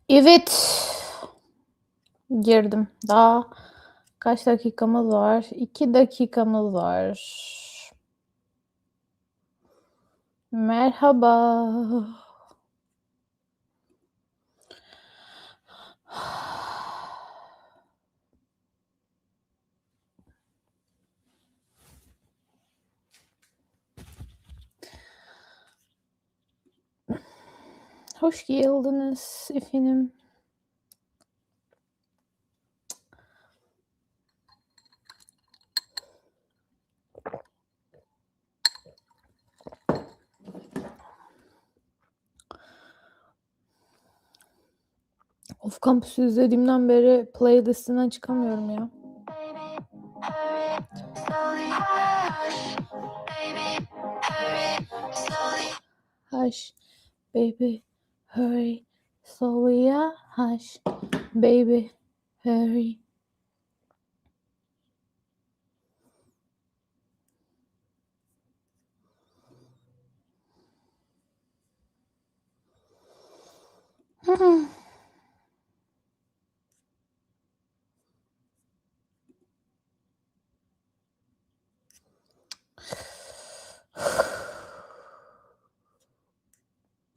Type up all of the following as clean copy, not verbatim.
Evet. Girdim. Daha kaç dakikamız var? 2 dakikamız var. Merhaba. Hoş geldiniz efendim. Off Campus'u izlediğimden beri playlistinden çıkamıyorum ya. Hush, baby, hurry, slowly, ya. Hush, baby, hurry.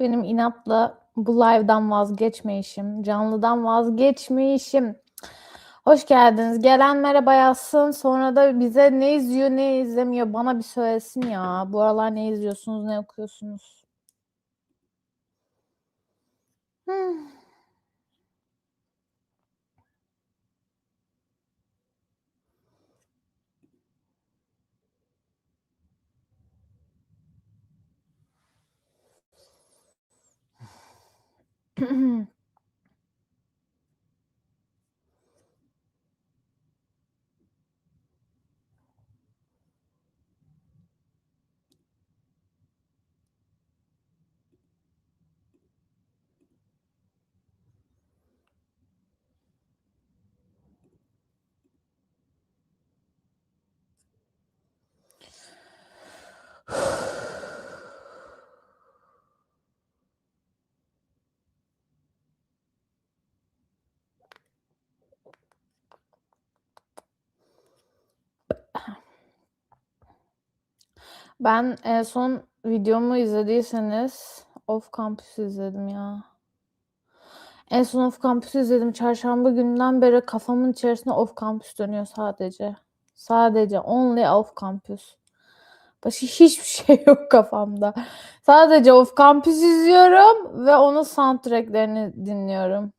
Benim inatla bu live'dan vazgeçmeyişim, canlıdan vazgeçmeyişim. Hoş geldiniz. Gelen merhaba yazsın. Sonra da bize ne izliyor, ne izlemiyor bana bir söylesin ya. Bu aralar ne izliyorsunuz, ne okuyorsunuz? Ben en son videomu izlediyseniz Off Campus izledim ya. En son Off Campus izledim. Çarşamba gününden beri kafamın içerisinde Off Campus dönüyor sadece. Sadece only Off Campus. Başka hiçbir şey yok kafamda. Sadece Off Campus izliyorum ve onun soundtrack'lerini dinliyorum.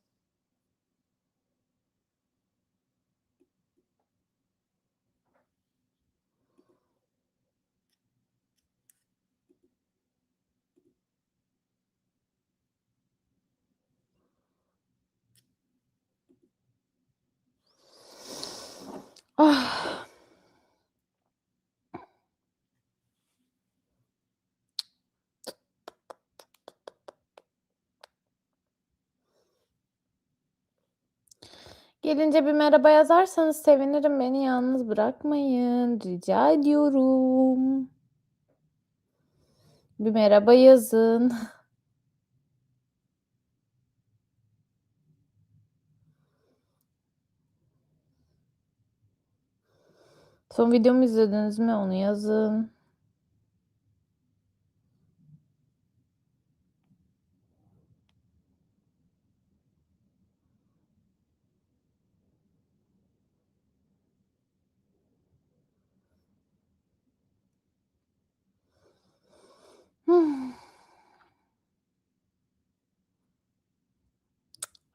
Ah. Gelince bir merhaba yazarsanız sevinirim. Beni yalnız bırakmayın. Rica ediyorum. Bir merhaba yazın. Son videomu izlediniz mi? Onu yazın.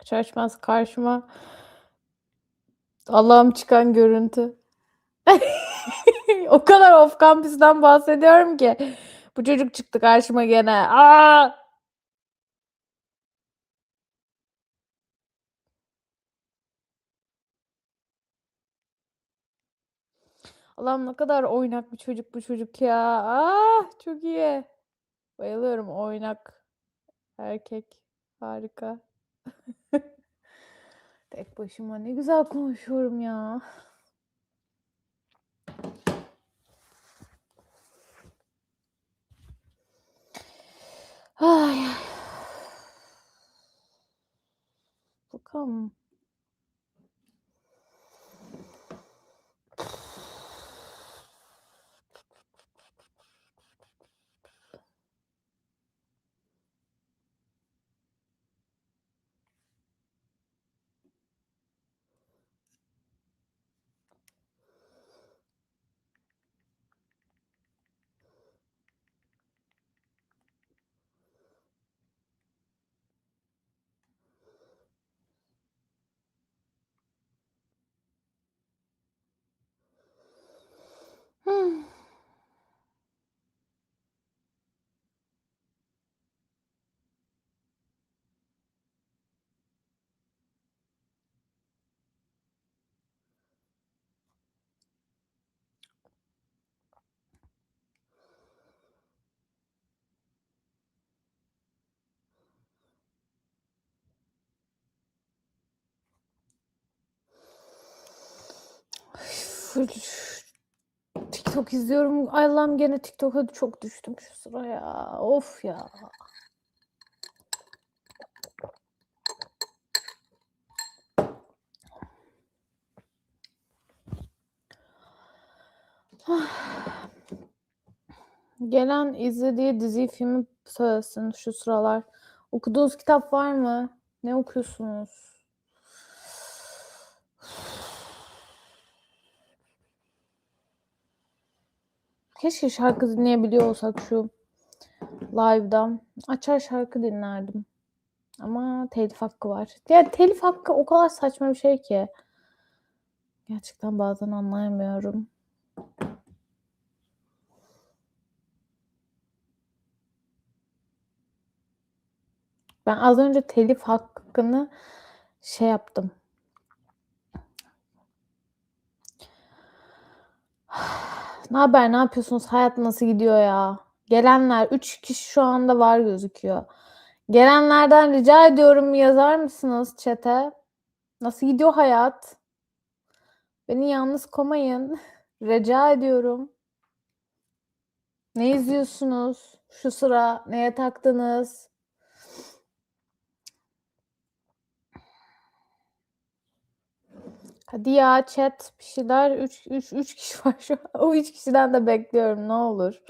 Şaşmaz karşıma Allah'ım çıkan görüntü. O kadar Off Campus'tan bahsediyorum ki. Bu çocuk çıktı karşıma gene. Aa! Allah'ım ne kadar oynak bir çocuk bu çocuk ya. Ah, çok iyi. Bayılıyorum oynak erkek. Harika. Tek başıma ne güzel konuşuyorum ya. Ay. Tamam. TikTok izliyorum. Ay Allah'ım gene TikTok'a çok düştüm şu sıra ya. Of ya. Gelen izlediği dizi, filmi söylesin şu sıralar. Okuduğunuz kitap var mı? Ne okuyorsunuz? Keşke şarkı dinleyebiliyor olsak şu live'da. Açar şarkı dinlerdim. Ama telif hakkı var. Ya telif hakkı o kadar saçma bir şey ki. Gerçekten bazen anlayamıyorum. Ben az önce telif hakkını şey yaptım. Ne haber? Ne yapıyorsunuz? Hayat nasıl gidiyor ya? Gelenler 3 kişi şu anda var gözüküyor. Gelenlerden rica ediyorum yazar mısınız chat'e? Nasıl gidiyor hayat? Beni yalnız koymayın. Rica ediyorum. Ne izliyorsunuz? Şu sıra neye taktınız? Hadi ya chat bir şeyler. 3 kişi var şu an. O 3 kişiden de bekliyorum ne olur.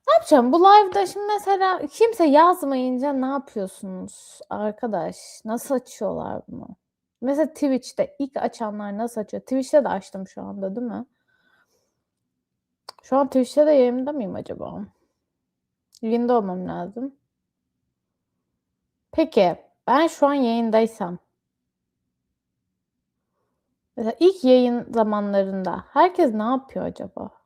Ne yapacağım? Bu live'da şimdi mesela kimse yazmayınca ne yapıyorsunuz arkadaş? Nasıl açıyorlar bunu? Mesela Twitch'te ilk açanlar nasıl açıyor? Twitch'te de açtım şu anda değil mi? Şu an Twitch'te de yayında mıyım acaba? Yayında olmam lazım. Peki ben şu an yayındaysam mesela ilk yayın zamanlarında herkes ne yapıyor acaba?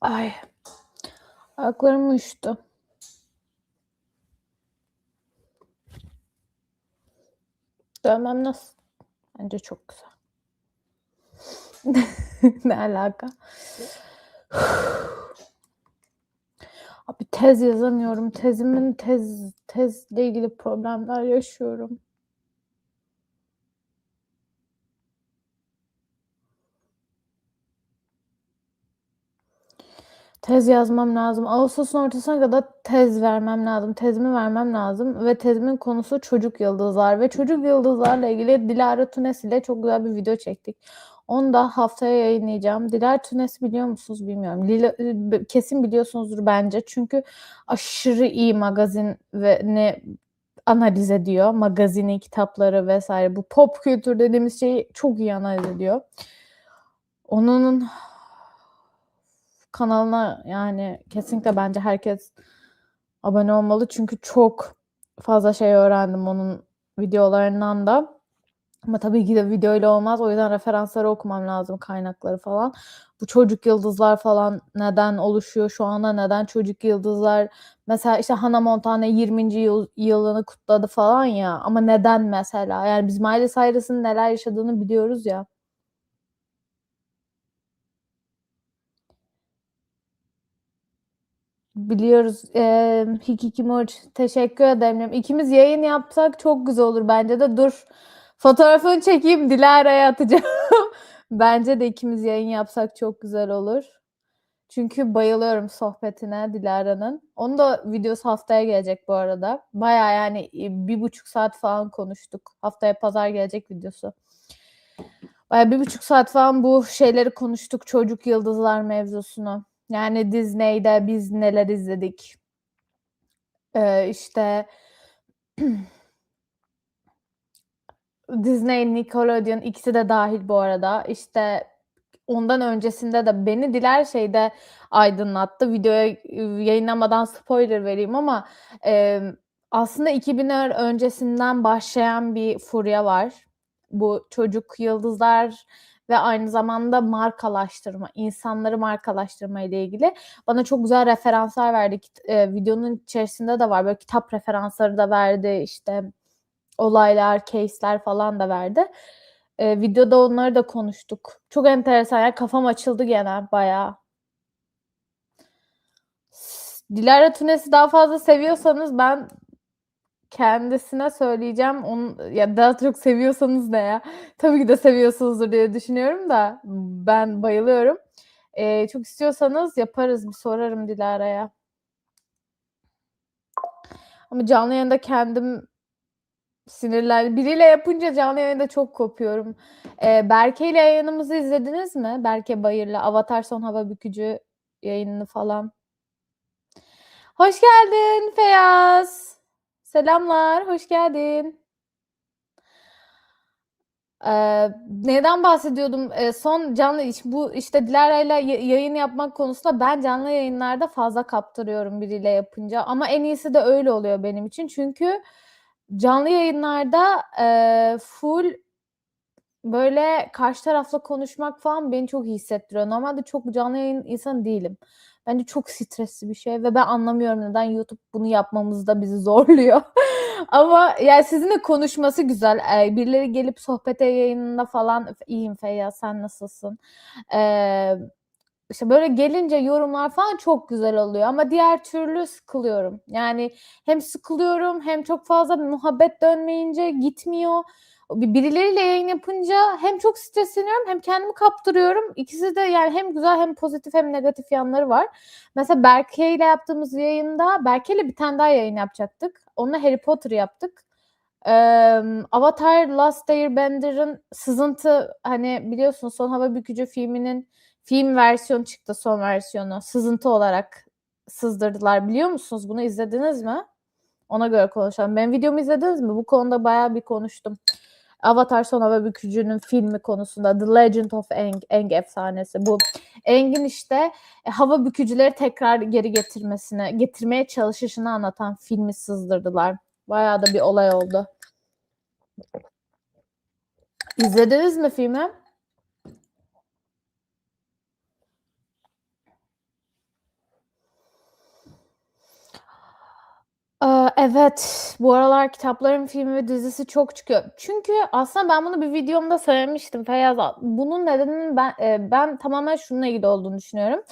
Ay. Ayaklarım uyuştu. Dövmem nasıl? Bence çok güzel. Ne alaka? Abi tez yazamıyorum. Tezle ilgili problemler yaşıyorum. Tez yazmam lazım. Ağustos'un ortasına kadar tez vermem lazım. Tezimi vermem lazım ve tezimin konusu çocuk yıldızlar ve çocuk yıldızlarla ilgili Dilara Tunes ile çok güzel bir video çektik. Onu da haftaya yayınlayacağım. Dilara Tunes'i biliyor musunuz bilmiyorum. Kesin biliyorsunuzdur bence. Çünkü aşırı iyi magazin ve ne analiz ediyor. Magazini, kitapları vesaire. Bu pop kültür dediğimiz şeyi çok iyi analiz ediyor. Onun kanalına yani kesinlikle bence herkes abone olmalı. Çünkü çok fazla şey öğrendim onun videolarından da. Ama tabii ki de videoyla olmaz. O yüzden referansları okumam lazım, kaynakları falan. Bu çocuk yıldızlar falan neden oluşuyor şu anda? Neden çocuk yıldızlar? Mesela işte Hannah Montana 20. yılını kutladı falan ya. Ama neden mesela? Yani biz Miley Cyrus'ın neler yaşadığını biliyoruz ya. Biliyoruz. Hikikomori teşekkür ederim. İkimiz yayın yapsak çok güzel olur bence de. Dur. Fotoğrafını çekeyim Dilara'ya atacağım. Bence de ikimiz yayın yapsak çok güzel olur. Çünkü bayılıyorum sohbetine Dilara'nın. Onun da videosu haftaya gelecek bu arada. Baya yani 1,5 saat falan konuştuk. Haftaya pazar gelecek videosu. Baya 1,5 saat falan bu şeyleri konuştuk. Çocuk yıldızlar mevzusunu. Yani Disney'de biz neler izledik. İşte Disney, Nickelodeon ikisi de dahil bu arada. İşte ondan öncesinde de beni Diler şeyde aydınlattı. Videoya yayınlamadan spoiler vereyim ama aslında 2000'ler öncesinden başlayan bir furya var. Bu çocuk yıldızlar ve aynı zamanda markalaştırma, insanları markalaştırma ile ilgili bana çok güzel referanslar verdi. Videonun içerisinde de var. Böyle kitap referansları da verdi. İşte olaylar, case'ler falan da verdi. Videoda onları da konuştuk. Çok enteresan. Yani kafam açıldı gene bayağı. Dilara Tunes'i daha fazla seviyorsanız ben kendisine söyleyeceğim. Onu, ya daha çok seviyorsanız ne ya? Tabii ki de seviyorsunuzdur diye düşünüyorum da ben bayılıyorum. Çok istiyorsanız yaparız. Bir sorarım Dilara'ya. Ama canlı yayında kendim sinirler. Biriyle yapınca canlı yayında çok kopuyorum. Berke ile yayınımızı izlediniz mi? Berke Bayır'la Avatar Son Hava Bükücü yayınını falan. Hoş geldin Feyyaz. Selamlar, hoş geldin. Neden bahsediyordum? Son canlı bu işte Dilara'yla yayın yapmak konusunda ben canlı yayınlarda fazla kaptırıyorum biriyle yapınca. Ama en iyisi de öyle oluyor benim için. Çünkü canlı yayınlarda full böyle karşı tarafla konuşmak falan beni çok iyi hissettiriyor. Normalde çok canlı yayın insanı değilim. Bence çok stresli bir şey ve ben anlamıyorum neden YouTube bunu yapmamızda bizi zorluyor. Ama yani sizinle konuşması güzel. Birileri gelip sohbete yayınında falan iyiyim Feyyaz sen nasılsın? Ee, işte böyle gelince yorumlar falan çok güzel oluyor ama diğer türlü sıkılıyorum. Yani hem sıkılıyorum hem çok fazla muhabbet dönmeyince gitmiyor. Birileriyle yayın yapınca hem çok stresleniyorum hem kendimi kaptırıyorum. İkisi de yani hem güzel hem pozitif hem negatif yanları var. Mesela Berke ile yaptığımız yayında Berke ile bir tane daha yayın yapacaktık. Onunla Harry Potter yaptık. Avatar Last Airbender'ın sızıntı hani biliyorsun Son Hava Bükücü filminin film versiyonu çıktı son versiyonu. Sızıntı olarak sızdırdılar. Biliyor musunuz? Bunu izlediniz mi? Ona göre konuşalım. Ben videomu izlediniz mi? Bu konuda bayağı bir konuştum. Avatar Son Hava Bükücü'nün filmi konusunda The Legend of Aang, Aang efsanesi. Bu Aang'in işte hava bükücüleri tekrar geri getirmeye çalışışını anlatan filmi sızdırdılar. Bayağı da bir olay oldu. İzlediniz mi filmi? Evet, bu aralar kitapların filmi ve dizisi çok çıkıyor. Çünkü aslında ben bunu bir videomda söylemiştim Feyyaz. Bunun nedeninin ben tamamen şununla ilgili olduğunu düşünüyorum.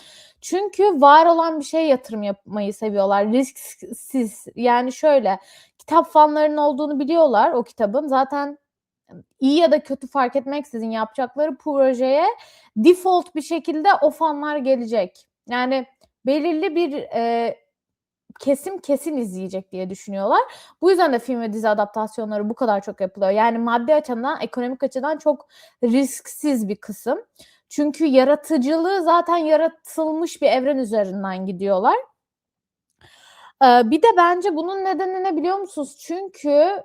Çünkü var olan bir şeye yatırım yapmayı seviyorlar, risksiz. Yani şöyle, kitap fanlarının olduğunu biliyorlar o kitabın. Zaten iyi ya da kötü fark etmeksizin yapacakları projeye default bir şekilde o fanlar gelecek. Yani belirli bir, kesin izleyecek diye düşünüyorlar. Bu yüzden de film ve dizi adaptasyonları bu kadar çok yapılıyor. Yani maddi açıdan, ekonomik açıdan çok risksiz bir kısım. Çünkü yaratıcılığı zaten yaratılmış bir evren üzerinden gidiyorlar. Bir de bence bunun nedeni ne biliyor musunuz? Çünkü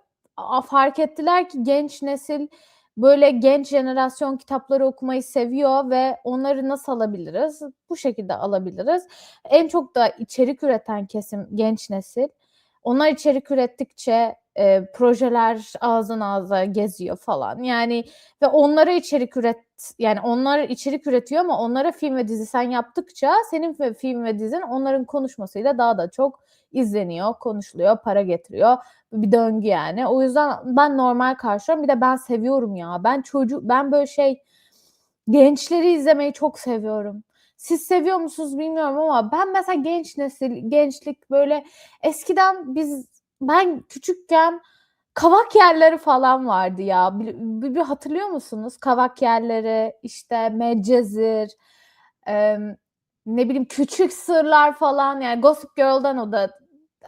fark ettiler ki genç nesil, böyle, genç jenerasyon kitapları okumayı seviyor ve onları nasıl alabiliriz? Bu şekilde alabiliriz. En çok da içerik üreten kesim genç nesil. Onlar içerik ürettikçe, projeler ağızdan ağza geziyor falan. Yani ve onlara içerik yani onlar içerik üretiyor ama onlara film ve dizi sen yaptıkça senin film ve dizin onların konuşmasıyla daha da çok izleniyor, konuşuluyor, para getiriyor. Bir döngü yani. O yüzden ben normal karşılıyorum. Bir de ben seviyorum ya. Ben böyle gençleri izlemeyi çok seviyorum. Siz seviyor musunuz bilmiyorum ama ben mesela genç nesil, gençlik böyle eskiden ben küçükken kavak yerleri falan vardı ya. Bir hatırlıyor musunuz? Kavak yerleri, işte Medcezir, emm, ne bileyim Küçük Sırlar falan yani Gossip Girl'dan o da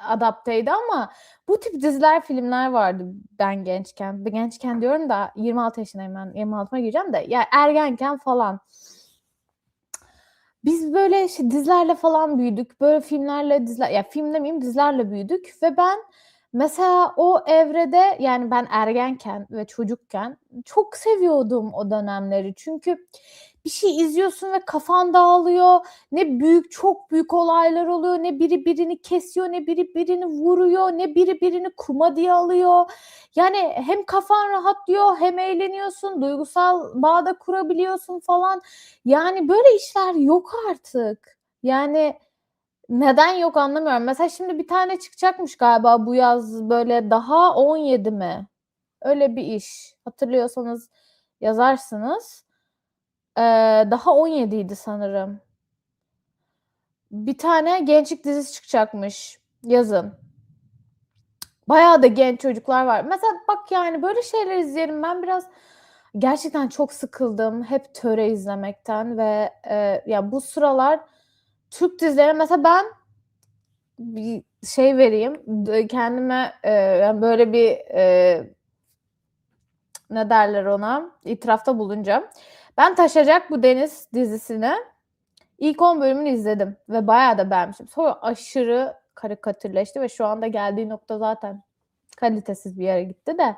adapteydi ama bu tip diziler, filmler vardı ben gençken. Gençken diyorum da 26 yaşındayım ben. 26'ma gireceğim de ya ergenken falan. Biz böyle dizilerle falan büyüdük. Böyle ya film demeyeyim dizilerle büyüdük ve ben mesela o evrede yani ben ergenken ve çocukken çok seviyordum o dönemleri. Çünkü bir şey izliyorsun ve kafan dağılıyor. Çok büyük olaylar oluyor. Ne biri birini kesiyor, ne biri birini vuruyor, ne biri birini kuma diye alıyor. Yani hem kafan rahatlıyor hem eğleniyorsun, duygusal bağ da kurabiliyorsun falan. Yani böyle işler yok artık. Yani neden yok anlamıyorum. Mesela şimdi bir tane çıkacakmış galiba bu yaz böyle daha 17 mi? Öyle bir iş. Hatırlıyorsanız yazarsınız. Daha 17'ydi sanırım. Bir tane gençlik dizisi çıkacakmış yazın. Bayağı da genç çocuklar var. Mesela bak yani böyle şeyler izleyelim. Ben biraz gerçekten çok sıkıldım hep töre izlemekten ve, ya bu sıralar Türk dizileri mesela ben bir şey vereyim, kendime, yani böyle bir, ne derler ona, itirafta bulunacağım. Ben Taşacak Bu Deniz dizisini ilk 10 bölümünü izledim ve bayağı da beğenmiştim. Sonra aşırı karikatürleşti ve şu anda geldiği nokta zaten kalitesiz bir yere gitti de.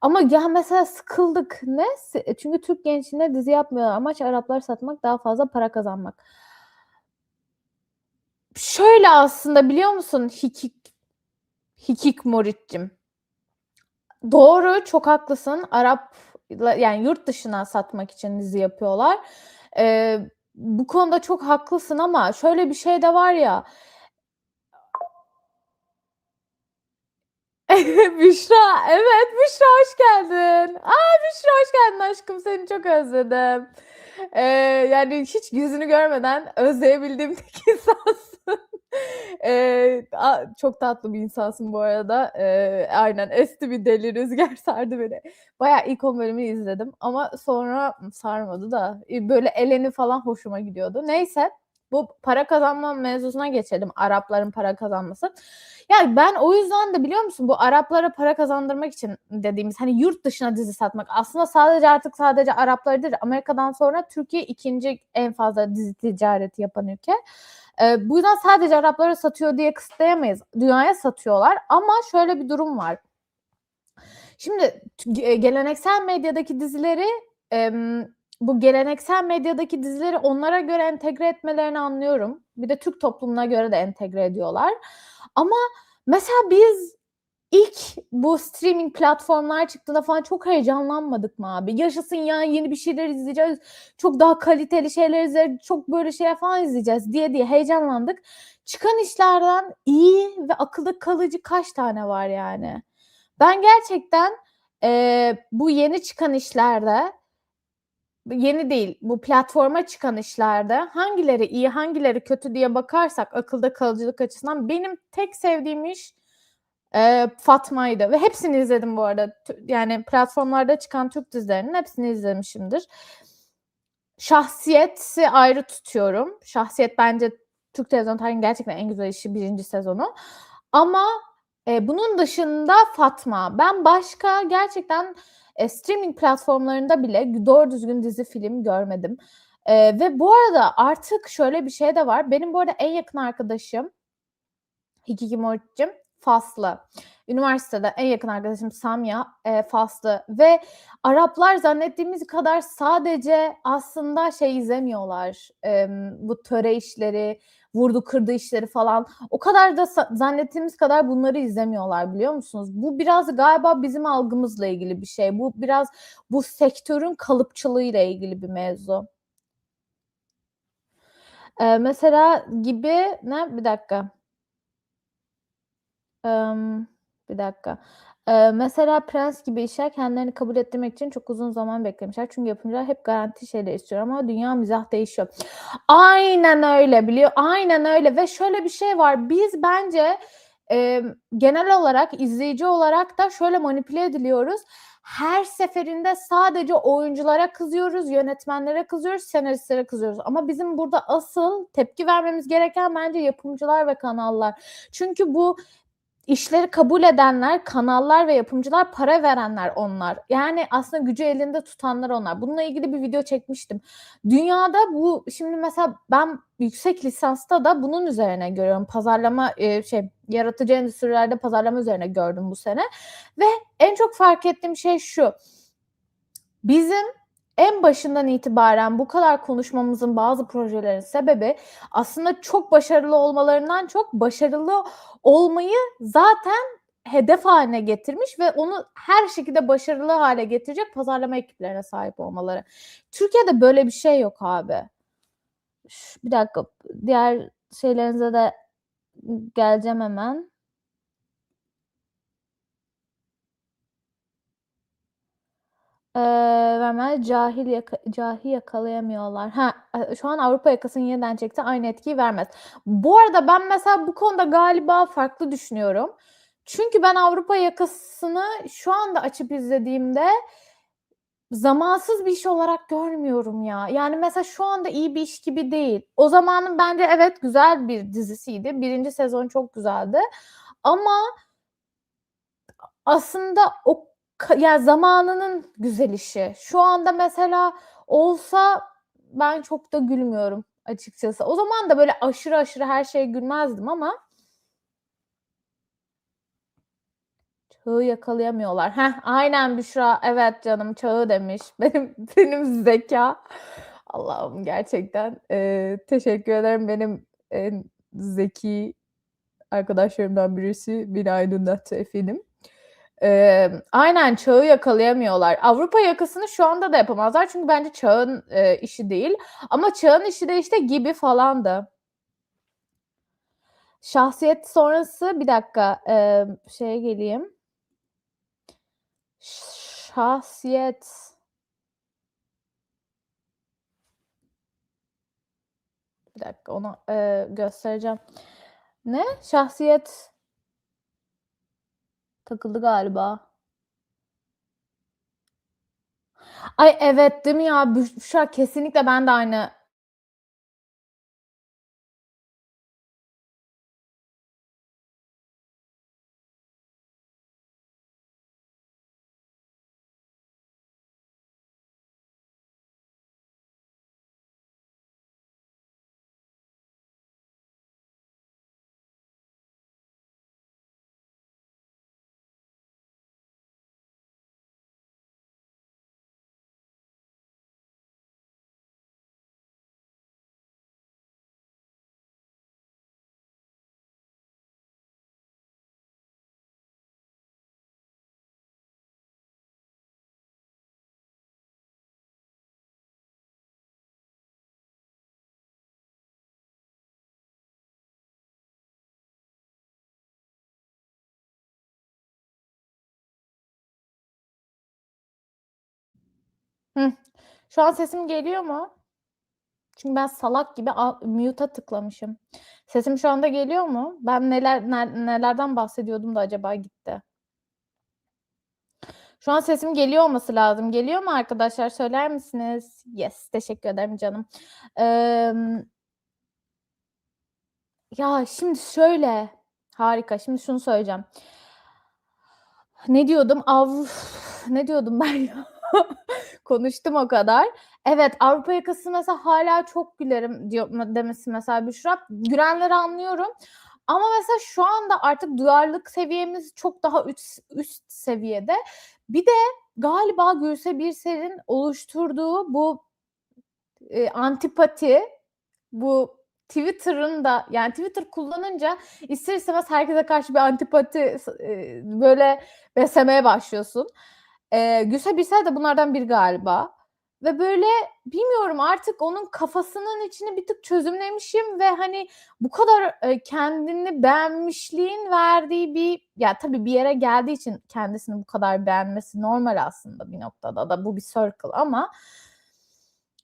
Ama ya mesela sıkıldık. Çünkü Türk gençliğinde dizi yapmıyorlar. Amaç Arapları satmak, daha fazla para kazanmak. Şöyle aslında biliyor musun Hikikmorit'cim? Doğru, çok haklısın. Yani yurt dışına satmak için dizi yapıyorlar. Bu konuda çok haklısın ama şöyle bir şey de var ya. Büşra, evet Büşra hoş geldin. Büşra hoş geldin aşkım, seni çok özledim. Eee, Yani hiç yüzünü görmeden özleyebildiğim tek insansın. Çok tatlı bir insansın bu arada. Aynen esti bir deli rüzgar sardı beni. Bayağı ilk 10 bölümü izledim ama sonra sarmadı da. Böyle Eleni falan hoşuma gidiyordu. Neyse, bu para kazanma mevzusuna geçelim. Arapların para kazanması. Yani ben o yüzden de biliyor musun bu Araplara para kazandırmak için dediğimiz hani yurt dışına dizi satmak aslında sadece Araplara değil Amerika'dan sonra Türkiye 2. en fazla dizi ticareti yapan ülke. Bu yüzden sadece Araplara satıyor diye kısıtlayamayız. Dünyaya satıyorlar ama şöyle bir durum var. Şimdi geleneksel medyadaki dizileri bu geleneksel medyadaki dizileri onlara göre entegre etmelerini anlıyorum. Bir de Türk toplumuna göre de entegre ediyorlar. Ama mesela biz İlk bu streaming platformlar çıktığında falan çok heyecanlanmadık mı abi? Yaşasın ya, yeni bir şeyler izleyeceğiz, çok daha kaliteli şeyler izleyeceğiz, çok böyle şeyler falan izleyeceğiz diye heyecanlandık. Çıkan işlerden iyi ve akılda kalıcı kaç tane var yani? Ben gerçekten, bu yeni çıkan işlerde, yeni değil, bu platforma çıkan işlerde hangileri iyi, hangileri kötü diye bakarsak akılda kalıcılık açısından benim tek sevdiğim iş Fatma'ydı ve hepsini izledim bu arada. Yani platformlarda çıkan Türk dizilerinin hepsini izlemişimdir. Şahsiyet'i ayrı tutuyorum. Şahsiyet bence Türk televizyon tarihinin gerçekten en güzel işi 1. sezonu. Ama bunun dışında Fatma. Ben başka gerçekten streaming platformlarında bile doğru düzgün dizi film görmedim. Ve bu arada artık şöyle bir şey de var. Benim bu arada en yakın arkadaşım Hikikomori'cim Faslı. Üniversitede en yakın arkadaşım Samya Faslı ve Araplar zannettiğimiz kadar sadece aslında şey izlemiyorlar, bu töre işleri, vurdu kırdı işleri falan. O kadar da zannettiğimiz kadar bunları izlemiyorlar, biliyor musunuz? Bu biraz galiba bizim algımızla ilgili bir şey. Bu biraz bu sektörün kalıpçılığıyla ilgili bir mevzu. Mesela gibi ne? Bir dakika. Bir dakika. Mesela Prens gibi işler kendilerini kabul ettirmek için çok uzun zaman beklemişler. Çünkü yapımcılar hep garanti şeyler istiyor ama dünya mizah değişiyor. Aynen öyle aynen öyle ve şöyle bir şey var. Biz bence, genel olarak, izleyici olarak da şöyle manipüle ediliyoruz. Her seferinde sadece oyunculara kızıyoruz, yönetmenlere kızıyoruz, senaristlere kızıyoruz ama bizim burada asıl tepki vermemiz gereken bence yapımcılar ve kanallar. Çünkü bu İşleri kabul edenler, kanallar ve yapımcılar, para verenler onlar. Yani aslında gücü elinde tutanlar onlar. Bununla ilgili bir video çekmiştim. Dünyada bu şimdi mesela ben yüksek lisansta da bunun üzerine görüyorum. Pazarlama, yaratıcı endüstrilerde pazarlama üzerine gördüm bu sene ve en çok fark ettiğim şey şu: Bizim en başından itibaren bu kadar konuşmamızın bazı projelerin sebebi aslında çok başarılı olmalarından çok başarılı olmayı zaten hedef haline getirmiş ve onu her şekilde başarılı hale getirecek pazarlama ekiplerine sahip olmaları. Türkiye'de böyle bir şey yok abi. Bir dakika, diğer şeylerinize de geleceğim hemen. Hemen cahil yakalayamıyorlar. Şu an Avrupa Yakası'nı yeniden çekse aynı etkiyi vermez. Bu arada ben mesela bu konuda galiba farklı düşünüyorum. Çünkü ben Avrupa Yakası'nı şu anda açıp izlediğimde zamansız bir iş olarak görmüyorum ya. Yani mesela şu anda iyi bir iş gibi değil. O zamanın bence evet güzel bir dizisiydi. 1. sezon çok güzeldi. Ama aslında ya zamanının güzel işi. Şu anda mesela olsa ben çok da gülmüyorum açıkçası. O zaman da böyle aşırı aşırı her şeye gülmezdim ama çağı yakalayamıyorlar. Aynen Büşra. Evet canım, çağı demiş. Benim zeka. Allah'ım gerçekten, teşekkür ederim. Benim en zeki arkadaşlarımdan birisi beni aydınlattı efendim. Aynen, çağı yakalayamıyorlar. Avrupa Yakası'nı şu anda da yapamazlar çünkü bence çağın, işi değil ama çağın işi de işte Gibi falandı. Şahsiyet sonrası bir dakika, şeye geleyim. Şahsiyet. Bir dakika onu, göstereceğim. Ne? Şahsiyet takıldı galiba. Ay evet, değil mi ya? Büşra kesinlikle ben de aynı Hıh. Şu an sesim geliyor mu? Çünkü ben salak gibi mute'a tıklamışım. Sesim şu anda geliyor mu? Ben nelerden bahsediyordum da acaba gitti? Şu an sesim geliyor olması lazım. Geliyor mu arkadaşlar? Söyler misiniz? Yes, teşekkür ederim canım. Emm, ya, şimdi şöyle, harika, şimdi şunu söyleyeceğim. Ne diyordum? Ne diyordum ben ya? Konuştum o kadar. Evet, Avrupa Yakası'nı mesela hâlâ çok gülerim demişsin mesela Büşra. Gülenleri anlıyorum ama mesela şu anda artık duyarlılık seviyemiz çok daha üst seviyede. Bir de galiba Gülse Birsel'in oluşturduğu bu, antipati, bu Twitter'ın da yani Twitter kullanınca ister istemez herkese karşı bir antipati böyle beslemeye başlıyorsun. Gülse Birsel de bunlardan biri galiba ve böyle bilmiyorum artık onun kafasının içini bir tık çözümlemişim ve hani bu kadar, kendini beğenmişliğin verdiği ya tabii bir yere geldiği için kendisini bu kadar beğenmesi normal aslında bir noktada da bu bir circle ama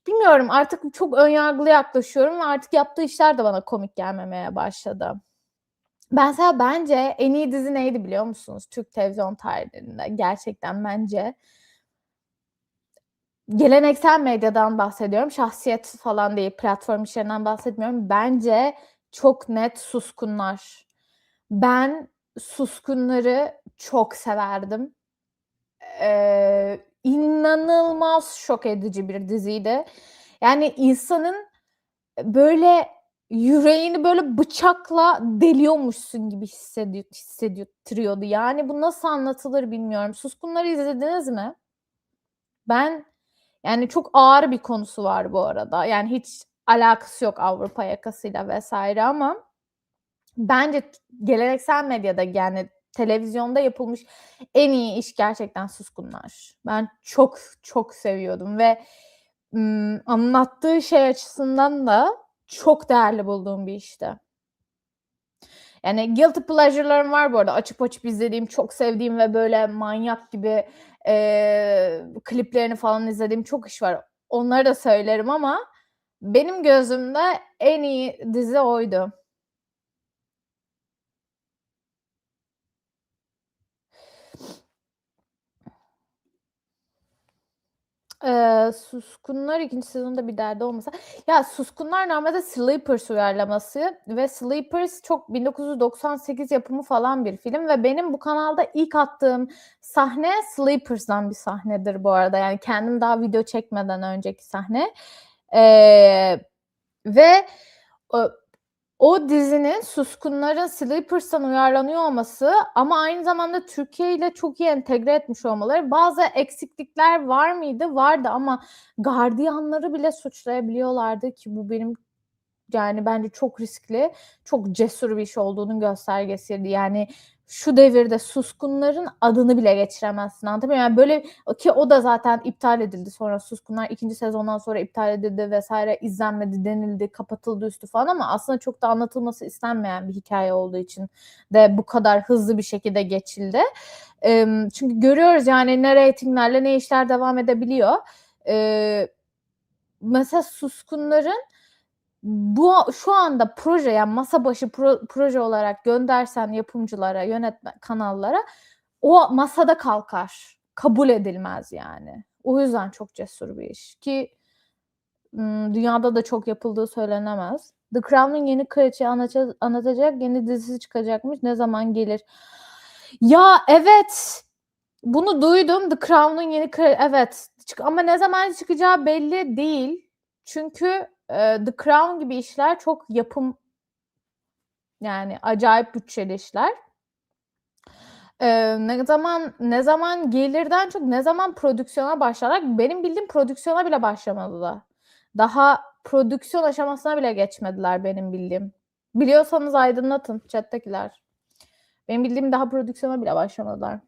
bilmiyorum, artık çok önyargılı yaklaşıyorum ve artık yaptığı işler de bana komik gelmemeye başladı. Mesela bence en iyi dizi neydi biliyor musunuz Türk televizyon tarihlerinde? Gerçekten bence geleneksel medyadan bahsediyorum, şahsiyet falan değil, platform işlerinden bahsetmiyorum. Bence çok net Suskunlar. Ben Suskunlar'ı çok severdim. İnanılmaz şok edici bir diziydi. Yani insanın böyle yüreğini böyle bıçakla deliyormuşsun gibi hissettiriyordu. Yani bu nasıl anlatılır bilmiyorum. Suskunlar'ı izlediniz mi? Ben yani çok ağır bir konusu var bu arada. Yani hiç alakası yok Avrupa Yakası'yla vs. ama bence geleneksel medyada yani televizyonda yapılmış en iyi iş gerçekten Suskunlar. Ben çok çok seviyordum ve, anlattığı şey açısından da çok değerli bulduğum bir işti. Yani guilty pleasure'larım var bu arada. Açıp açıp izlediğim, çok sevdiğim ve böyle manyak gibi, kliplerini falan izlediğim çok iş var. Onları da söylerim ama benim gözümde en iyi dizi oydu. Suskunlar 2. sezonda bir derdi olmasa ya, Suskunlar normalde Sleepers uyarlaması ve Sleepers çok 1998 yapımı falan bir film ve benim bu kanalda ilk attığım sahne Sleepers'dan bir sahnedir bu arada. Yani kendim daha video çekmeden önceki sahne. Ve o o dizinin Suskunlar'ın Sleepers'tan uyarlanıyor olması ama aynı zamanda Türkiye ile çok iyi entegre etmiş olmaları. Bazı eksiklikler var mıydı? Vardı ama gardiyanları bile suçlayabiliyorlardı ki bu benim yani bence çok riskli, çok cesur bir iş olduğunun göstergesiydi. Yani şu devirde Suskunlar'ın adını bile geçiremezsin, anlatabiliyor muyum? Yani böyle ki o da zaten iptal edildi sonra Suskunlar 2. sezondan sonra iptal edildi vs. izlenmedi denildi, kapatıldı üstü falan ama aslında çok da anlatılması istenmeyen bir hikâye olduğu için de bu kadar hızlı bir şekilde geçildi. Çünkü görüyoruz yani ne reytinglerle ne işler devam edebiliyor. Mesela Suskunlar'ın şu anda proje yani masa başı proje olarak göndersen yapımcılara, kanallara o masada kalkar. Kabul edilmez yani. O yüzden çok cesur bir iş ki, dünyada da çok yapıldığı söylenemez. The Crown'un yeni kraliçeyi anlatacak yeni dizisi çıkacakmış. Ne zaman gelir? Ya, evet. Bunu duydum. The Crown'un yeni evet. Ama ne zaman çıkacağı belli değil. Çünkü, The Crown gibi işler çok yani acayip bütçeli işler. Ne zaman gelirden çok ne zaman prodüksiyona başlarlar? Benim bildiğim prodüksiyona bile başlamadılar. Daha prodüksiyon aşamasına bile geçmediler benim bildiğim. Biliyorsanız aydınlatın chat'tekiler. Benim bildiğim daha prodüksiyona bile başlamadılar.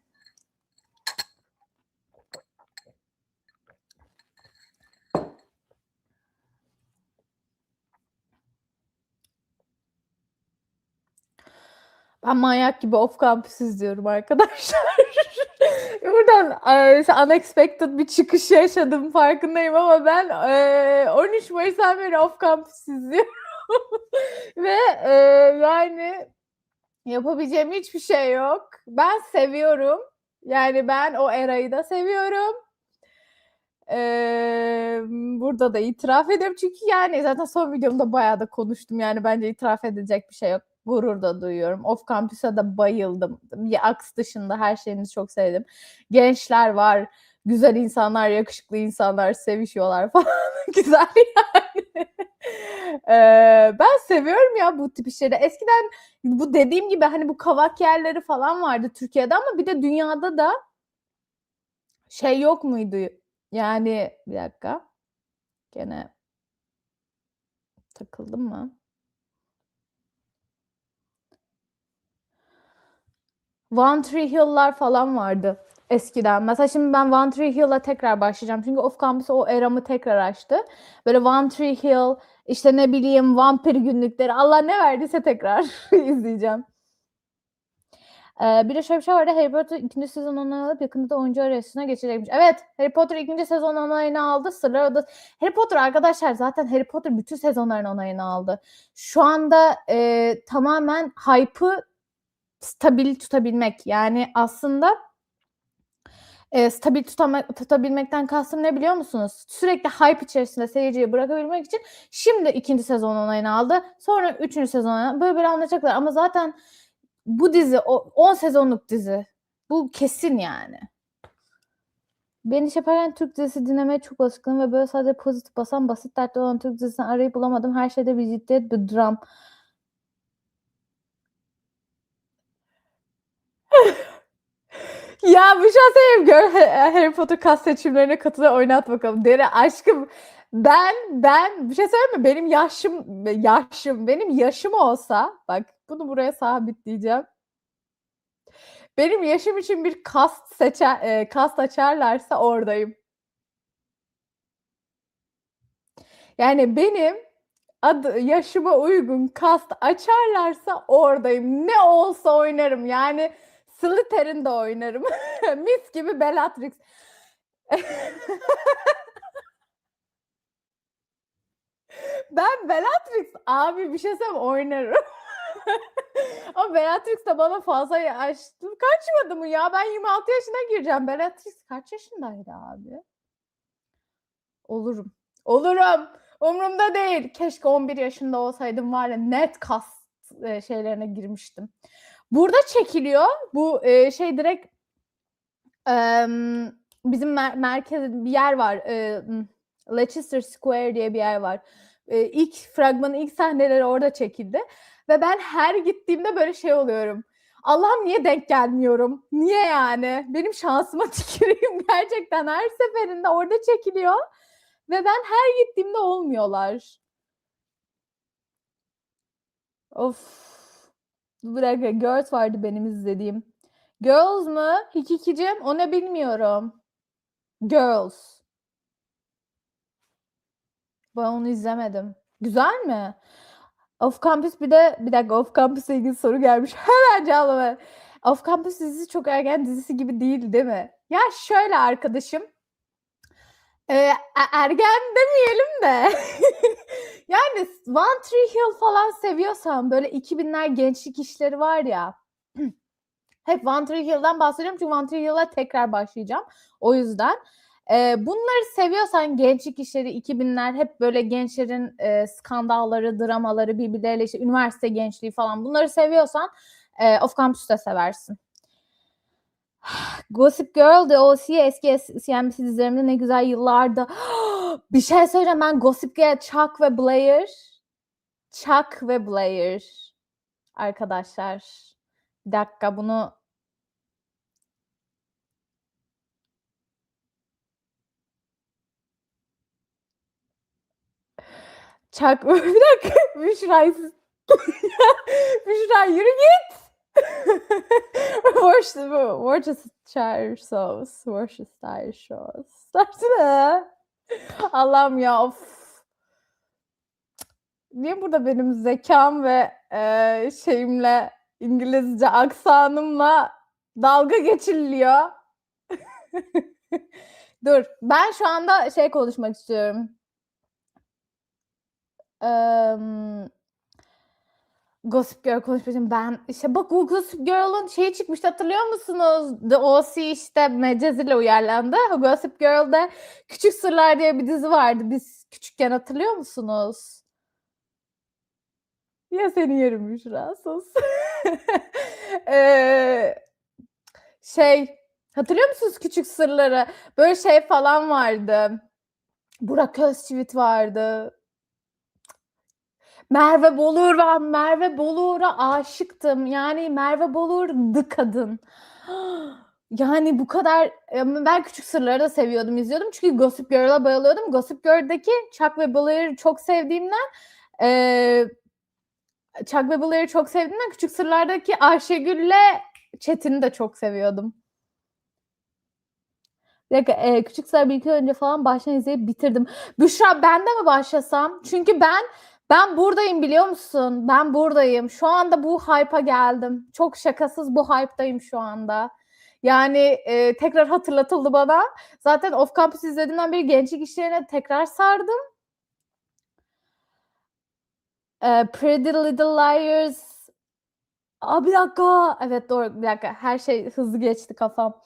Ben manyak gibi Off Campus izliyorum arkadaşlar. Buradan unexpected bir çıkış yaşadım farkındayım ama ben 13 Mayıs'tan beri Off Campus izliyorum. Ve yani yapabileceğim hiçbir şey yok. Ben seviyorum. Yani ben o erayı da seviyorum. Burada da itiraf ediyorum çünkü yani zaten son videomda bayağı da konuştum. Yani bence itiraf edilecek bir şey yok. Gurur da duyuyorum. Off Campus'a da bayıldım. Aks dışında her şeyini çok sevdim. Gençler var, güzel insanlar, yakışıklı insanlar sevişiyorlar falan. Güzel yani. Ben seviyorum ya bu tip işleri. Eskiden bu dediğim gibi hani bu kavak yerleri falan vardı Türkiye'de ama bir de dünyada da şey yok muydu? Yani bir dakika. Gene takıldım mı? One Tree Hill'lar falan vardı eskiden. Mesela şimdi ben One Tree Hill'a tekrar başlayacağım. Çünkü Off Campus o eramı tekrar açtı. Böyle One Tree Hill, işte ne bileyim vampir günlükleri, Allah ne verdiyse tekrar izleyeceğim. Bir de şöyle bir şey vardı. Harry Potter 2. sezon onayını alıp yakında da oyuncu arayışına geçecekmiş. Evet, Harry Potter 2. sezon onayını aldı. Sırlar Odası. Harry Potter arkadaşlar zaten Harry Potter bütün sezonların onayını aldı. Şu anda tamamen hype'ı stabil tutabilmek. Yani aslında stabil tutabilmekten kastım ne biliyor musunuz? Sürekli hype içerisinde seyirciyi bırakabilmek için şimdi 2. sezon onayını aldı. Sonra 3. sezon onayını böyle anlatacaklar. Ama zaten bu dizi 10 sezonluk dizi. Bu kesin yani. Ben iş yaparken Türk dizisi dinlemeye çok alışkınım ve böyle sadece pozitif basan basit dertli olan Türk dizisini arayıp bulamadım. Her şeyde bir ciddiyet, bir dram. Ya bir şey söyleyeyim. Gör Harry Potter kas seçimlerine katılıyor, oynat bakalım. Deri aşkım. Ben bir şey söyleyeyim mi? Benim yaşım olsa, bak bunu buraya sabitleyeceğim. Benim yaşım için bir kast açarlarsa oradayım. Yani benim yaşıma uygun kast açarlarsa oradayım. Ne olsa oynarım. Yani Slytherin'de oynarım. Mis gibi Bellatrix. Ben Bellatrix abi bir şey söyleyeyim oynarım. Ama Bellatrix de bana fazla yaşlı kaçmadı mı ya? Ben 26 yaşına gireceğim. Bellatrix kaç yaşındaydı abi? Olurum. Umurumda değil. Keşke 11 yaşında olsaydım var ya net kas şeylerine girmiştim. Burada çekiliyor. Bu şey direkt bizim merkezde bir yer var. Leicester Square diye bir yer var. İlk fragmanın ilk sahneleri orada çekildi. Ve ben her gittiğimde böyle şey oluyorum. Allah'ım niye denk gelmiyorum? Niye yani? Benim şansıma tüküreyim gerçekten. Her seferinde orada çekiliyor. Ve ben her gittiğimde olmuyorlar. Of. Bir dakika. Girls vardı benim izlediğim. Girls mı? Hikikicim? O ne bilmiyorum. Girls. Ben onu izlemedim. Güzel mi? Off Campus bir dakika Off Campus'la ilgili soru gelmiş. Hemen cevabı. Off Campus dizisi çok ergen dizisi gibi değil mi? Ya şöyle arkadaşım. Ergen demeyelim de. Yani One Tree Hill falan seviyorsan böyle 2000'ler gençlik işleri var ya. Hep One Tree Hill'den bahsediyorum çünkü One Tree Hill'a tekrar başlayacağım. O yüzden. Bunları seviyorsan gençlik işleri 2000'ler hep böyle gençlerin skandalları, dramaları birbirleriyle işte üniversite gençliği falan bunları seviyorsan Off Campus'ta seversin. Gossip Girl de o eski CNBC dizilerimde ne güzel yıllarda. Bir şey söyleyeceğim ben Gossip Girl, Chuck ve Blair arkadaşlar. Bir dakika bunu Chuck bir dakika Büşra yürü git. Worcestershire sauce. Allah'ım ya of. Niye burada benim zekam ve şeyimle İngilizce aksanımla dalga geçiliyor? Dur. Ben şu anda şey konuşmak istiyorum. Gossip Girl konuşmak ben işte bak o Gossip Girl'ın şeyi çıkmıştı hatırlıyor musunuz? The O.C. işte Medcezir ile uyarlandı. O Gossip Girl'de Küçük Sırlar diye bir dizi vardı. Biz küçükken hatırlıyor musunuz? Ya seni yerim Büşra sus. Şey hatırlıyor musunuz Küçük Sırları? Böyle şey falan vardı. Burak Özçivit vardı. Merve Bolur, ben Merve Bolur'a aşıktım. Yani Merve Bolur the kadın. Yani bu kadar ben Küçük Sırları da seviyordum, izliyordum. Çünkü Gossip Girl'a bayılıyordum. Gossip Girl'deki Chuck ve Blair'ı çok sevdiğimden Küçük Sırlar'daki Ayşegül'le Çetin'i de çok seviyordum. Bir dakika, Küçük Sırlar 1-2 önce falan baştan izleyip bitirdim. Büşra ben de mi başlasam? Çünkü ben buradayım biliyor musun? Ben buradayım. Şu anda bu hype'a geldim. Çok şakasız bu hype'dayım şu anda. Yani tekrar hatırlatıldı bana. Zaten Off Campus izlediğimden beri gençlik işlerine tekrar sardım. Pretty Little Liars. Bir dakika. Evet doğru bir dakika. Her şey hızlı geçti kafam.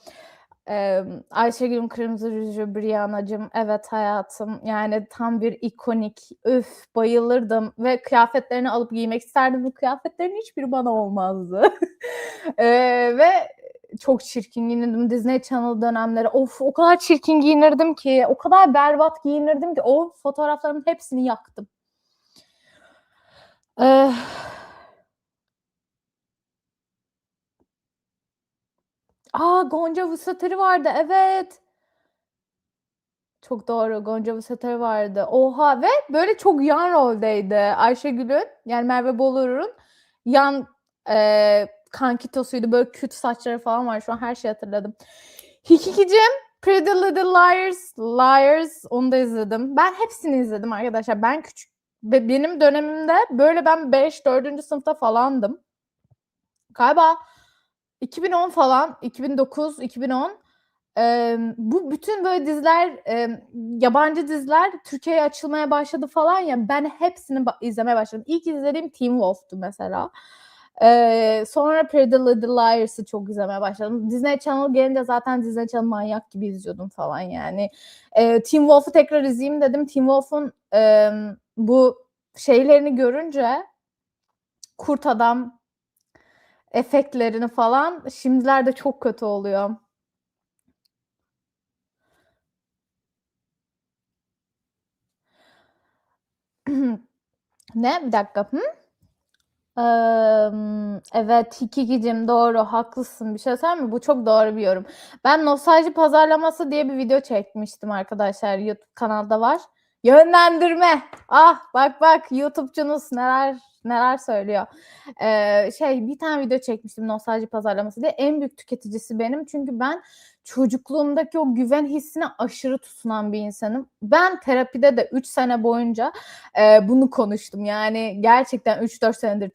Ayşegül'ün Kırmızı Ruju, Brianna'cığım. Evet hayatım. Yani tam bir ikonik. Üf bayılırdım. Ve kıyafetlerini alıp giymek isterdim. Bu kıyafetlerin hiçbiri bana olmazdı. Ve çok çirkin giyinirdim. Disney Channel dönemleri. Of o kadar çirkin giyinirdim ki. O kadar berbat giyinirdim ki. O fotoğraflarımın hepsini yaktım. Gonca Vuslatırı vardı. Evet. Çok doğru. Gonca Vuslatırı vardı. Oha ve böyle çok yan roldeydi. Ayşegül'ün yani Merve Bolur'un yan kankitosuydu. Böyle küt saçları falan var. Şu an her şeyi hatırladım. Hikikicim Pretty Little Liars onu da izledim. Ben hepsini izledim arkadaşlar. Ben küçük benim dönemimde böyle ben 4. sınıfta falandım. Galiba 2010 falan 2009 2010 bu bütün böyle diziler yabancı diziler Türkiye'ye açılmaya başladı falan ya ben hepsini izlemeye başladım. İlk izlediğim Teen Wolf'tu mesela. Sonra Pretty Little Liars'ı çok izlemeye başladım. Disney Channel gelince zaten Disney Channel manyak gibi izliyordum falan yani. Teen Wolf'u tekrar izleyeyim dedim. Teen Wolf'un bu şeylerini görünce kurt adam efektlerini falan şimdilerde çok kötü oluyor. Ne? Bir dakika. Evet, Hikikicim doğru, haklısın. Bir şey söyleyeyim mi? Bu çok doğru bir yorum. Ben Nostalji Pazarlaması diye bir video çekmiştim arkadaşlar. YouTube kanalda var. Yönlendirme. Bak YouTube'cunuz neler söylüyor. Bir tane video çekmiştim Nostalji Pazarlaması diye. En büyük tüketicisi benim. Çünkü ben çocukluğumdaki o güven hissine aşırı tutunan bir insanım. Ben terapide de 3 sene boyunca bunu konuştum. Yani gerçekten 3-4 senedir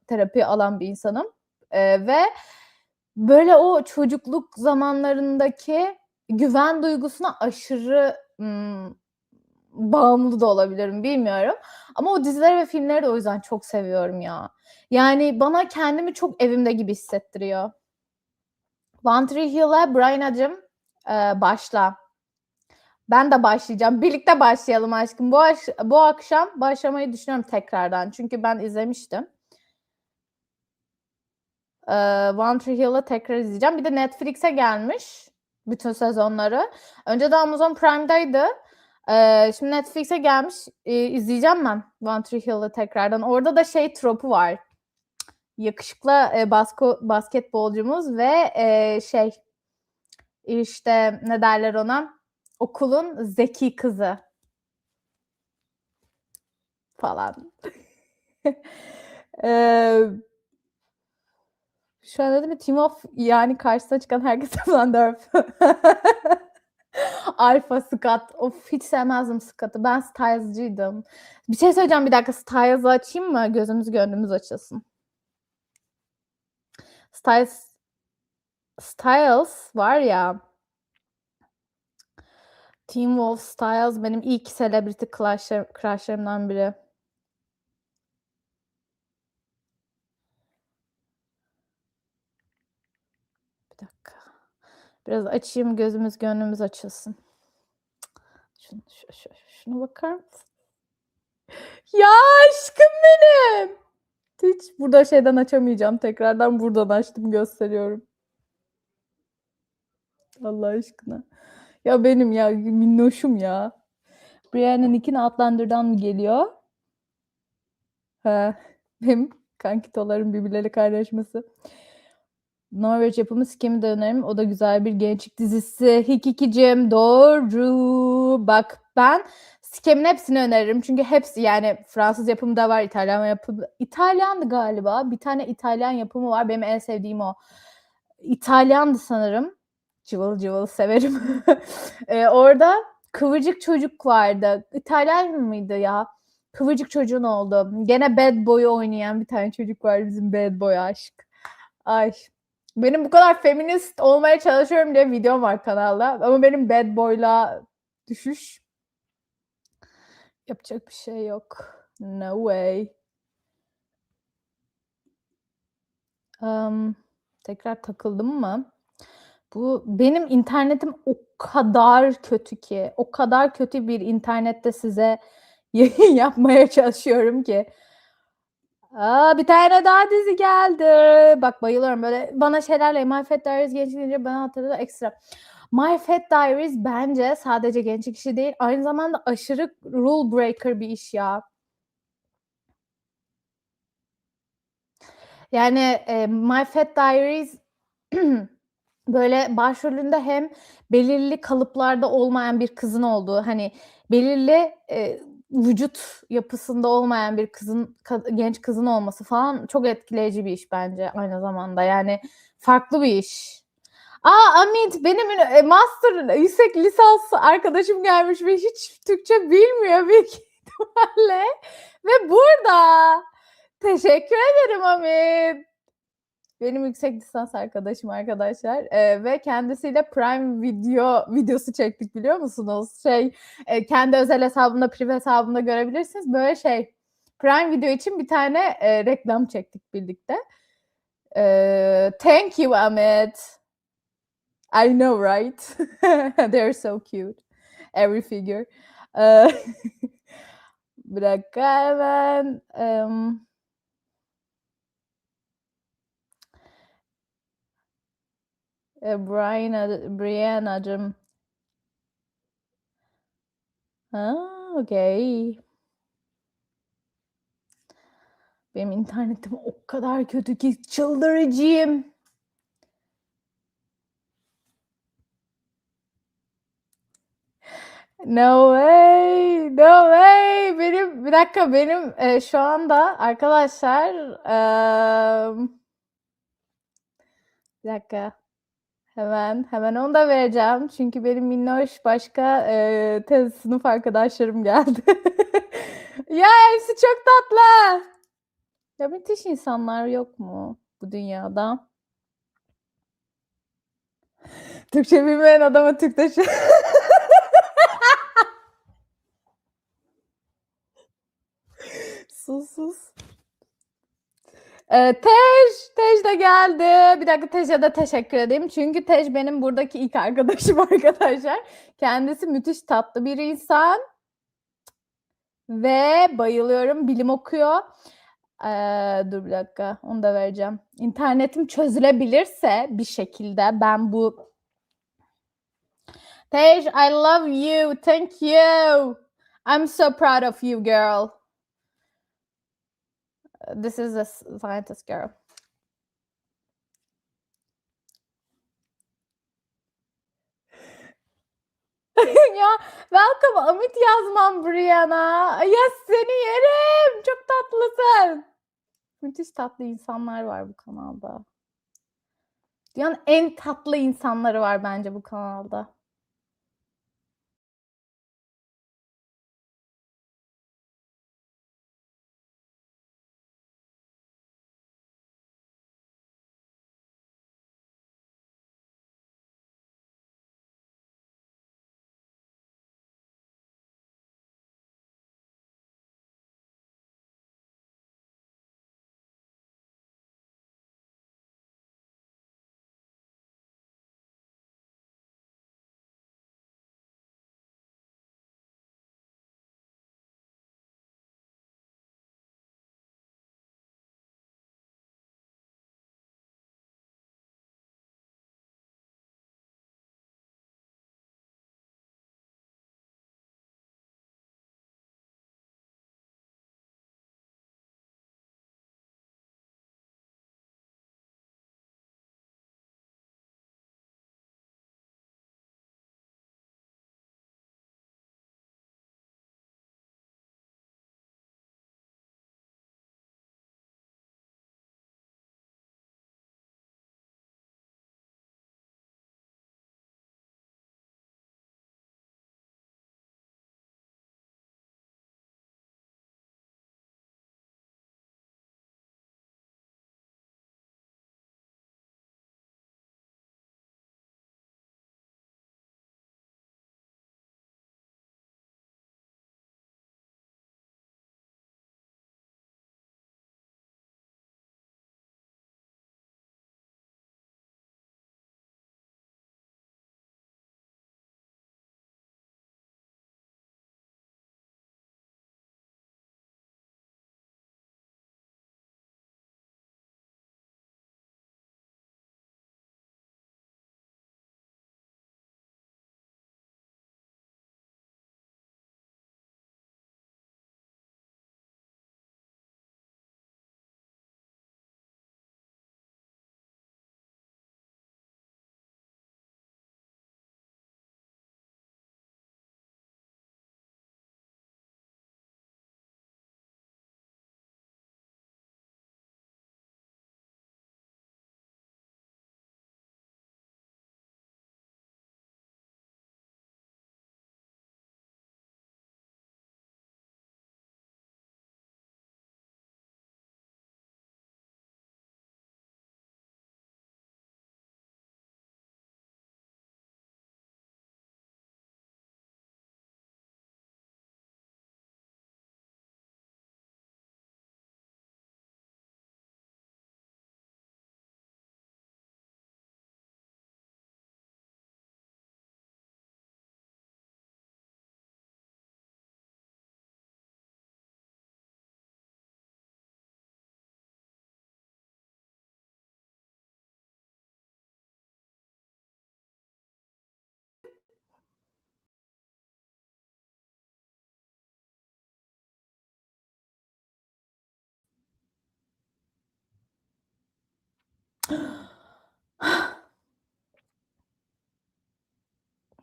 terapi alan bir insanım. Ve böyle o çocukluk zamanlarındaki güven duygusuna aşırı bağımlı da olabilirim bilmiyorum. Ama o dizileri ve filmleri de o yüzden çok seviyorum ya. Yani bana kendimi çok evimde gibi hissettiriyor. One Tree Hill'e Brian'acığım başla. Ben de başlayacağım. Birlikte başlayalım aşkım. Bu akşam başlamayı düşünüyorum tekrardan. Çünkü ben izlemiştim. One Tree Hill'ı tekrar izleyeceğim. Bir de Netflix'e gelmiş bütün sezonları. Önce de Amazon Prime'daydı. Şimdi Netflix'e gelmiş. İzleyeceğim ben One Tree Hill'ı tekrardan. Orada da tropu var. Yakışıklı basketbolcumuz ve işte ne derler ona? Okulun zeki kızı falan. Şu an dedim mi Team of yani karşısına çıkan herkese falan dörf. Alfa Scott. Of hiç sevmezdim Scott'ı. Ben Styles'cıydım. Bir şey söyleyeceğim bir dakika. Styles'ı açayım mı? Gözümüz gönlümüz açılsın. Styles var ya Teen Wolf Styles benim ilk celebrity crush'larımdan biri. Bir dakika. Biraz açayım, gözümüz gönlümüz açılsın. Şuna bakar mısın? Ya aşkım benim. Hiç burada şeyden açamayacağım. Tekrardan buradan açtım, gösteriyorum. Allah aşkına. Ya benim ya minnoşum ya. Brianne'ın ikini Outlander'dan mı geliyor? He. Benim kankitoların birbirleriyle kaynaşması. Norveç yapımı Skim'i de öneririm. O da güzel bir gençlik dizisi. Hikikicim doğru. Bak ben Skim'in hepsini öneririm. Çünkü hepsi yani Fransız yapımı da var, İtalyan yapımı. İtalyandı galiba. Bir tane İtalyan yapımı var. Benim en sevdiğim o. İtalyandı sanırım. Cıvıl cıvıl severim. Orada kıvırcık çocuk vardı. İtalyan mıydı ya? Kıvırcık çocuğun oldu. Gene Bad Boy'u oynayan bir tane çocuk var, bizim Bad Boy aşk. Ay. Benim bu kadar feminist olmaya çalışıyorum diye videom var kanalda. Ama benim Bad Boy'la düşüş. Yapacak bir şey yok. No way. Tekrar takıldım mı? Bu benim internetim o kadar kötü ki. O kadar kötü bir internette size yayın yapmaya çalışıyorum ki. Bir tane daha dizi geldi. Bak bayılıyorum böyle bana şeylerle My Fat Diaries gençlik deyince bana hatırladı ekstra. My Fat Diaries bence sadece gençlik işi değil, aynı zamanda aşırı rule breaker bir iş ya. Yani My Fat Diaries böyle başrolünde hem belirli kalıplarda olmayan bir kızın olduğu, hani belirli vücut yapısında olmayan bir kızın, genç kızın olması falan çok etkileyici bir iş bence aynı zamanda. Yani farklı bir iş. Amit benim master yüksek lisans arkadaşım gelmiş ve hiç Türkçe bilmiyor büyük ihtimalle ve burada. Teşekkür ederim Amit. Benim yüksek lisans arkadaşım arkadaşlar ve kendisiyle Prime Video videosu çektik biliyor musunuz? Kendi özel hesabımda, prive hesabımda görebilirsiniz. Böyle Prime Video için bir tane reklam çektik birlikte. Thank you Ahmet. I know right? They're so cute. Every figure. Bir dakika hemen. Brianna'cığım. Okay. Benim internetim o kadar kötü ki çıldıracağım. No way, no way. Bir dakika benim şu anda arkadaşlar bir dakika. Hemen onu da vereceğim. Çünkü benim minnoş başka tez sınıf arkadaşlarım geldi. Ya hepsi çok tatlı. Ya müthiş insanlar yok mu bu dünyada? Türkçe bilmeyen adama Türkçe sus. Tej de geldi. Bir dakika Tej'e de teşekkür edeyim. Çünkü Tej benim buradaki ilk arkadaşım arkadaşlar. Kendisi müthiş tatlı bir insan. Ve bayılıyorum. Bilim okuyor. Dur bir dakika. Onu da vereceğim. İnternetim çözülebilirse bir şekilde ben bu... Tej, I love you. Thank you. I'm so proud of you, girl. This is a scientist girl. Ya welcome Amit yazmam Brianna. Ya seni yerim. Çok tatlısın. Müthiş tatlı insanlar var bu kanalda. Dünyanın en tatlı insanları var bence bu kanalda.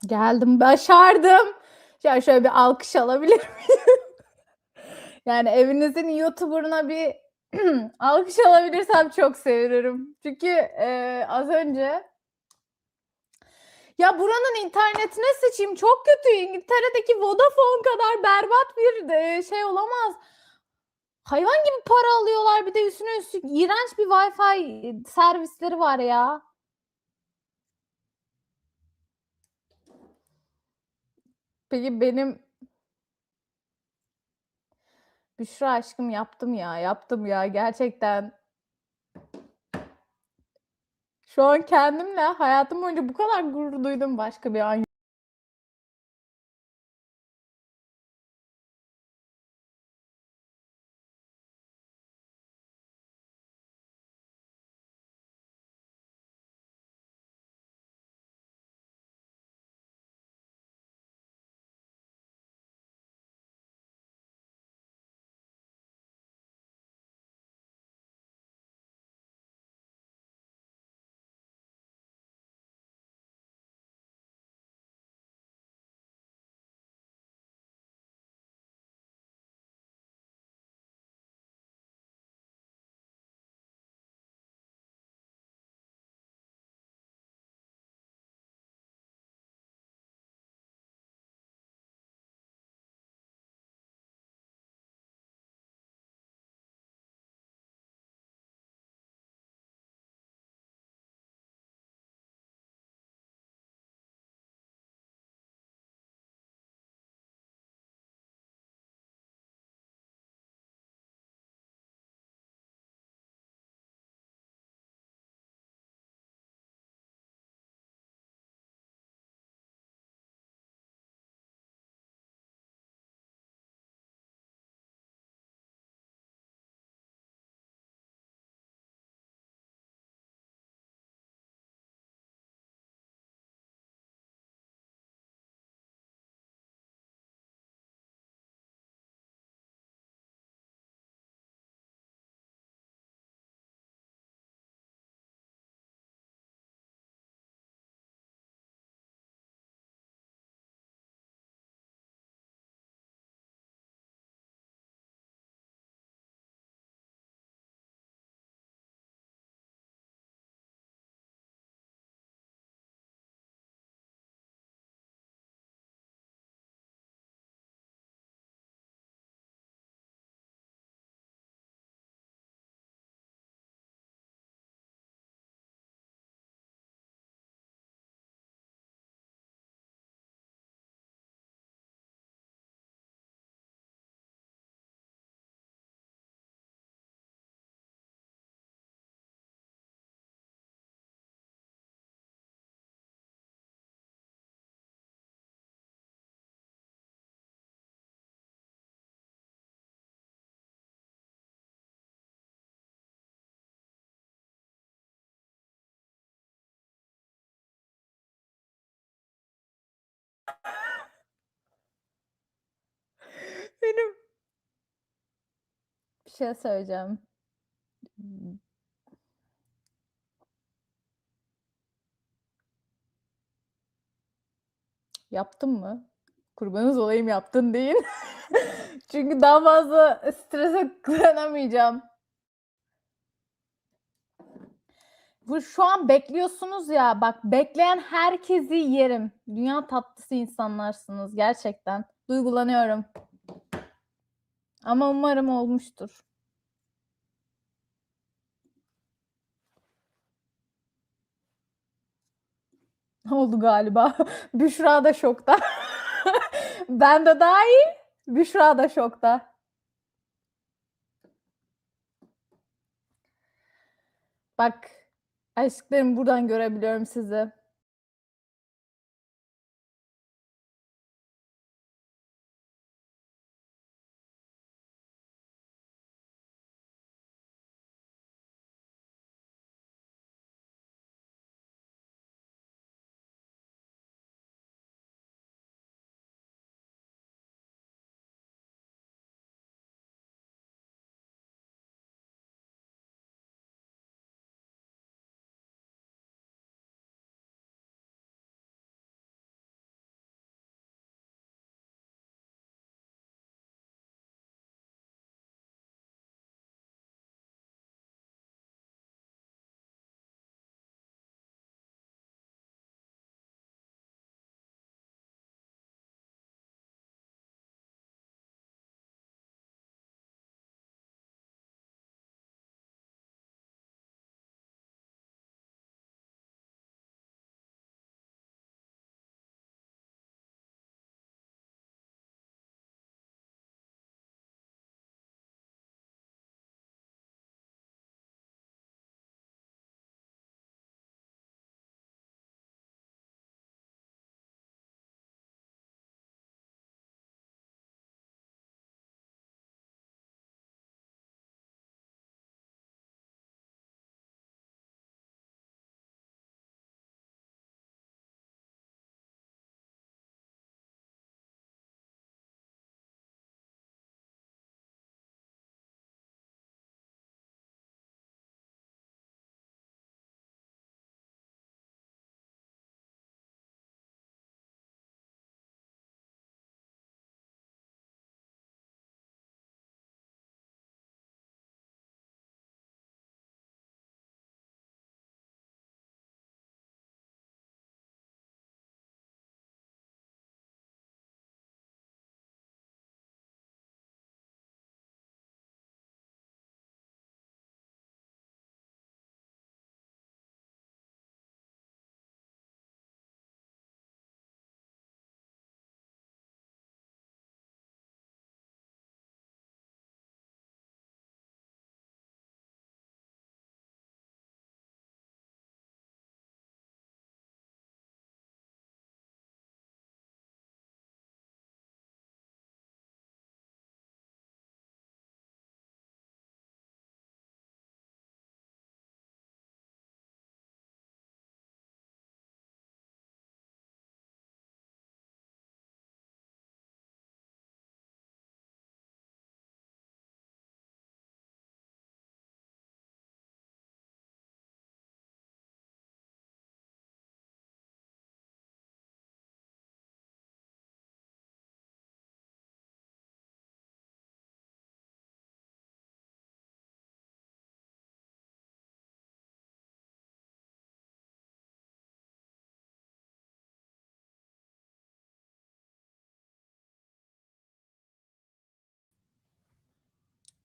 Geldim, başardım. Ya şöyle bir alkış alabilir miyim? Yani evinizin YouTuber'ına bir alkış alabilirsem çok sevinirim. Çünkü, az önce ya buranın internetine sıçayım çok kötü. İngiltere'deki Vodafone kadar berbat bir, şey olamaz. Hayvan gibi para alıyorlar bir de üstüne üstlük iğrenç bir Wi-Fi servisleri var ya. Peki benim Büşra aşkım yaptım ya gerçekten. Şu an kendimle hayatım boyunca bu kadar gurur duydum başka bir an benim bir şey söyleyeceğim. Yaptın mı? Kurbanınız olayım yaptın deyin. Çünkü daha fazla strese dayanamayacağım. Bu şu an bekliyorsunuz ya, bak bekleyen herkesi yerim. Dünya tatlısı insanlarsınız gerçekten. Duygulanıyorum. Ama umarım olmuştur. Oldu galiba. Büşra da şokta. Ben de dahil. Büşra da şokta. Bak, aşklarım buradan görebiliyorum sizi.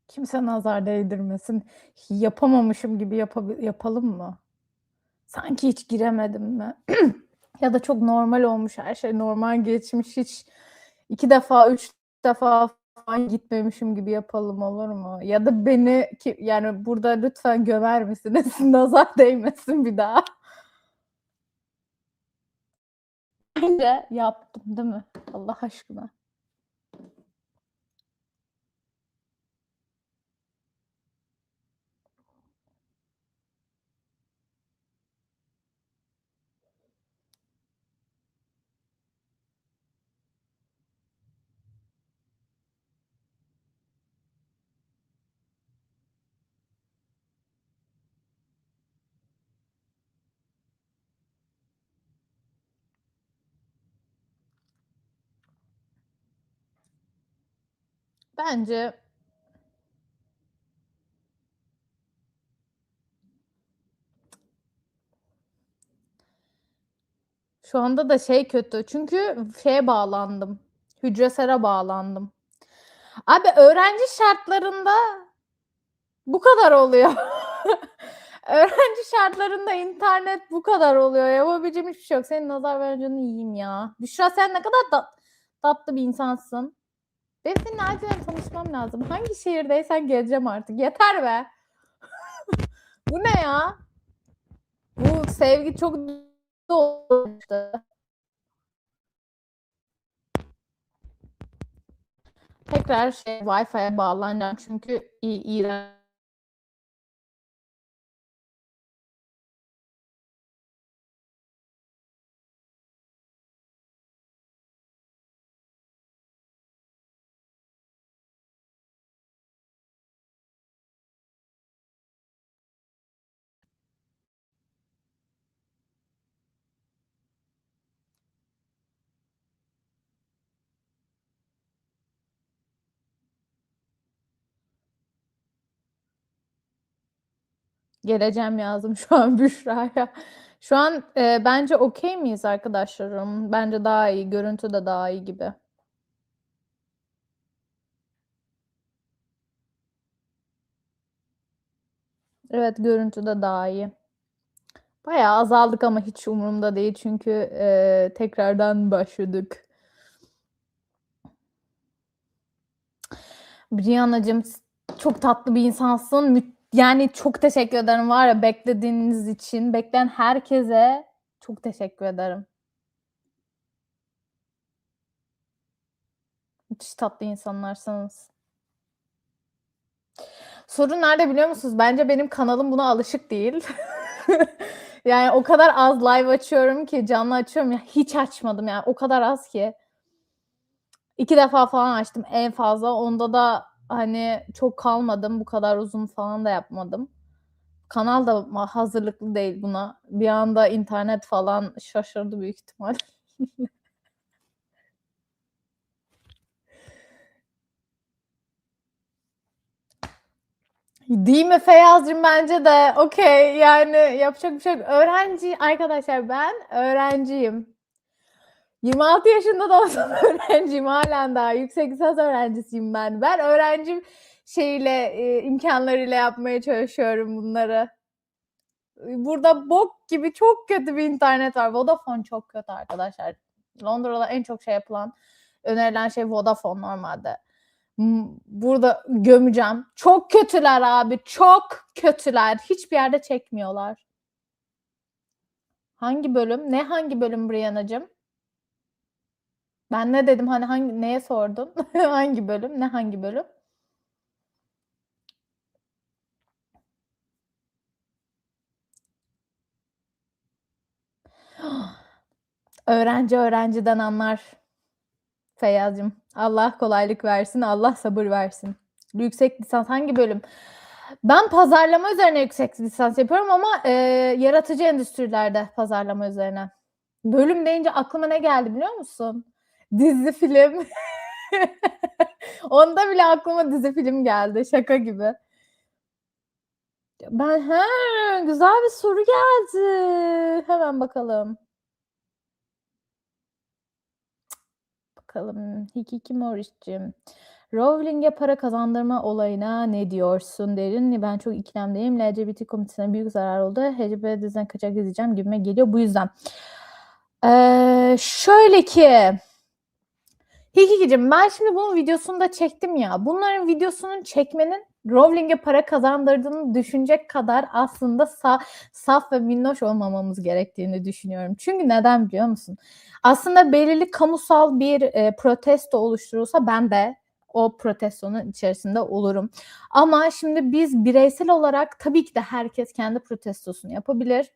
Kimse nazar değdirmesin. Yapamamışım gibi yapalım mı? Sanki hiç giremedim mi? Ya da çok normal olmuş, her şey normal geçmiş, hiç 2 defa, 3 defa falan gitmemişim gibi yapalım, olur mu? Ya da beni yani burada lütfen gömer misiniz? Nazar değmesin bir daha. Bence yaptım, değil mi? Allah aşkına. Bence şu anda da şey kötü, çünkü şeye bağlandım, hücresele bağlandım. Abi öğrenci şartlarında bu kadar oluyor. Öğrenci şartlarında internet bu kadar oluyor. Yapabileceğim hiçbir şey yok. Senin nazar boncuğunu yiyeyim ya. Büşra, sen ne kadar tatlı bir insansın. Benim seninle acilen tanışmam lazım. Hangi şehirdeysen geleceğim artık. Yeter be. Bu ne ya? Bu sevgi çok olmuştu. Tekrar Wi-Fi'ye bağlanacağım çünkü iğrenç. Geleceğim yazdım şu an Büşra'ya. Şu an bence okey miyiz arkadaşlarım? Bence daha iyi. Görüntü de daha iyi gibi. Evet, görüntü de daha iyi. Bayağı azaldık ama hiç umurumda değil çünkü tekrardan başladık. Brianna'cığım, çok tatlı bir insansın. Yani çok teşekkür ederim var ya, beklediğiniz için. Bekleyen herkese çok teşekkür ederim. Müthiş tatlı insanlarsınız. Sorun nerede biliyor musunuz? Bence benim kanalım buna alışık değil. Yani o kadar az live açıyorum ki, canlı açıyorum ya, hiç açmadım yani, o kadar az ki. 2 defa falan açtım en fazla. Onda da hani çok kalmadım. Bu kadar uzun falan da yapmadım. Kanal da hazırlıklı değil buna. Bir anda internet falan şaşırdı büyük ihtimal. Değil mi Feyyaz'cığım? Bence de okey, yani yapacak bir şey yok. Öğrenci arkadaşlar, ben öğrenciyim. 26 yaşında da olsam öğrenciyim. Halen daha yüksek lisans öğrencisiyim ben. Ben öğrencim imkanlarıyla yapmaya çalışıyorum bunları. Burada bok gibi çok kötü bir internet var. Vodafone çok kötü arkadaşlar. Londra'da en çok yapılan, önerilen şey Vodafone normalde. Burada gömeceğim. Çok kötüler abi. Çok kötüler. Hiçbir yerde çekmiyorlar. Hangi bölüm? Ne hangi bölüm Brianna'cığım? Ben ne dedim? Hani neye sordun? Hangi bölüm? Ne hangi bölüm? Öğrenci öğrenciden anlar. Feyyaz'cığım. Allah kolaylık versin. Allah sabır versin. Yüksek lisans hangi bölüm? Ben pazarlama üzerine yüksek lisans yapıyorum ama yaratıcı endüstrilerde pazarlama üzerine. Bölüm deyince aklıma ne geldi biliyor musun? Dizi film. Onda bile aklıma dizi film geldi. Şaka gibi. Güzel bir soru geldi. Hemen bakalım. Bakalım. Hikiki Morris'cim. Rowling'e para kazandırma olayına ne diyorsun derin? Ben çok ikilemdeyim. LGBT komitesine büyük zarar oldu. HDP diziden kaçak izleyeceğim gibime geliyor bu yüzden. Şöyle ki Hikikicim ben şimdi bunun videosunu da çektim ya. Bunların videosunun çekmenin Rowling'e para kazandırdığını düşünecek kadar aslında saf ve minnoş olmamamız gerektiğini düşünüyorum. Çünkü neden biliyor musun? Aslında belirli kamusal bir protesto oluşturulsa ben de o protestonun içerisinde olurum. Ama şimdi biz bireysel olarak tabii ki de herkes kendi protestosunu yapabilir.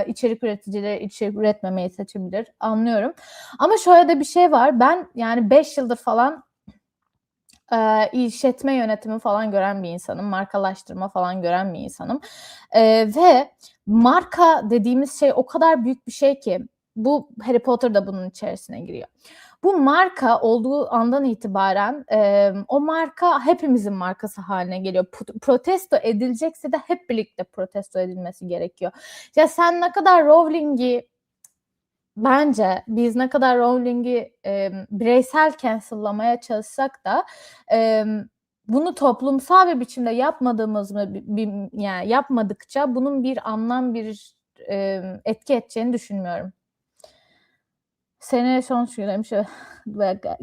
İçerik üreticileri içerik üretmemeyi seçebilir. Anlıyorum. Ama şöyle de bir şey var. Ben yani 5 yıldır falan işletme yönetimi falan gören bir insanım. Markalaştırma falan gören bir insanım. Ve marka dediğimiz şey o kadar büyük bir şey ki bu Harry Potter da bunun içerisine giriyor. Bu marka olduğu andan itibaren o marka hepimizin markası haline geliyor. Protesto edilecekse de hep birlikte protesto edilmesi gerekiyor. Ya sen ne kadar Rowling'i Bence biz ne kadar Rowling'i bireysel cancel'lamaya çalışsak da bunu toplumsal bir biçimde yani yapmadıkça bunun bir anlam, bir etki edeceğini düşünmüyorum. Seneye son şu demiş.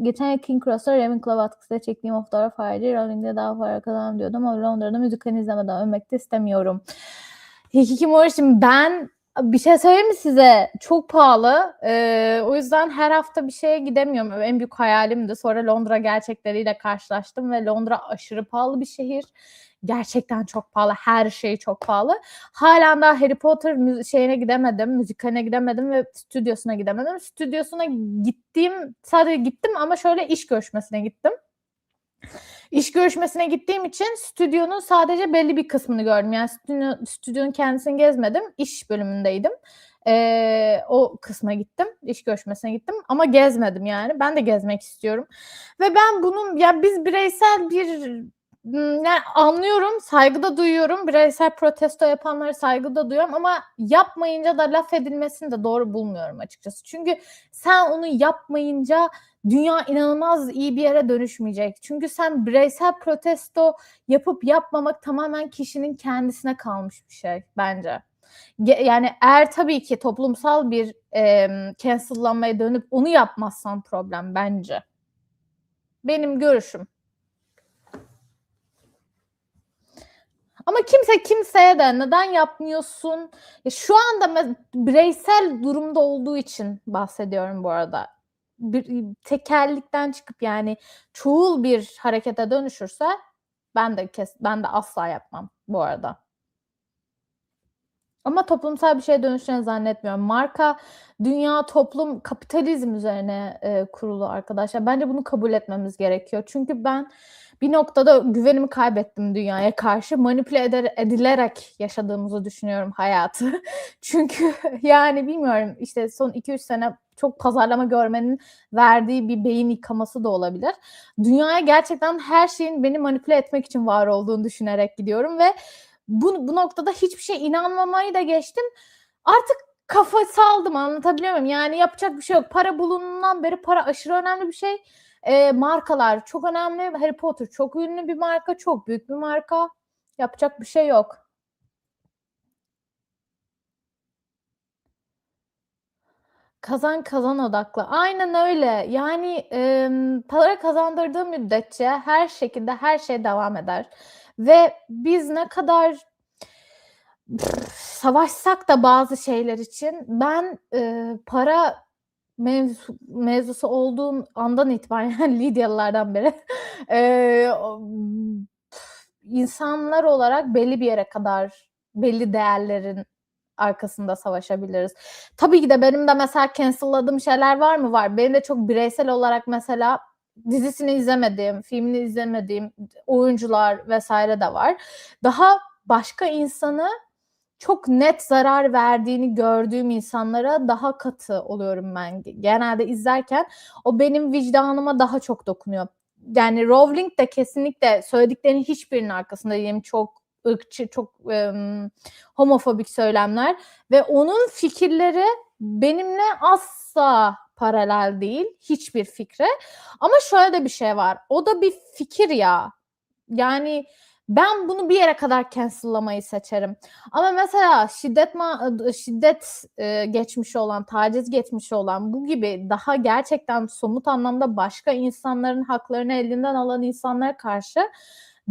Geçen yıl King Cross'ta Ravenclaw atkısıyla çektiğim fotoğraf harici Rowling'de daha para kazanam diyordum ama Londra'da müzikal izlemeden ölmek de istemiyorum. Hikikomori şimdi ben bir şey söyleyeyim mi size? Çok pahalı. O yüzden her hafta bir şeye gidemiyorum. En büyük hayalimdi. Sonra Londra gerçekleriyle karşılaştım ve Londra aşırı pahalı bir şehir. Gerçekten çok pahalı. Her şey çok pahalı. Halen daha Harry Potter şeyine gidemedim. Müzikaline gidemedim ve stüdyosuna gidemedim. Stüdyosuna sadece gittim ama şöyle iş görüşmesine gittim. İş görüşmesine gittiğim için stüdyonun sadece belli bir kısmını gördüm. Yani stüdyonun kendisini gezmedim. İş bölümündeydim. O kısma gittim. İş görüşmesine gittim ama gezmedim yani. Ben de gezmek istiyorum. Ve ben bunun biz bireysel bir yani anlıyorum, saygı da duyuyorum. Bireysel protesto yapanlara saygı da duyuyorum ama yapmayınca da laf edilmesini de doğru bulmuyorum açıkçası. Çünkü sen onu yapmayınca dünya inanılmaz iyi bir yere dönüşmeyecek. Çünkü sen bireysel protesto yapıp yapmamak tamamen kişinin kendisine kalmış bir şey bence. Yani eğer tabii ki toplumsal bir cancellanmaya dönüp onu yapmazsan problem bence. Benim görüşüm. Ama kimse kimseye de neden yapmıyorsun? Şu anda bireysel durumda olduğu için bahsediyorum bu arada. Tekellikten çıkıp yani çoğul bir harekete dönüşürse ben de asla yapmam bu arada. Ama toplumsal bir şeye dönüşeceğini zannetmiyorum. Marka, dünya, toplum, kapitalizm üzerine kurulu arkadaşlar. Bence bunu kabul etmemiz gerekiyor. Çünkü ben bir noktada güvenimi kaybettim dünyaya karşı. Manipüle edilerek yaşadığımızı düşünüyorum hayatı. Çünkü yani bilmiyorum işte son 2-3 sene çok pazarlama görmenin verdiği bir beyin yıkaması da olabilir. Dünyaya gerçekten her şeyin beni manipüle etmek için var olduğunu düşünerek gidiyorum ve bu noktada hiçbir şeye inanmamayı da geçtim. Artık kafa saldım, anlatabiliyor muyum? Yani yapacak bir şey yok. Para bulunduğundan beri para aşırı önemli bir şey. Markalar çok önemli. Harry Potter çok ünlü bir marka, çok büyük bir marka. Yapacak bir şey yok. Kazan odaklı. Aynen öyle. Yani para kazandırdığı müddetçe her şekilde her şey devam eder. Ve biz ne kadar savaşsak da bazı şeyler için ben para mevzusu olduğum andan itibaren Lidyalılardan beri insanlar olarak belli bir yere kadar belli değerlerin arkasında savaşabiliriz. Tabii ki de benim de mesela cancel'ladığım şeyler var mı? Var. Benim de çok bireysel olarak mesela dizisini izlemediğim, filmini izlemediğim oyuncular vesaire de var. Daha başka insanı çok net zarar verdiğini gördüğüm insanlara daha katı oluyorum ben genelde izlerken. O benim vicdanıma daha çok dokunuyor. Yani Rowling de kesinlikle söylediklerinin hiçbirinin arkasında değilim. Çok ırkçı, çok homofobik söylemler ve onun fikirleri benimle asla paralel değil hiçbir fikre. Ama şöyle de bir şey var. O da bir fikir ya. Yani ben bunu bir yere kadar cancel'lamayı seçerim. Ama mesela şiddet geçmişi olan, taciz geçmişi olan bu gibi daha gerçekten somut anlamda başka insanların haklarını elinden alan insanlara karşı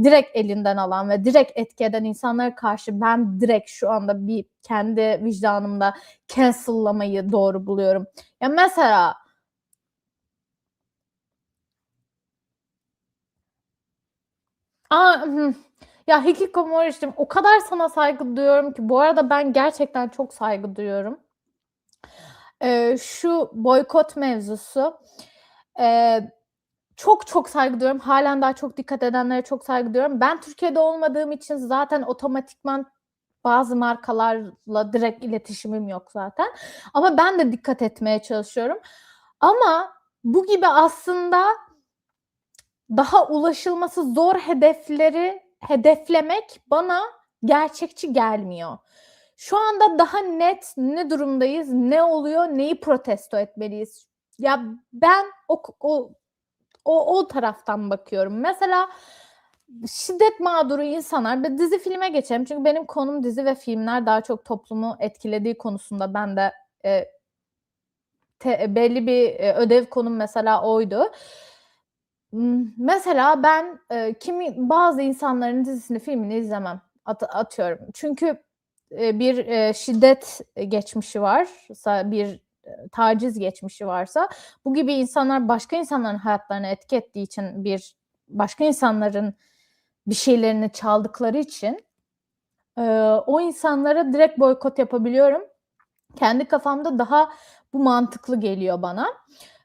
direkt elinden alan ve direkt etki eden insanlara karşı ben direkt şu anda bir kendi vicdanımda cancel'lamayı doğru buluyorum. Ya mesela ya Hikikomori'cim o kadar sana saygı duyuyorum ki bu arada ben gerçekten çok saygı duyuyorum. Şu boykot mevzusu çok çok saygı duyuyorum. Halen daha çok dikkat edenlere çok saygı duyuyorum. Ben Türkiye'de olmadığım için zaten otomatikman bazı markalarla direkt iletişimim yok zaten. Ama ben de dikkat etmeye çalışıyorum. Ama bu gibi aslında daha ulaşılması zor hedefleri hedeflemek bana gerçekçi gelmiyor. Şu anda daha net ne durumdayız, ne oluyor, neyi protesto etmeliyiz? Ya ben o taraftan bakıyorum. Mesela şiddet mağduru insanlar, bir dizi filme geçelim. Çünkü benim konum dizi ve filmler daha çok toplumu etkilediği konusunda ben de belli bir ödev konum mesela oydu. Mesela ben bazı insanların dizisini, filmini izlemem. Atıyorum. Çünkü bir şiddet geçmişi varsa, bir taciz geçmişi varsa, bu gibi insanlar başka insanların hayatlarına etki ettiği için, başka insanların bir şeylerini çaldıkları için o insanlara direkt boykot yapabiliyorum. Kendi kafamda daha bu mantıklı geliyor bana.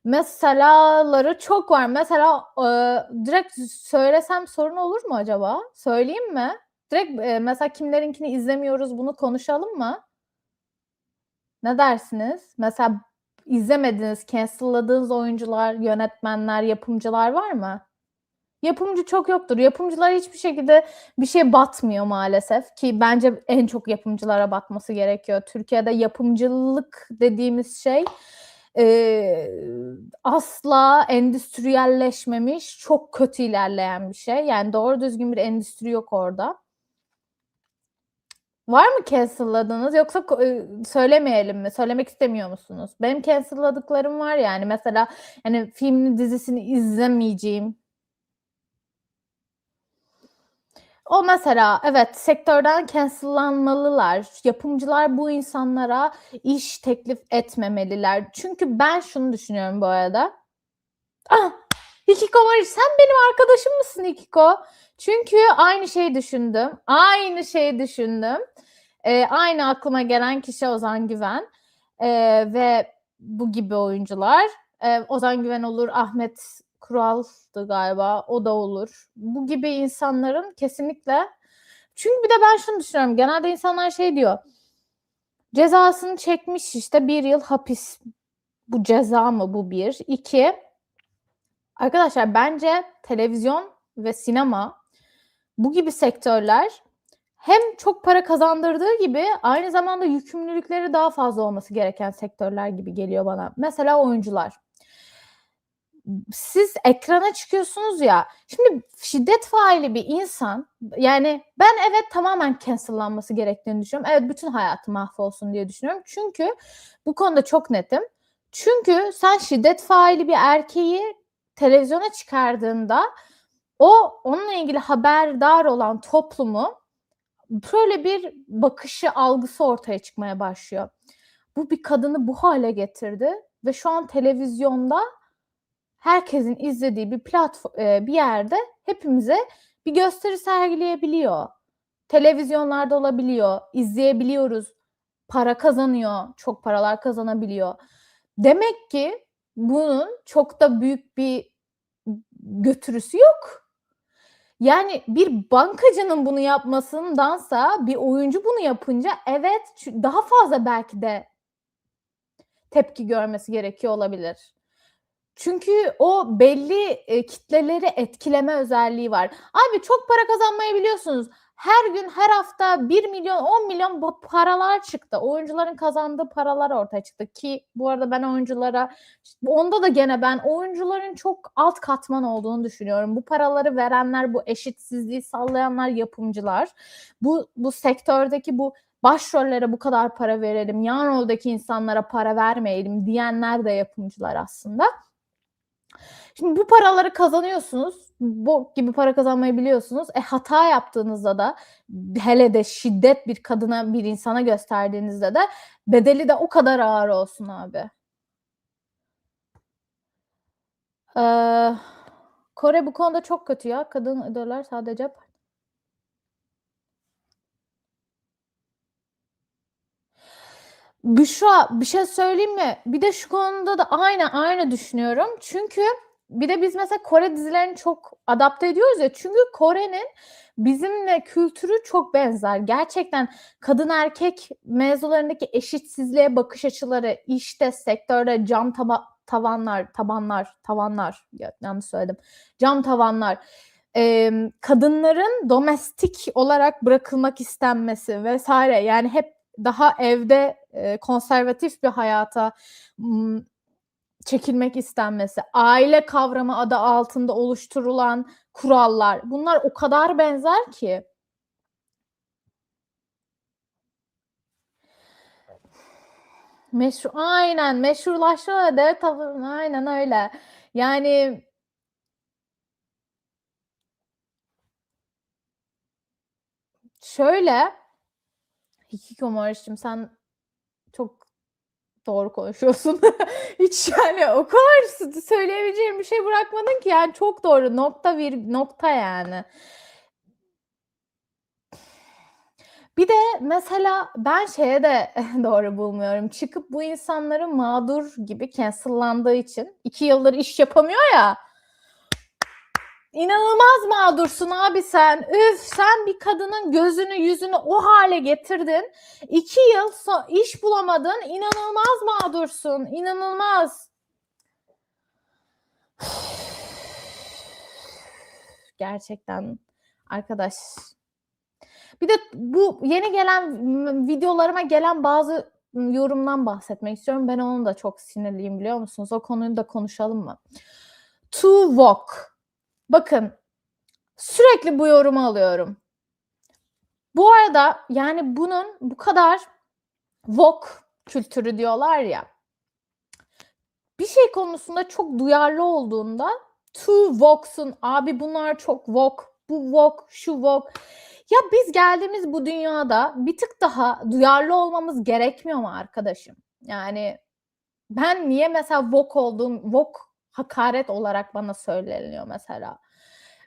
Meselaları çok var. Mesela direkt söylesem sorun olur mu acaba? Söyleyeyim mi? Direkt mesela kimlerinkini izlemiyoruz bunu konuşalım mı? Ne dersiniz? Mesela izlemediğiniz, cancel'ladığınız oyuncular, yönetmenler, yapımcılar var mı? Yapımcı çok yoktur. Yapımcılar hiçbir şekilde bir şeye batmıyor maalesef ki bence en çok yapımcılara batması gerekiyor. Türkiye'de yapımcılık dediğimiz şey asla endüstriyelleşmemiş, çok kötü ilerleyen bir şey. Yani doğru düzgün bir endüstri yok orada. Var mı cancel'ladığınız yoksa söylemeyelim mi? Söylemek istemiyor musunuz? Benim cancel'ladıklarım var yani mesela yani filmini dizisini izlemeyeceğim. O mesela evet sektörden cancel'lanmalılar. Yapımcılar bu insanlara iş teklif etmemeliler. Çünkü ben şunu düşünüyorum bu arada. Ah! Hikikomori sen benim arkadaşım mısın Hikiko? Çünkü aynı şeyi düşündüm. Aynı aklıma gelen kişi Ozan Güven. Ve bu gibi oyuncular. Ozan Güven olur, Ahmet Kural'dı galiba. O da olur. Bu gibi insanların kesinlikle çünkü bir de ben şunu düşünüyorum. Genelde insanlar şey diyor. Cezasını çekmiş işte 1 yıl hapis. Bu ceza mı bu bir? 2. Arkadaşlar bence televizyon ve sinema bu gibi sektörler hem çok para kazandırdığı gibi aynı zamanda yükümlülükleri daha fazla olması gereken sektörler gibi geliyor bana. Mesela oyuncular. Siz ekrana çıkıyorsunuz ya. Şimdi şiddet faili bir insan yani ben evet tamamen cancel'lanması gerektiğini düşünüyorum. Evet bütün hayatı mahvolsun diye düşünüyorum. Çünkü bu konuda çok netim. Çünkü sen şiddet faili bir erkeği televizyona çıkardığında onunla ilgili haberdar olan toplumu böyle bir bakışı, algısı ortaya çıkmaya başlıyor. Bu bir kadını bu hale getirdi ve şu an televizyonda herkesin izlediği bir yerde hepimize bir gösteri sergileyebiliyor. Televizyonlarda olabiliyor, izleyebiliyoruz. Para kazanıyor, çok paralar kazanabiliyor. Demek ki bunun çok da büyük bir götürüsü yok. Yani bir bankacının bunu yapmasındansa bir oyuncu bunu yapınca evet daha fazla belki de tepki görmesi gerekiyor olabilir. Çünkü o belli kitleleri etkileme özelliği var. Abi çok para kazanmayı biliyorsunuz. her gün, her hafta 1 milyon, 10 milyon paralar çıktı. Oyuncuların kazandığı paralar ortaya çıktı ki bu arada ben oyunculara, onda da gene ben oyuncuların çok alt katman olduğunu düşünüyorum. Bu paraları verenler, bu eşitsizliği sağlayanlar yapımcılar. Bu sektördeki bu başrollere bu kadar para verelim, yan roldeki insanlara para vermeyelim diyenler de yapımcılar aslında. Şimdi bu paraları kazanıyorsunuz. Bok gibi para kazanmayı biliyorsunuz. Hata yaptığınızda da, hele de şiddet bir kadına, bir insana gösterdiğinizde de bedeli de o kadar ağır olsun abi. Kore bu konuda çok kötü ya. Kadın idoller sadece Büşra, bir şey söyleyeyim mi? Bir de şu konuda da aynı düşünüyorum. Çünkü bir de biz mesela Kore dizilerini çok adapte ediyoruz ya. Çünkü Kore'nin bizimle kültürü çok benzer. Gerçekten kadın erkek mevzularındaki eşitsizliğe bakış açıları, işte sektörde tavanlar, yanlış söyledim. Cam tavanlar, kadınların domestik olarak bırakılmak istenmesi vesaire. Yani hep daha evde konservatif bir hayata çekilmek istenmesi, aile kavramı adı altında oluşturulan kurallar, bunlar o kadar benzer ki. Aynen, meşrulaşma da tabii, aynen öyle. Yani şöyle, Hikikomori'cim sen çok doğru konuşuyorsun. Hiç yani o kadar söyleyebileceğim bir şey bırakmadın ki, yani çok doğru, nokta yani. Bir de mesela ben şeye de doğru bulmuyorum. Çıkıp bu insanları mağdur gibi cancel'landığı için 2 yıldır iş yapamıyor ya. İnanılmaz mağdursun abi sen. Üf, sen bir kadının gözünü yüzünü o hale getirdin. 2 yıl iş bulamadın. İnanılmaz mağdursun. İnanılmaz. Gerçekten arkadaş. Bir de bu yeni gelen videolarıma gelen bazı yorumdan bahsetmek istiyorum. Ben onun da çok sinirliyim, biliyor musunuz? O konuyu da konuşalım mı? Too woke. Bakın, sürekli bu yorumu alıyorum. Bu arada yani bunun bu kadar woke kültürü diyorlar ya. Bir şey konusunda çok duyarlı olduğunda too woke'sun. Abi bunlar çok woke. Bu woke, şu woke. Ya biz geldiğimiz bu dünyada bir tık daha duyarlı olmamız gerekmiyor mu arkadaşım? Yani ben niye mesela woke hakaret olarak bana söyleniyor mesela.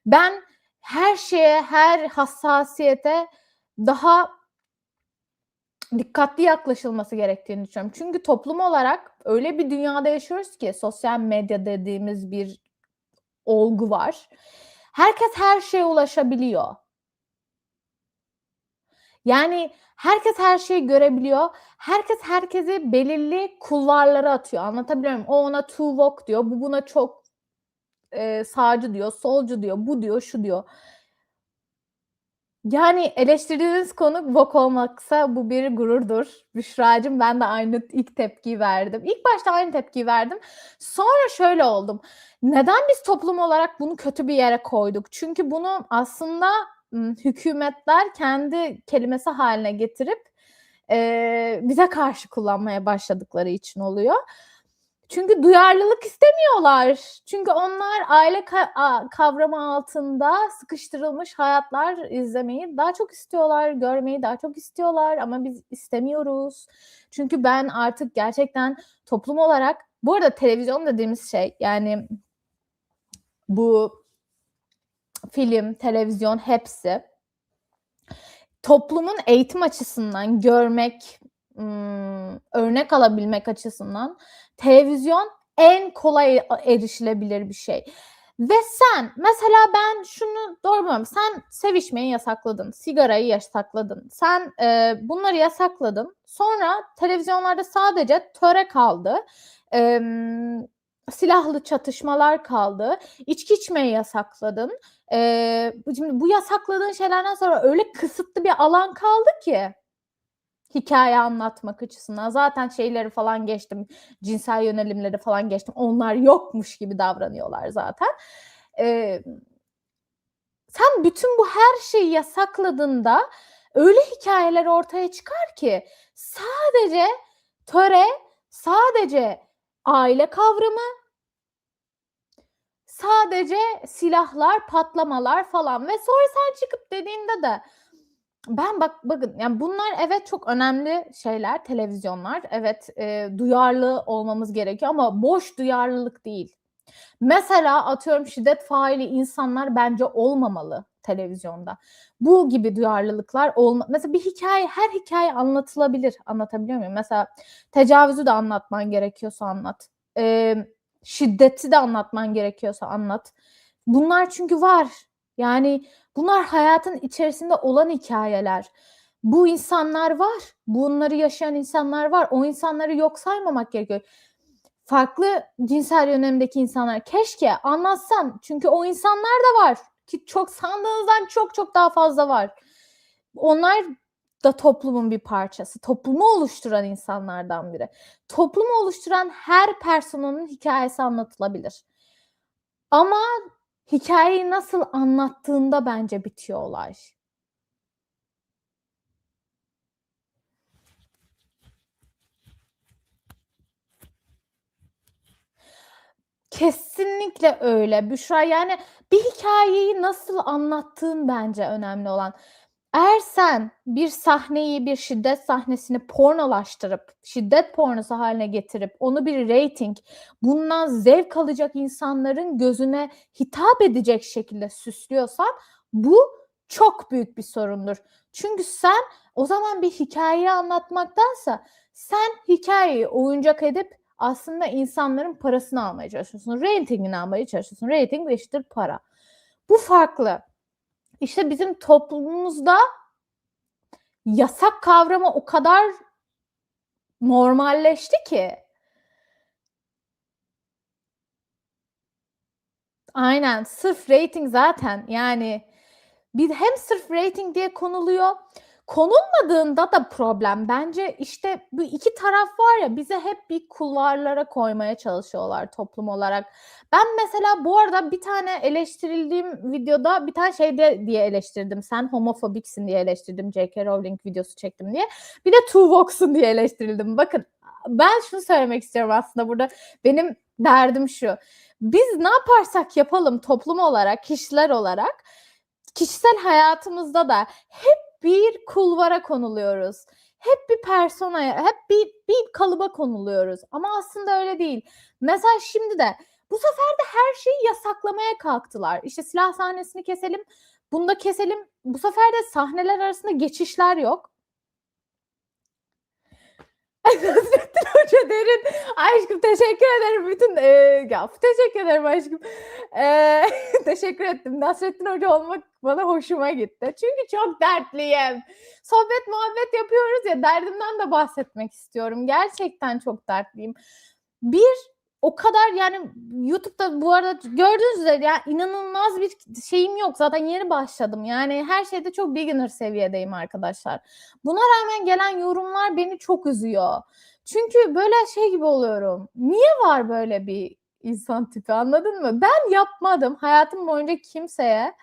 Ben her şeye, her hassasiyete daha dikkatli yaklaşılması gerektiğini düşünüyorum. Çünkü toplum olarak öyle bir dünyada yaşıyoruz ki, sosyal medya dediğimiz bir olgu var. Herkes her şeye ulaşabiliyor. Yani herkes her şeyi görebiliyor. Herkes herkesi belirli kulvarlara atıyor. Anlatabiliyor muyum? O ona too woke diyor. Bu buna çok sağcı diyor, solcu diyor, bu diyor, şu diyor. Yani eleştirdiğiniz konu woke olmaksa bu bir gururdur. Büşra'cığım, ben de aynı ilk tepkiyi verdim. İlk başta aynı tepkiyi verdim. Sonra şöyle oldum. Neden biz toplum olarak bunu kötü bir yere koyduk? Çünkü bunu aslında hükümetler kendi kelimesi haline getirip bize karşı kullanmaya başladıkları için oluyor. Çünkü duyarlılık istemiyorlar. Çünkü onlar aile kavramı altında sıkıştırılmış hayatlar izlemeyi daha çok istiyorlar, görmeyi daha çok istiyorlar ama biz istemiyoruz. Çünkü ben artık gerçekten toplum olarak, bu arada televizyon dediğimiz şey, yani bu film, televizyon hepsi toplumun eğitim açısından görmek, örnek alabilmek açısından televizyon en kolay erişilebilir bir şey. Ve sen mesela, ben şunu doğru bilmiyorum. Sen sevişmeyi yasakladın, sigarayı yasakladın. Sen bunları yasakladın. Sonra televizyonlarda sadece töre kaldı. silahlı çatışmalar kaldı. İçki içmeyi yasakladın. Şimdi bu yasakladığın şeylerden sonra öyle kısıtlı bir alan kaldı ki hikaye anlatmak açısından. Zaten şeyleri falan geçtim, cinsel yönelimleri falan geçtim. Onlar yokmuş gibi davranıyorlar zaten. Sen bütün bu her şeyi yasakladığında öyle hikayeler ortaya çıkar ki sadece töre, sadece aile kavramı, sadece silahlar, patlamalar falan ve sonra sen çıkıp dediğinde de bakın yani bunlar evet çok önemli şeyler, televizyonlar. Evet, duyarlı olmamız gerekiyor ama boş duyarlılık değil. Mesela atıyorum şiddet faili insanlar bence olmamalı televizyonda. Bu gibi duyarlılıklar mesela bir hikaye, her hikaye anlatılabilir. Anlatabiliyor muyum? Mesela tecavüzü de anlatman gerekiyorsa anlat. Şiddeti de anlatman gerekiyorsa anlat. Bunlar çünkü var. Yani bunlar hayatın içerisinde olan hikayeler. Bu insanlar var. Bunları yaşayan insanlar var. O insanları yok saymamak gerekiyor. Farklı cinsel yönelimdeki insanlar keşke anlatsan. Çünkü o insanlar da var. Ki çok sandığınızdan çok çok daha fazla var. Onlar da toplumun bir parçası. Toplumu oluşturan insanlardan biri. Toplumu oluşturan her personanın hikayesi anlatılabilir. Ama hikayeyi nasıl anlattığında bence bitiyor olay. Kesinlikle öyle Büşra. Yani bir hikayeyi nasıl anlattığın bence önemli olan. Eğer sen bir sahneyi, bir şiddet sahnesini pornolaştırıp, şiddet pornosu haline getirip onu bir reyting, bundan zevk alacak insanların gözüne hitap edecek şekilde süslüyorsan bu çok büyük bir sorundur. Çünkü sen o zaman bir hikayeyi anlatmaktansa sen hikayeyi oyuncak edip aslında insanların parasını almaya çalışıyorsun. Ratingini almaya çalışıyorsun. Rating eşittir para. Bu farklı. İşte bizim toplumumuzda yasak kavramı o kadar normalleşti ki. Aynen. Sırf rating zaten yani hem sırf rating diye konuluyor. Konulmadığında da problem. Bence işte bu iki taraf var ya bizi hep bir kulvarlara koymaya çalışıyorlar toplum olarak. Ben mesela bu arada bir tane eleştirildiğim videoda bir tane şey diye eleştirdim. Sen homofobiksin diye eleştirdim. J.K. Rowling videosu çektim diye. Bir de Too Woke'sun diye eleştirildim. Bakın ben şunu söylemek istiyorum aslında burada. Benim derdim şu. Biz ne yaparsak yapalım toplum olarak, kişiler olarak kişisel hayatımızda da hep bir kulvara konuluyoruz. Hep bir personaya, hep bir kalıba konuluyoruz. Ama aslında öyle değil. Mesela şimdi de bu sefer de her şeyi yasaklamaya kalktılar. İşte silah sahnesini keselim, bunu da keselim. Bu sefer de sahneler arasında geçişler yok. Nasrettin Hoca derin. Aşkım teşekkür ederim. Teşekkür ederim aşkım. Teşekkür ettim. Nasrettin Hoca olmak bana hoşuma gitti. Çünkü çok dertliyim. Sohbet muhabbet yapıyoruz ya derdimden de bahsetmek istiyorum. Gerçekten çok dertliyim. O kadar yani YouTube'da bu arada gördüğünüz üzere ya inanılmaz bir şeyim yok. Zaten yeni başladım. Yani her şeyde çok beginner seviyedeyim arkadaşlar. Buna rağmen gelen yorumlar beni çok üzüyor. Çünkü böyle şey gibi oluyorum. Niye var böyle bir insan tipi anladın mı? Ben yapmadım. Hayatım boyunca kimseye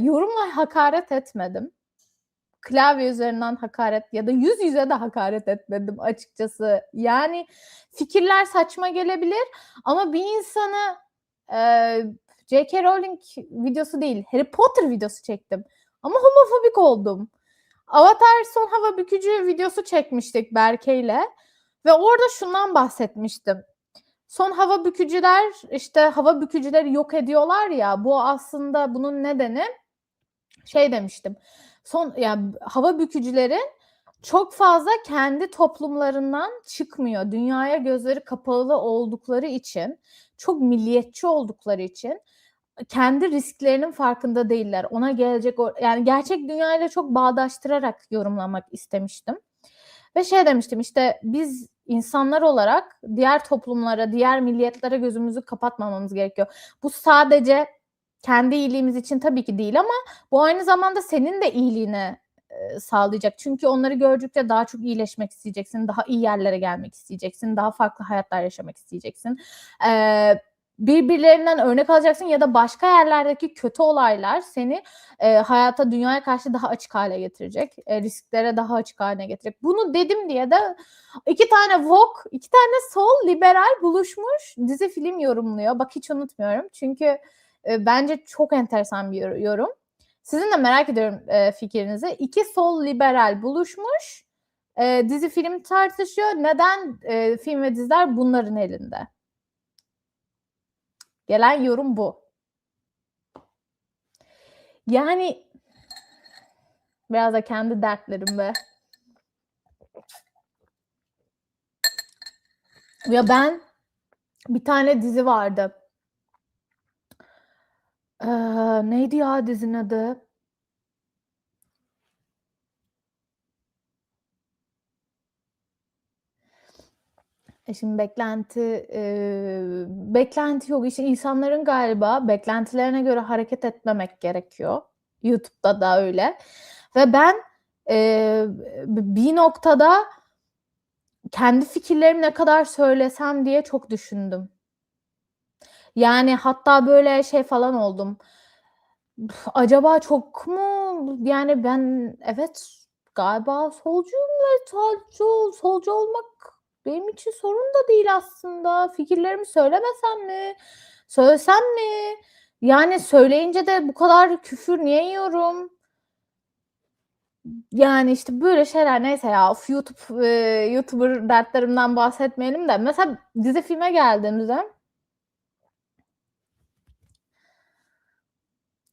yorumla hakaret etmedim. Klavye üzerinden hakaret ya da yüz yüze de hakaret etmedim açıkçası. Yani fikirler saçma gelebilir ama bir insanı J.K. Rowling videosu değil, Harry Potter videosu çektim. Ama homofobik oldum. Avatar Son Hava Bükücü videosu çekmiştik Berke'yle ve orada şundan bahsetmiştim. Son hava bükücüler işte hava bükücüleri yok ediyorlar ya bu aslında bunun nedeni şey demiştim. Yani hava bükücülerin çok fazla kendi toplumlarından çıkmıyor. Dünyaya gözleri kapalı oldukları için, çok milliyetçi oldukları için kendi risklerinin farkında değiller. Ona gelecek yani gerçek dünyayla çok bağdaştırarak yorumlamak istemiştim. ve şey demiştim, işte, biz insanlar olarak diğer toplumlara, diğer milliyetlere gözümüzü kapatmamamız gerekiyor. Bu sadece kendi iyiliğimiz için tabii ki değil ama bu aynı zamanda senin de iyiliğine, sağlayacak. Çünkü onları gördükçe daha çok iyileşmek isteyeceksin, daha iyi yerlere gelmek isteyeceksin, daha farklı hayatlar yaşamak isteyeceksin. Birbirlerinden örnek alacaksın ya da başka yerlerdeki kötü olaylar seni, hayata, dünyaya karşı daha açık hâle getirecek. Risklere daha açık hâle getirecek. Bunu dedim diye de 2 tane woke, 2 tane sol liberal buluşmuş dizi film yorumluyor. Bak hiç unutmuyorum. Çünkü, bence çok enteresan bir yorum. Sizin de merak ediyorum, fikrinizi. 2 sol liberal buluşmuş, dizi film tartışıyor. Neden, film ve diziler bunların elinde? Gelen yorum bu. Yani biraz da kendi dertlerim be. Ya ben bir tane dizi vardı. Neydi ya dizinin adı? Şimdi beklenti yok. İşte insanların galiba beklentilerine göre hareket etmemek gerekiyor. YouTube'da da öyle ve ben, bir noktada kendi fikirlerimi ne kadar söylesem diye çok düşündüm. Yani hatta böyle şey falan oldum. Acaba çok mu yani ben evet galiba solcuyum ve solcu olmak benim için sorun da değil aslında. Fikirlerimi söylemesem mi? Söylesem mi? Yani söyleyince de bu kadar küfür niye yiyorum? Yani, işte, böyle şeyler neyse ya, of YouTuber dertlerimden bahsetmeyelim de mesela dizi filme geldiğimizde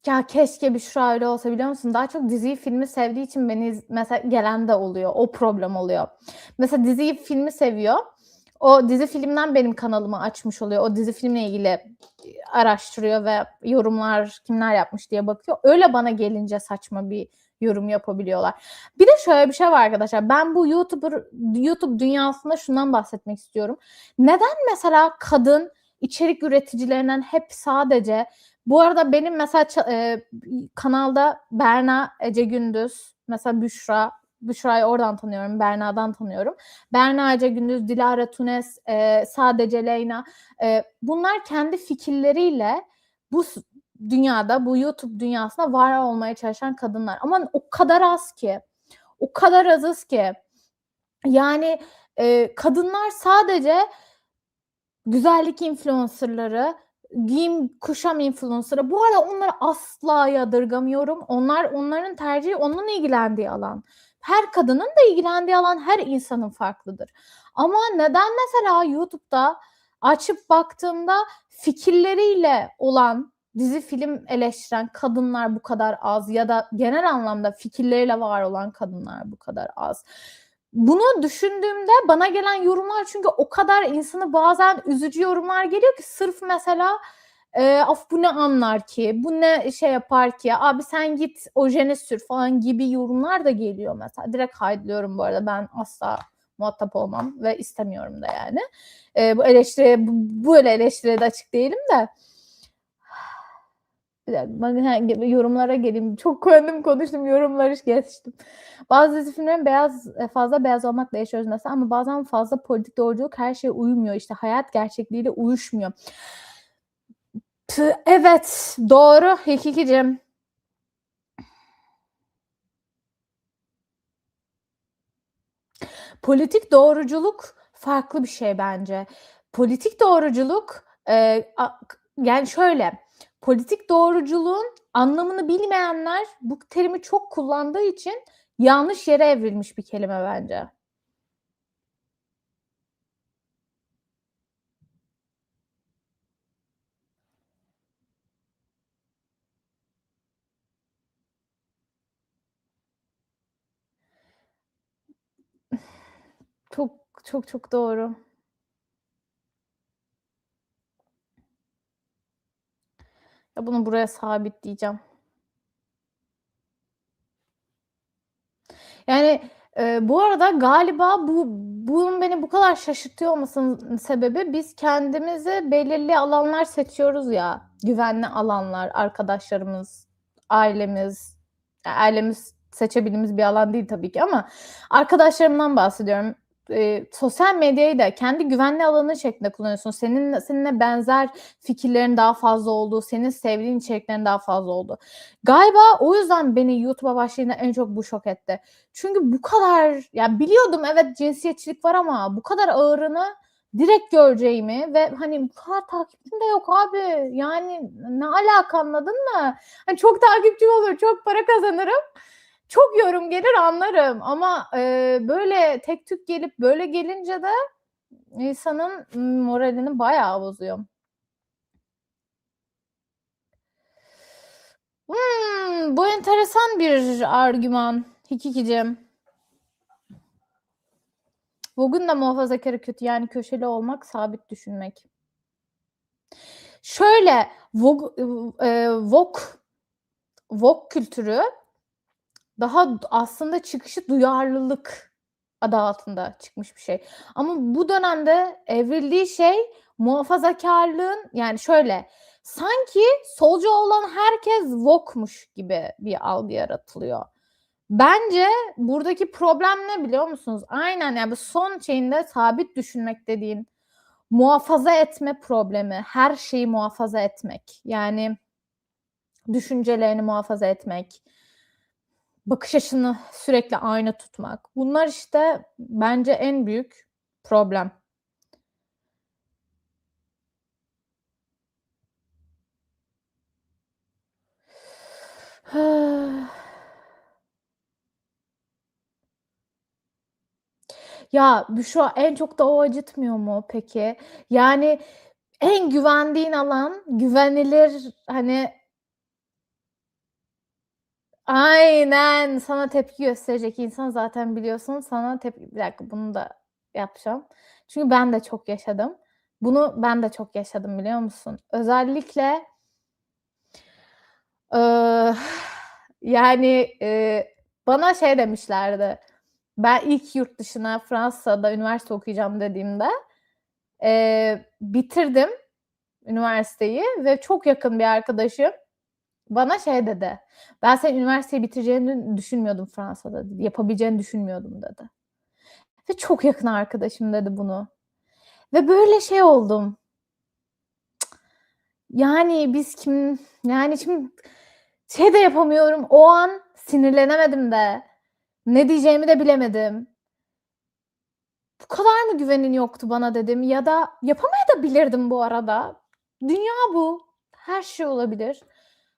ya, keşke Büşra öyle olsa biliyor musun? Daha çok diziyi, filmi sevdiği için beni mesela gelen de oluyor. O problem oluyor. Mesela diziyi, filmi seviyor. O dizi filmden benim kanalımı açmış oluyor. O dizi filmle ilgili araştırıyor ve yorumlar kimler yapmış diye bakıyor. Öyle bana gelince saçma bir yorum yapabiliyorlar. Bir de şöyle bir şey var arkadaşlar. Ben bu YouTube dünyasında şundan bahsetmek istiyorum. Neden mesela kadın içerik üreticilerinden hep sadece bu arada benim mesela kanalda Berna Ece Gündüz, mesela Büşra'yı oradan tanıyorum, Berna'dan tanıyorum. Berna Ece Gündüz, Dilara Tunes, Sadece Leyna. Bunlar kendi fikirleriyle bu dünyada, bu YouTube dünyasında var olmaya çalışan kadınlar. Ama o kadar az ki, o kadar azız ki. Yani kadınlar sadece güzellik influencer'ları, giyim, kuşam influencer'ı. Bu arada onları asla yadırgamıyorum. Onların tercihi, onun ilgilendiği alan. Her kadının da ilgilendiği alan her insanın farklıdır. Ama neden mesela YouTube'da açıp baktığımda fikirleriyle olan dizi, film eleştiren kadınlar bu kadar az ya da genel anlamda fikirleriyle var olan kadınlar bu kadar az? Bunu düşündüğümde bana gelen yorumlar çünkü o kadar insanı bazen üzücü yorumlar geliyor ki sırf mesela, "Of bu ne anlar ki, bu ne şey yapar ki, abi sen git ojeni sür." falan gibi yorumlar da geliyor mesela. Direkt haydlıyorum bu arada. Ben asla muhatap olmam ve istemiyorum da yani. Böyle eleştiriye de açık değilim de. Bir dakika, yorumlara geleyim. Çok konuştum, yorumları geçtim. Bazı dizi filmlerin fazla beyaz olmakla yaşıyoruz mesela ama bazen fazla politik doğruculuk her şeye uymuyor. İşte hayat gerçekliğiyle uyuşmuyor. Evet, doğru Hilkikicim. Politik doğruculuk farklı bir şey bence. Politik doğruculuk, yani şöyle, politik doğruculuğun anlamını bilmeyenler bu terimi çok kullandığı için yanlış yere evrilmiş bir kelime bence. Çok, çok doğru. Ya, bunu buraya sabitleyeceğim. Yani Bu arada galiba bunun beni bu kadar şaşırtıyor olmasının sebebi biz kendimize belirli alanlar seçiyoruz ya, güvenli alanlar, arkadaşlarımız, ailemiz. Ailemiz seçebildiğimiz bir alan değil tabii ki ama arkadaşlarımdan bahsediyorum. Sosyal medyayı da kendi güvenli alanın şeklinde kullanıyorsun. Seninle benzer fikirlerin daha fazla olduğu, senin sevdiğin içeriklerin daha fazla olduğu. Galiba o yüzden beni YouTube'a başlayınca en çok bu şok etti. Çünkü bu kadar, ya biliyordum evet cinsiyetçilik var ama bu kadar ağırını direkt göreceğimi ve hani bu kadar takipçim de yok abi. Yani ne alaka, anladın mı? Hani çok takipçim olur, çok para kazanırım. Çok yorum gelir anlarım ama böyle tek tük gelip böyle gelince de insanın moralini bayağı bozuyor. Bu enteresan bir argüman Hikikicim. Bugün de muhafazakarı kötü, yani köşeli olmak, sabit düşünmek. Şöyle Vogue kültürü daha aslında çıkışı duyarlılık adı altında çıkmış bir şey. Ama bu dönemde evrildiği şey muhafazakarlığın, yani şöyle sanki solcu olan herkes woke'muş gibi bir algı yaratılıyor. Bence buradaki problem ne biliyor musunuz? Aynen, yani bu son şeyinde sabit düşünmek dediğin muhafaza etme problemi, her şeyi muhafaza etmek. Yani düşüncelerini muhafaza etmek, bakış açını sürekli aynı tutmak. Bunlar işte bence en büyük problem. Ya Büşra, en çok da o acıtmıyor mu peki? Yani en güvendiğin alan, güvenilir, hani aynen sana tepki gösterecek insan zaten biliyorsun sana tepki. Bir dakika, bunu da yapacağım. Çünkü ben de çok yaşadım. Bunu ben de çok yaşadım, biliyor musun? Özellikle Eee, yani, bana şey demişlerdi, ben ilk yurt dışına Fransa'da üniversite okuyacağım dediğimde, bitirdim üniversiteyi ve çok yakın bir arkadaşım bana şey dedi, "Ben senin üniversiteyi bitireceğini düşünmüyordum Fransa'da." dedi, "Yapabileceğini düşünmüyordum." dedi. Ve çok yakın arkadaşım dedi bunu. Ve böyle şey oldum, yani biz yani şimdi şey de yapamıyorum, o an sinirlenemedim de. Ne diyeceğimi de bilemedim. Bu kadar mı güvenin yoktu bana dedim ya da yapamayabilirdim bu arada. Dünya bu. Her şey olabilir.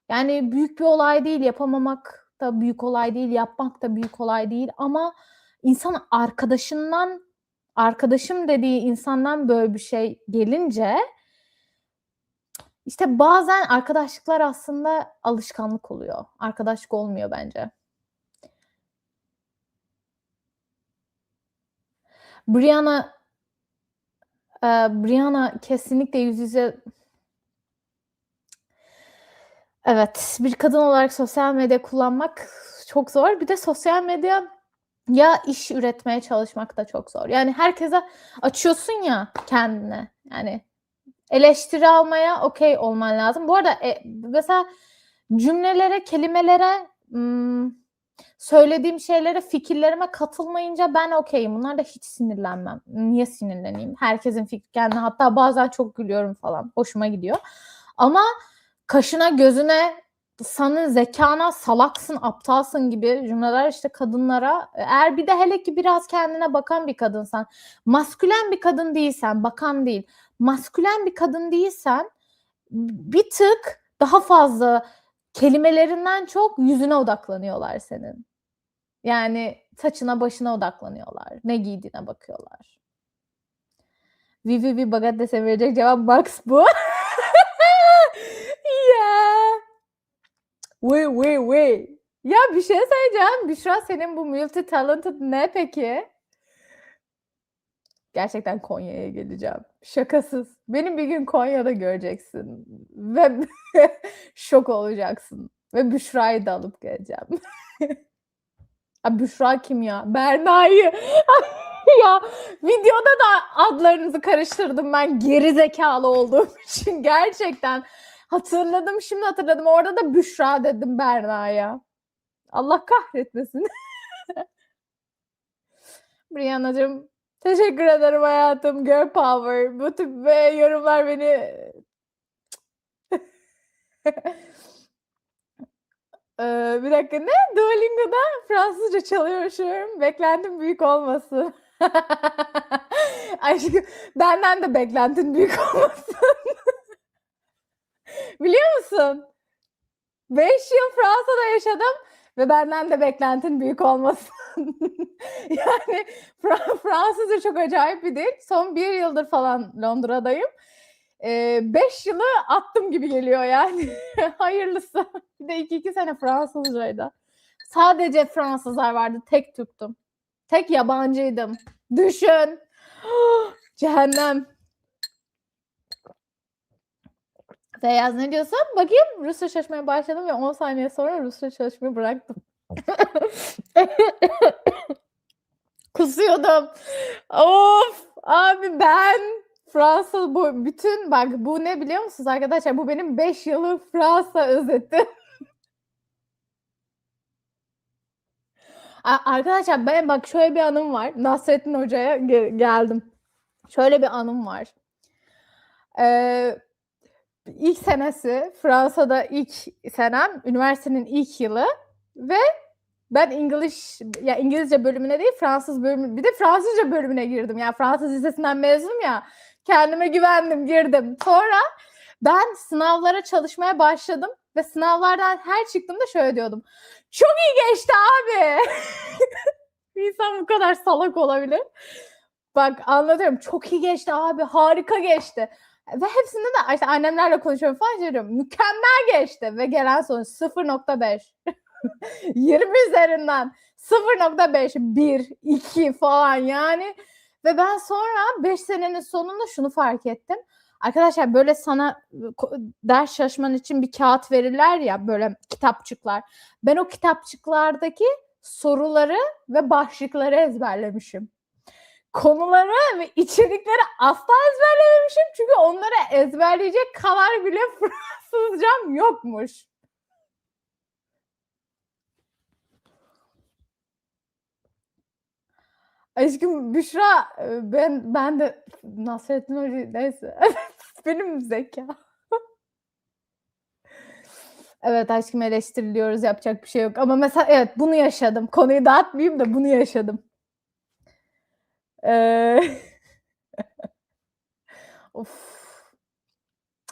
Yani büyük bir olay değil, yapamamak da büyük olay değil, yapmak da büyük olay değil ama insan arkadaşım dediği insandan böyle bir şey gelince işte bazen arkadaşlıklar aslında alışkanlık oluyor. Arkadaşlık olmuyor bence. Brianna Brianna kesinlikle yüz yüze. Evet, bir kadın olarak sosyal medya kullanmak çok zor. Bir de sosyal medya ya iş üretmeye çalışmak da çok zor. Yani herkese açıyorsun ya kendini. Yani eleştiri almaya okay olman lazım. Bu arada mesela cümlelere, kelimelere, söylediğim şeylere, fikirlerime katılmayınca ben okay'im. Bunlarda hiç sinirlenmem. Niye sinirleneyim? Herkesin fikri kendine. Hatta bazen çok gülüyorum falan. Hoşuma gidiyor. Ama kaşına, gözüne, senin zekana, salaksın, aptalsın gibi cümleler işte kadınlara, eğer bir de hele ki biraz kendine bakan bir kadınsan, maskülen bir kadın değilsen, bakan değil, maskülen bir kadın değilsen bir tık daha fazla kelimelerinden çok yüzüne odaklanıyorlar senin. Yani saçına başına odaklanıyorlar. Ne giydiğine bakıyorlar. Vivi Bagates'e verecek cevap Max bu. Ya. Vay. Ya bir şey söyleyeceğim. Büşra, senin bu multi talented ne peki? Gerçekten Konya'ya geleceğim. Şakasız. Beni bir gün Konya'da göreceksin. Ve şok olacaksın. Ve Büşra'yı da alıp geleceğim. Büşra kim ya? Berna'yı. Ya videoda da adlarınızı karıştırdım ben geri zekalı olduğum için gerçekten. Hatırladım, şimdi hatırladım. Orada da Büşra dedim Berna'ya. Allah kahretmesin. Rihanna'cığım teşekkür ederim hayatım. Girl power. Bu tip yorumlar beni bir dakika ne? Duolingo'da Fransızca çalışıyorum. Beklentim büyük olmasın. Aşkım benden de beklentin büyük olmasın. Biliyor musun? 5 yıl Fransa'da yaşadım ve benden de beklentin büyük olmasın. Yani Fransızca çok acayip bir dil. Son 1 yıldır falan Londra'dayım. 5 yılı attım gibi geliyor yani. Hayırlısı. Bir de 2 sene Fransızcaydı. Sadece Fransızlar vardı. Tek Türktüm. Tek yabancıydım. Düşün. Cehennem. Feyyaz ne diyorsun? Bakayım. Rusça çalışmaya başladım ve 10 saniye sonra Rusça çalışmayı bıraktım. Kusuyordum. Of! Abi ben Fransa bu bütün bak bu ne biliyor musunuz arkadaşlar? Bu benim 5 yıllık Fransa özeti. Arkadaşlar ben bak şöyle bir anım var. Nasrettin Hoca'ya geldim. Şöyle bir anım var. İlk senesi Fransa'da ilk senem, üniversitenin ilk yılı ve ben İngilizce bölümüne değil Fransız bölümü bir de Fransızca bölümüne girdim. Yani Fransız lisesinden mezunum ya. Kendime güvendim, girdim. Sonra ben sınavlara çalışmaya başladım ve sınavlardan her çıktığımda şöyle diyordum. Çok iyi geçti abi. Bir insan bu kadar salak olabilir. Bak anlatıyorum. Çok iyi geçti abi. Harika geçti. Ve hepsinde de işte annemlerle konuşuyorum falan diyorum. Mükemmel geçti. Ve gelen sonuç 0.5. 20 üzerinden 0.5, 1, 2 falan yani. Ve ben sonra 5 senenin sonunda şunu fark ettim. Arkadaşlar böyle sana ders çalışman için bir kağıt verirler ya böyle kitapçıklar. Ben o kitapçıklardaki soruları ve başlıkları ezberlemişim. Konuları ve içerikleri asla ezberlememişim. Çünkü onları ezberleyecek kadar bile Fransızcam yokmuş. Aşkım Büşra ben de Nasrettin Hoca neyse benim zeka. Evet aşkım eleştiriliyoruz yapacak bir şey yok ama mesela evet bunu yaşadım. Konuyu dağıtmayayım da bunu yaşadım. Of.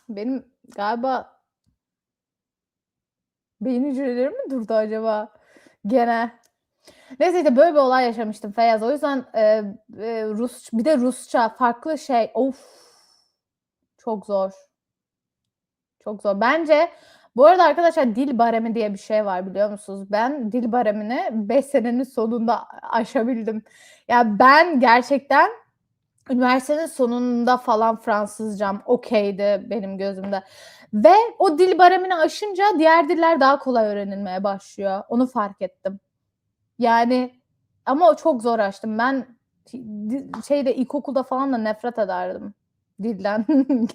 Benim galiba beyin hücrelerim mi durdu acaba? Gene. Neyse işte böyle bir olay yaşamıştım Feyyaz. O yüzden bir de Rusça farklı şey. Of. Çok zor. Çok zor. Bence bu arada arkadaşlar dil baremi diye bir şey var biliyor musunuz? Ben dil baremini 5 senenin sonunda aşabildim. Ya ben gerçekten üniversitenin sonunda falan Fransızcam okeydi benim gözümde. Ve o dil baremini aşınca diğer diller daha kolay öğrenilmeye başlıyor. Onu fark ettim. Yani ama o çok zor açtım. Ben ilkokulda falan da nefret ederdim dilden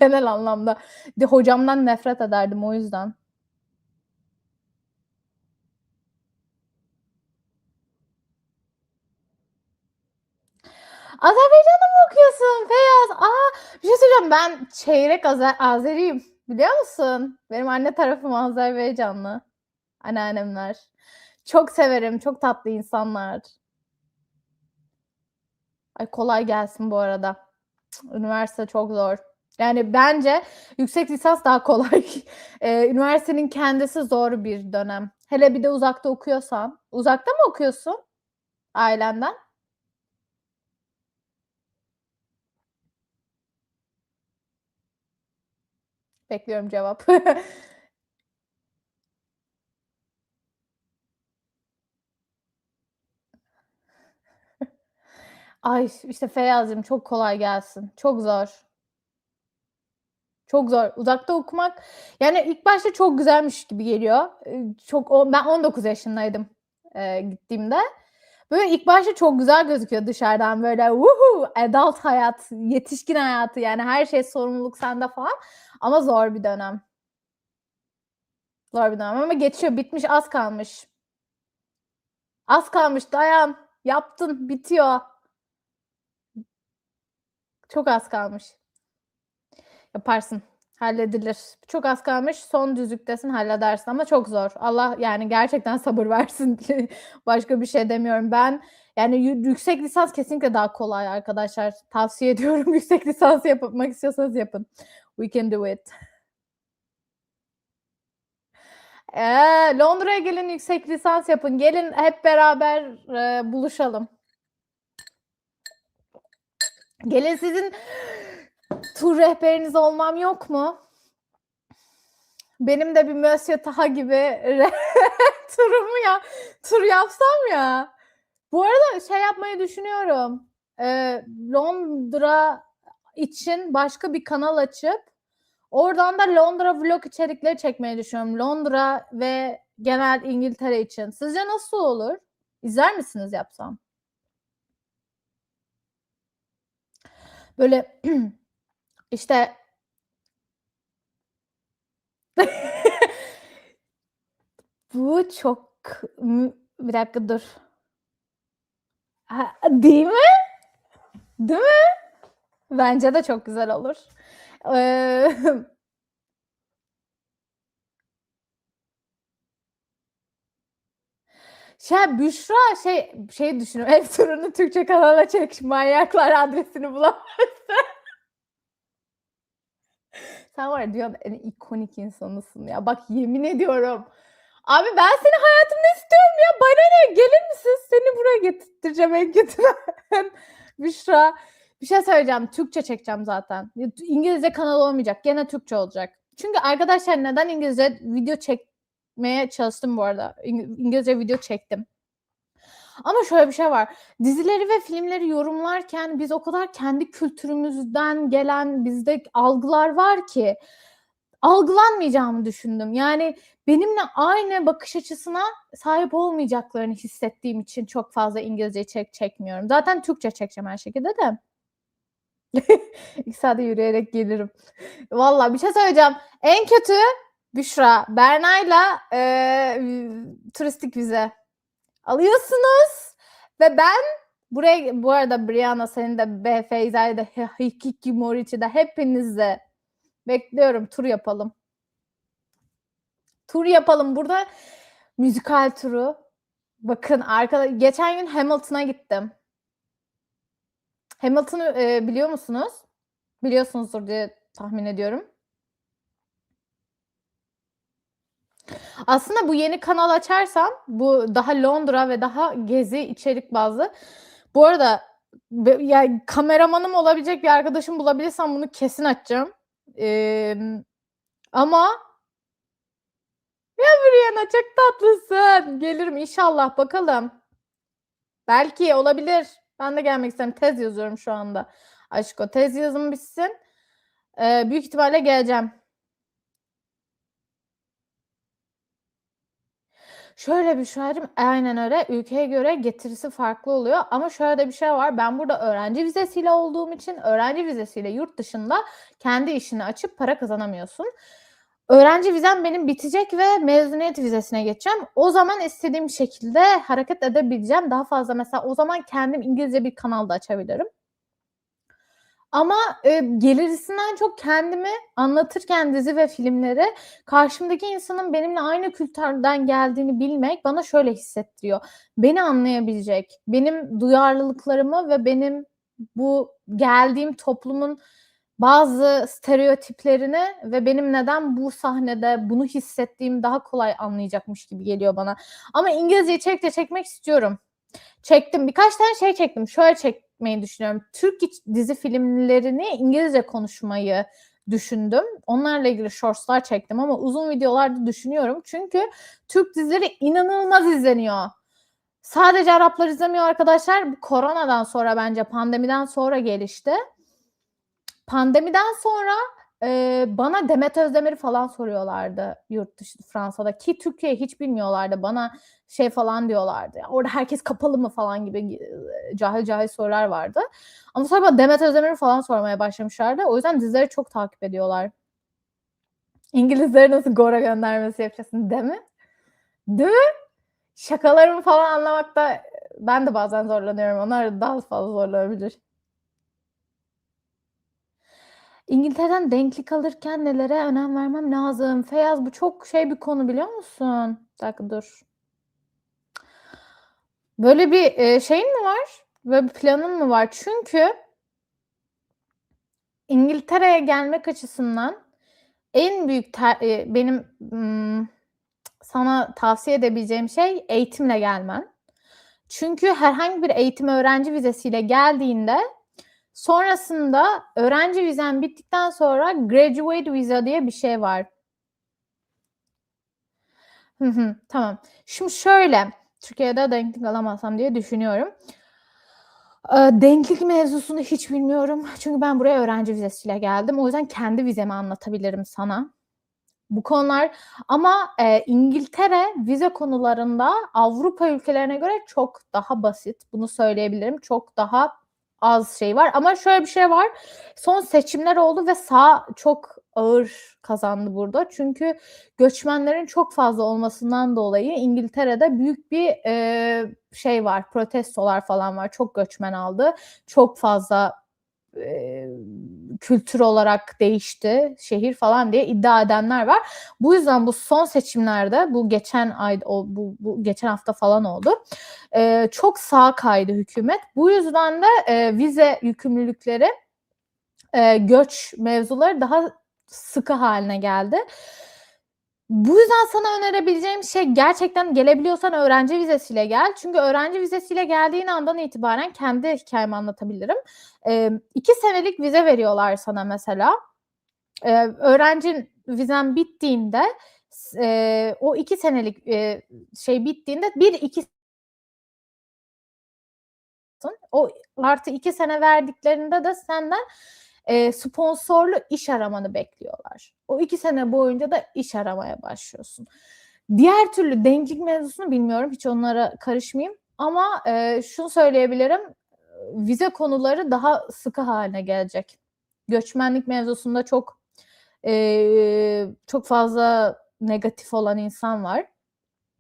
genel anlamda. Hocamdan nefret ederdim o yüzden. Azerbaycan'da mı okuyorsun Feyyaz? Bir şey söyleyeceğim. Ben çeyrek Azeriyim. Biliyor musun? Benim anne tarafım Azerbaycanlı. Anneannemler. Çok severim. Çok tatlı insanlar. Ay kolay gelsin bu arada. Üniversite çok zor. Yani bence yüksek lisans daha kolay. Üniversitenin kendisi zor bir dönem. Hele bir de uzakta okuyorsan. Uzakta mı okuyorsun ailenden? Bekliyorum cevap. Ay işte Feyyaz'cığım çok kolay gelsin. Çok zor. Çok zor. Uzakta okumak yani ilk başta çok güzelmiş gibi geliyor. Ben 19 yaşındaydım gittiğimde. Böyle ilk başta çok güzel gözüküyor dışarıdan böyle woohoo adult hayat, yetişkin hayatı yani her şey sorumluluk sende falan ama zor bir dönem. Zor bir dönem ama geçiyor, bitmiş, az kalmış. Az kalmış, dayan. Yaptın, bitiyor. Çok az kalmış. Yaparsın. Halledilir. Çok az kalmış. Son düzlüktesin, halledersin ama çok zor. Allah yani gerçekten sabır versin. Başka bir şey demiyorum. Ben yani yüksek lisans kesinlikle daha kolay arkadaşlar. Tavsiye ediyorum. Yüksek lisans yapmak istiyorsanız yapın. We can do it. Londra'ya gelin, yüksek lisans yapın. Gelin hep beraber buluşalım. Gelin, sizin tur rehberiniz olmam yok mu? Benim de bir Monsieur Taha gibi tur yapsam ya. Bu arada şey yapmayı düşünüyorum. Londra için başka bir kanal açıp oradan da Londra vlog içerikleri çekmeyi düşünüyorum. Londra ve genel İngiltere için. Sizce nasıl olur? İzler misiniz yapsam? Böyle işte bu çok bir dakika dur. Değil mi? Değil mi? Bence de çok güzel olur. Büşra şey düşünüyor. Ev turunu Türkçe kanala çek. Manyaklar adresini bulamazsa. Sen var ya dünyanın en ikonik insanısın ya. Bak yemin ediyorum. Abi ben seni hayatımda istiyorum ya. Bana ne? Gelir misin? Seni buraya getirteceğim en kötü ben. Büşra. Bir şey söyleyeceğim. Türkçe çekeceğim zaten. İngilizce kanal olmayacak. Gene Türkçe olacak. Çünkü arkadaşlar neden İngilizce video çekmeye çalıştım bu arada. İngilizce video çektim. Ama şöyle bir şey var. Dizileri ve filmleri yorumlarken biz o kadar kendi kültürümüzden gelen bizde algılar var ki algılanmayacağımı düşündüm. Yani benimle aynı bakış açısına sahip olmayacaklarını hissettiğim için çok fazla İngilizce çekmiyorum. Zaten Türkçe çekeceğim her şekilde de. 2 saate yürüyerek gelirim. Vallahi bir şey söyleyeceğim. En kötü Büşra, Berna'yla turistik vize alıyorsunuz ve ben buraya, bu arada Brianna, senin de Feyza'yı da Hikikomori'yi de hepinizi bekliyorum. Tur yapalım. Tur yapalım. Burada müzikal turu. Bakın geçen gün Hamilton'a gittim. Hamilton'ı biliyor musunuz? Biliyorsunuzdur diye tahmin ediyorum. Aslında bu yeni kanal açarsam bu daha Londra ve daha gezi içerik bazlı. Bu arada yani kameramanım olabilecek bir arkadaşım bulabilirsem bunu kesin açacağım. Ama ya Brianna çok tatlısın. Gelirim inşallah, bakalım. Belki olabilir. Ben de gelmek isterim. Tez yazıyorum şu anda. Aşko, tez yazım bitsin. Büyük ihtimalle geleceğim. Şöyle bir şey diyeyim, aynen öyle. Ülkeye göre getirisi farklı oluyor ama şöyle de bir şey var. Ben burada öğrenci vizesiyle olduğum için öğrenci vizesiyle yurt dışında kendi işini açıp para kazanamıyorsun. Öğrenci vizem benim bitecek ve mezuniyet vizesine geçeceğim. O zaman istediğim şekilde hareket edebileceğim. Daha fazla mesela o zaman kendim İngilizce bir kanal da açabilirim. Ama gelirisinden çok kendimi anlatırken dizi ve filmleri karşımdaki insanın benimle aynı kültürden geldiğini bilmek bana şöyle hissettiriyor. Beni anlayabilecek, benim duyarlılıklarımı ve benim bu geldiğim toplumun bazı stereotiplerini ve benim neden bu sahnede bunu hissettiğimi daha kolay anlayacakmış gibi geliyor bana. Ama İngilizceyi çekmek istiyorum. Çektim. Birkaç tane şey çektim. Şöyle çekmeyi düşünüyorum. Türk dizi filmlerini İngilizce konuşmayı düşündüm. Onlarla ilgili shortslar çektim ama uzun videolarda düşünüyorum. Çünkü Türk dizileri inanılmaz izleniyor. Sadece Araplar izlemiyor arkadaşlar. Bu koronadan sonra, bence pandemiden sonra gelişti. Pandemiden sonra Bana Demet Özdemir'i falan soruyorlardı yurt dışı Fransa'da ki Türkiye'yi hiç bilmiyorlardı. Bana şey falan diyorlardı. Ya, orada herkes kapalı mı falan gibi cahil cahil sorular vardı. Ama sonra bana Demet Özdemir'i falan sormaya başlamışlardı. O yüzden dizileri çok takip ediyorlar. İngilizlere nasıl Gora göndermesi yapacaksın değil mi? Değil mi? Şakalarımı falan anlamakta ben de bazen zorlanıyorum. Onlar daha fazla zorlanabilir. İngiltere'den denklik alırken nelere önem vermem lazım? Feyyaz bu çok şey bir konu biliyor musun? Bir dakika dur. Böyle bir şeyin mi var? Böyle bir planın mı var? Çünkü İngiltere'ye gelmek açısından en büyük benim sana tavsiye edebileceğim şey eğitimle gelmen. Çünkü herhangi bir eğitim öğrenci vizesiyle geldiğinde sonrasında öğrenci vizen bittikten sonra graduate visa diye bir şey var. Tamam. Şimdi şöyle, Türkiye'de denklik alamazsam diye düşünüyorum. Denklik mevzusunu hiç bilmiyorum. Çünkü ben buraya öğrenci vizesiyle geldim. O yüzden kendi vizemi anlatabilirim sana. Bu konular ama İngiltere vize konularında Avrupa ülkelerine göre çok daha basit. Bunu söyleyebilirim. Çok daha az şey var. Ama şöyle bir şey var. Son seçimler oldu ve sağ çok ağır kazandı burada. Çünkü göçmenlerin çok fazla olmasından dolayı İngiltere'de büyük bir şey var. Protestolar falan var. Çok göçmen aldı. Çok fazla kültür olarak değişti şehir falan diye iddia edenler var. Bu yüzden bu son seçimlerde bu geçen ay bu geçen hafta falan oldu. Çok sağa kaydı hükümet. Bu yüzden de vize yükümlülükleri göç mevzuları daha sıkı haline geldi. Bu yüzden sana önerebileceğim şey gerçekten gelebiliyorsan öğrenci vizesiyle gel. Çünkü öğrenci vizesiyle geldiğin andan itibaren kendi hikayemi anlatabilirim. 2 senelik vize veriyorlar sana mesela. Öğrenci vizen bittiğinde o 2 senelik şey bittiğinde 1-2 o artı 2 sene verdiklerinde de senden sponsorlu iş aramanı bekliyorlar. O 2 sene boyunca da iş aramaya başlıyorsun. Diğer türlü denklik mevzusunu bilmiyorum. Hiç onlara karışmayayım. Ama şunu söyleyebilirim. Vize konuları daha sıkı haline gelecek. Göçmenlik mevzusunda çok fazla negatif olan insan var.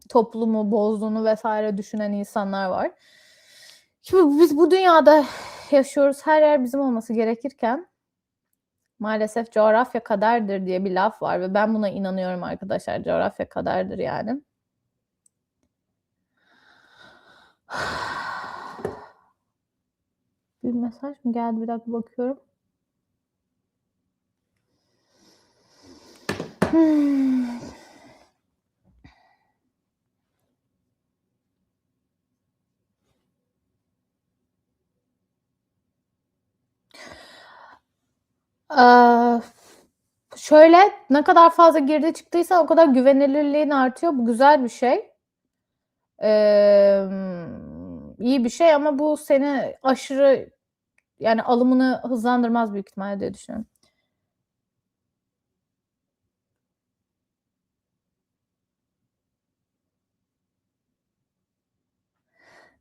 Toplumu bozduğunu vesaire düşünen insanlar var. Şimdi biz bu dünyada yaşıyoruz. Her yer bizim olması gerekirken maalesef coğrafya kaderdir diye bir laf var ve ben buna inanıyorum arkadaşlar. Coğrafya kaderdir yani. Bir mesaj mı geldi? Bir dakika bakıyorum. Şöyle ne kadar fazla girdi çıktıysa o kadar güvenilirliğin artıyor. Bu güzel bir şey. İyi bir şey ama bu seni aşırı yani alımını hızlandırmaz büyük ihtimalle diye düşünüyorum.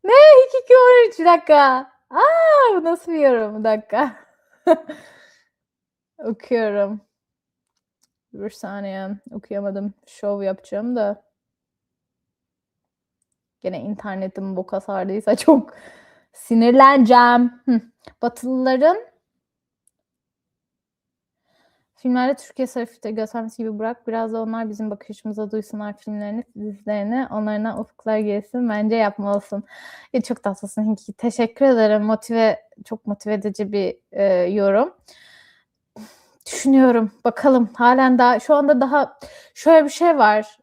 Ne? 2-2-13 bir dakika. Bu nasıl bir yorum? Bir dakika. Okuyorum. Bir saniye. Okuyamadım. Şov yapacağım da. Gene internetim boka sardıysa çok sinirleneceğim. Batılıların filmlerde Türkiye sarı göstermesi gibi bırak. Biraz da onlar bizim bakış açımıza duysunlar filmlerini, dizilerini. Onlarına ufuklar gelsin. Bence yapmalısın. Çok tatlısın Hinki. Teşekkür ederim. Çok motive edici bir yorum. Düşünüyorum. Bakalım. Halen daha şu anda daha şöyle bir şey var.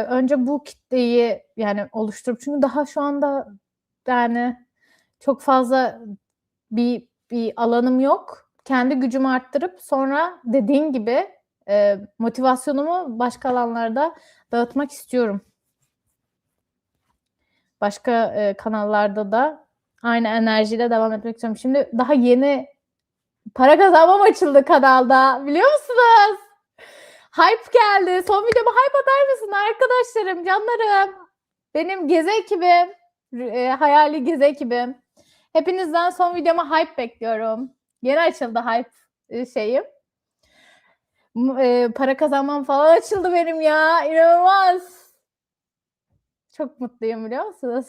Önce bu kitleyi yani oluşturup çünkü daha şu anda yani çok fazla bir alanım yok. Kendi gücümü arttırıp sonra dediğin gibi motivasyonumu başka alanlarda dağıtmak istiyorum. Başka kanallarda da aynı enerjiyle devam etmek istiyorum. Şimdi daha yeni Para kazanmam açıldı kanalda. Biliyor musunuz? Hype geldi. Son videoma hype atar mısın arkadaşlarım, canlarım? Benim gezi ekibim, hayali gezi ekibim. Hepinizden son videoma hype bekliyorum. Yeni açıldı hype şeyim. Para kazanmam falan açıldı benim ya. İnanılmaz. Çok mutluyum biliyor musunuz?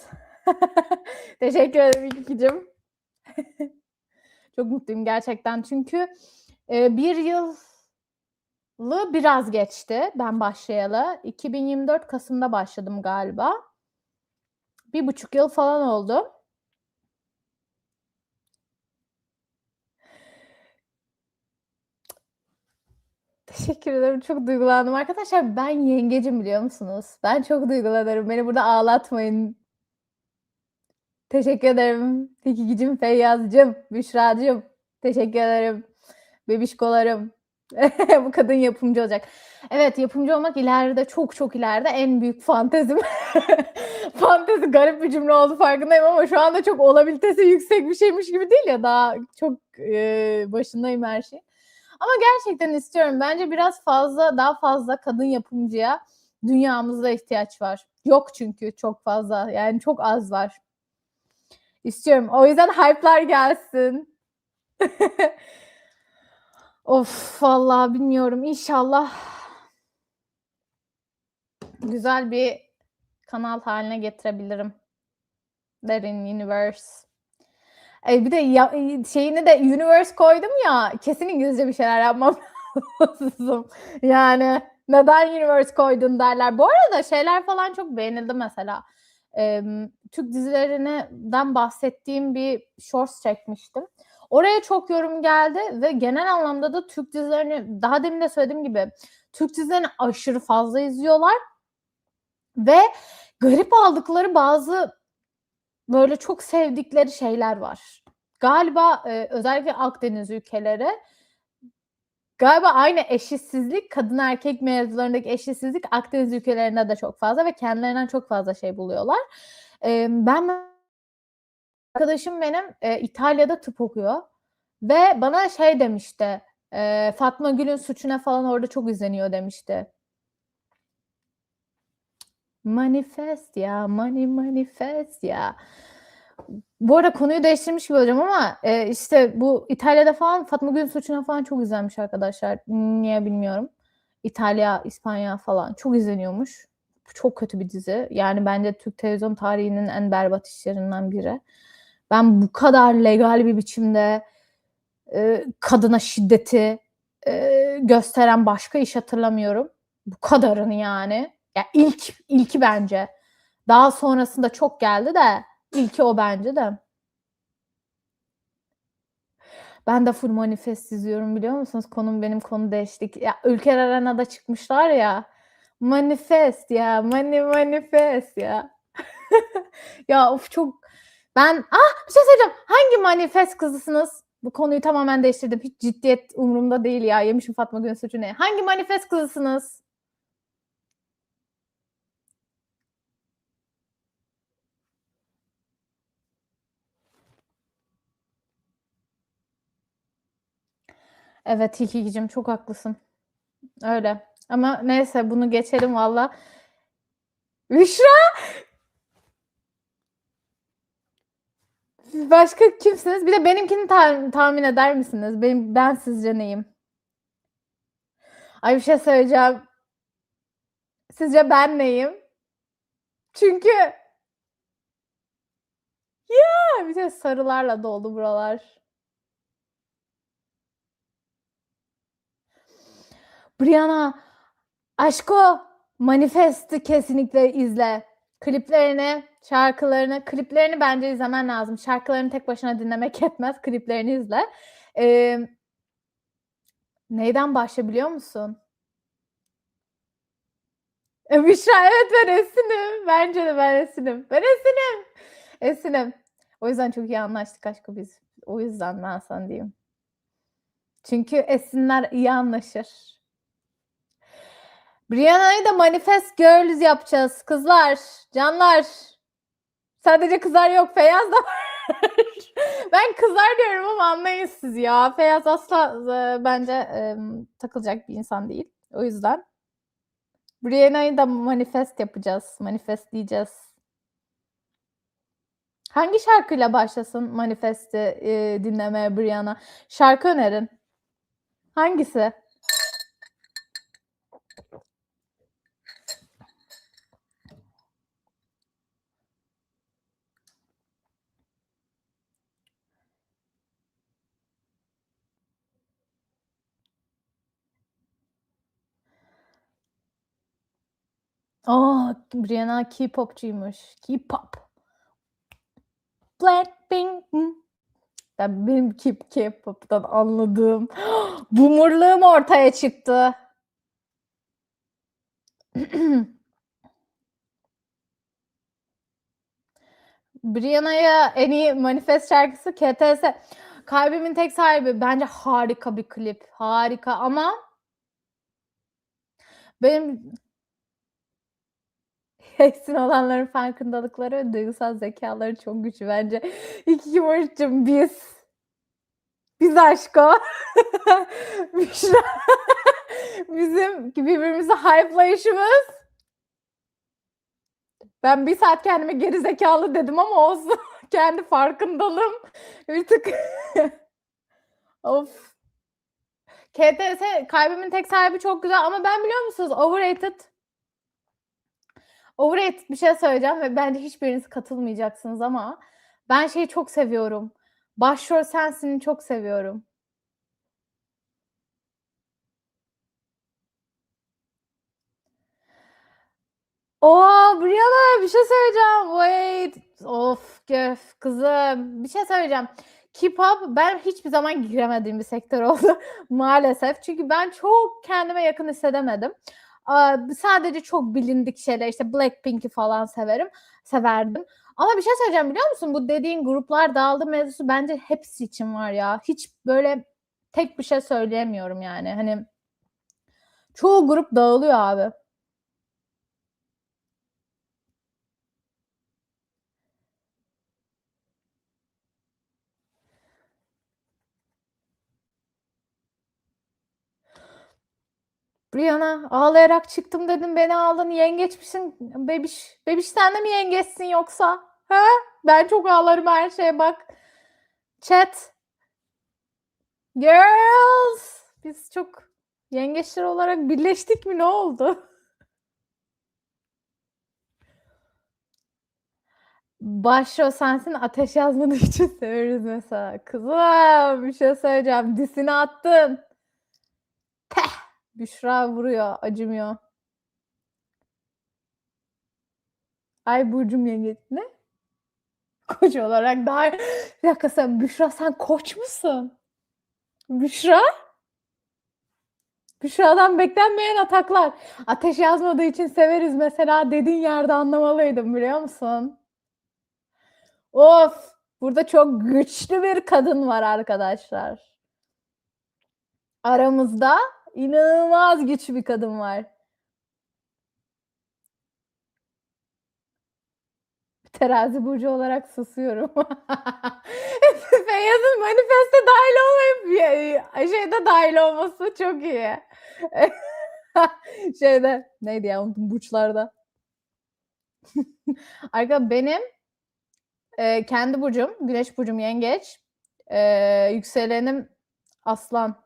Teşekkür ederim İlkicim. Çok mutluyum gerçekten. Çünkü 1 yılı biraz geçti ben başlayalı. 2024 Kasım'da başladım galiba. 1,5 yıl falan oldu. Teşekkür ederim. Çok duygulandım. Arkadaşlar ben yengecim biliyor musunuz? Ben çok duygulanırım. Beni burada ağlatmayın. Teşekkür ederim. Tekicim, Feyyazcığım, Büşracığım. Teşekkür ederim. Bebişkolarım. Bu kadın yapımcı olacak. Evet, yapımcı olmak ileride, çok çok ileride en büyük fantezim. Fantezi garip bir cümle oldu farkındayım ama şu anda çok olabilitesi yüksek bir şeymiş gibi değil ya. Daha çok başındayım her şey. Ama gerçekten istiyorum. Bence biraz fazla, daha fazla kadın yapımcıya dünyamızda ihtiyaç var. Yok çünkü çok fazla. Yani çok az var. İstiyorum. O yüzden hype'lar gelsin. Of vallahi bilmiyorum. İnşallah güzel bir kanal haline getirebilirim. Derin Universe. Bir de şeyini de Universe koydum ya. Kesin İngilizce bir şeyler yapmam lazım. Yani neden Universe koydun derler. Bu arada şeyler falan çok beğenildi mesela. Türk dizilerinden bahsettiğim bir shorts çekmiştim. Oraya çok yorum geldi ve genel anlamda da Türk dizilerini, daha demin de söylediğim gibi, Türk dizilerini aşırı fazla izliyorlar ve garip aldıkları bazı böyle çok sevdikleri şeyler var. Galiba özellikle Akdeniz ülkeleri galiba aynı eşitsizlik, kadın erkek mevzularındaki eşitsizlik Akdeniz ülkelerinde de çok fazla ve kendilerinden çok fazla şey buluyorlar. Ben arkadaşım benim İtalya'da tıp okuyor ve bana şey demişti, Fatma Gül'ün Suçu Ne falan orada çok izleniyor demişti. Manifest ya, manifest ya. Bu arada konuyu değiştirmiş gibi olacağım ama işte bu İtalya'da falan Fatma Gül'ün Suçu Ne falan çok izlenmiş arkadaşlar. Niye bilmiyorum. İtalya, İspanya falan çok izleniyormuş. Çok kötü bir dizi. Yani bence Türk televizyon tarihinin en berbat işlerinden biri. Ben bu kadar legal bir biçimde kadına şiddeti gösteren başka iş hatırlamıyorum. Bu kadarını yani. Ya ilki bence. Daha sonrasında çok geldi de ilki o bence de. Ben de full manifest izliyorum biliyor musunuz? Benim konu değiştik. Ya Ülker Arena'da çıkmışlar ya. Manifest ya. Manifest ya. Ya of çok bir şey söyleyeceğim. Hangi manifest kızısınız? Bu konuyu tamamen değiştirdim. Hiç ciddiyet umurumda değil ya. Yemişim Fatma Gül'ün Suçu Ne. Hangi manifest kızısınız? Evet Hilkicim çok haklısın. Öyle. Ama neyse bunu geçelim valla. Büşra! Siz başka kimsiniz? Bir de benimkini tahmin eder misiniz? Ben sizce neyim? Ay bir şey söyleyeceğim. Sizce ben neyim? Çünkü ya bir de sarılarla doldu buralar. Brianna, aşko, Manifest'i kesinlikle izle. Kliplerini bence izlemen lazım. Şarkılarını tek başına dinlemek yetmez. Kliplerini izle. Neyden başlayabiliyor musun? Büşra evet ben Esin'im. Bence de ben Esin'im. Ben Esin'im. Esin'im. O yüzden çok iyi anlaştık aşkım biz. O yüzden ben sana diyeyim. Çünkü Esinler iyi anlaşır. Brianna'yı da Manifest Girls yapacağız. Kızlar, canlar. Sadece kızlar yok. Feyyaz da var. Ben kızlar diyorum ama anlayın siz ya. Feyyaz asla bence takılacak bir insan değil. O yüzden Brianna'yı da manifest yapacağız. Manifestleyeceğiz. Hangi şarkıyla başlasın manifesti dinlemeye Brianna? Şarkı önerin. Hangisi? Brianna K-popçuymuş. K-pop. Blackpink. Ya benim K-pop'tan anladığım boomerlığım ortaya çıktı. Brianna'ya en iyi manifest şarkısı KTS. Kalbimin tek sahibi. Bence harika bir klip. Harika ama benim eksin olanların farkındalıkları ve duygusal zekaları çok güçlü bence. İki yumurtacım biz. Biz aşko. Bizim birbirimizi hype'layışımız. Ben bir saat kendime geri zekalı dedim ama olsun. Kendi farkındalığım bir tık. Of. KTS kalbimin tek sahibi çok güzel ama ben biliyor musunuz overrated bir şey söyleyeceğim ve bence hiçbiriniz katılmayacaksınız ama ben şeyi çok seviyorum. Başrol Sensin'i çok seviyorum. Brianna bir şey söyleyeceğim. Wait. Of göf kızım. Bir şey söyleyeceğim. K-pop ben hiçbir zaman giremediğim bir sektör oldu maalesef. Çünkü ben çok kendime yakın hissedemedim. Sadece çok bilindik şeyler işte Blackpink'i falan severdim. Ama bir şey söyleyeceğim biliyor musun? Bu dediğin gruplar dağıldı mevzusu bence hepsi için var ya. Hiç böyle tek bir şey söyleyemiyorum yani. Hani çoğu grup dağılıyor abi. Brianna ağlayarak çıktım dedim beni aldın yengeç misin bebiş? Bebiş sen de mi yengeçsin yoksa? Ha? Ben çok ağlarım her şeye bak. Chat. Girls. Biz çok yengeçler olarak birleştik mi ne oldu? Başrol sensin ateş yazmadığı için severiz mesela. Kızım bir şey söyleyeceğim. Disini attın. Teh. Büşra vuruyor acımıyor. Ay Burcum yengeç. Ne? Koç olarak daha... Bir dakika sen Büşra sen koç musun? Büşra? Büşra'dan beklenmeyen ataklar. Ateş yazmadığı için severiz mesela dediğin yerde anlamalıydım biliyor musun? Of! Burada çok güçlü bir kadın var arkadaşlar. Aramızda inanılmaz güçlü bir kadın var. Terazi burcu olarak susuyorum. Feyyaz'ın manifeste dahil olmayıp şeyde dahil olması çok iyi. Şeyde neydi ya unuttum burçlarda. Arka benim kendi burcum, güneş burcum yengeç. Yükselenim aslan.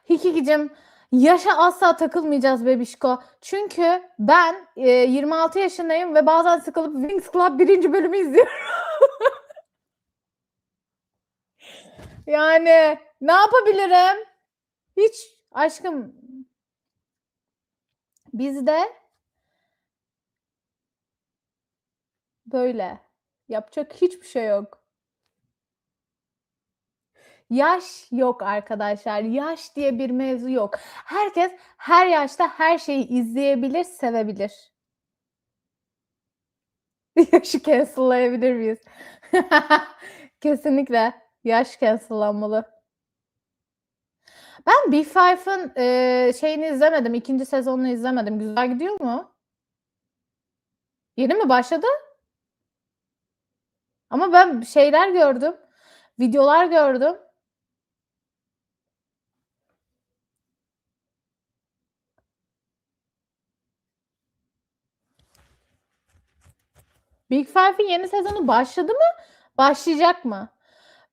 Hikikicim yaşa asla takılmayacağız bebişko. Çünkü ben 26 yaşındayım ve bazen sıkılıp Winx Club 1. bölümü izliyorum. Yani ne yapabilirim? Hiç aşkım bizde böyle yapacak hiçbir şey yok. Yaş yok arkadaşlar. Yaş diye bir mevzu yok. Herkes her yaşta her şeyi izleyebilir, sevebilir. Yaşı cancel'layabilir miyiz? Kesinlikle. Yaş cancel'lanmalı. Ben Big Five'ın şeyini izlemedim. 2. sezonunu izlemedim. Güzel gidiyor mu? Yeni mi başladı? Ama ben şeyler gördüm, videolar gördüm. Big Five'ın yeni sezonu başladı mı? Başlayacak mı?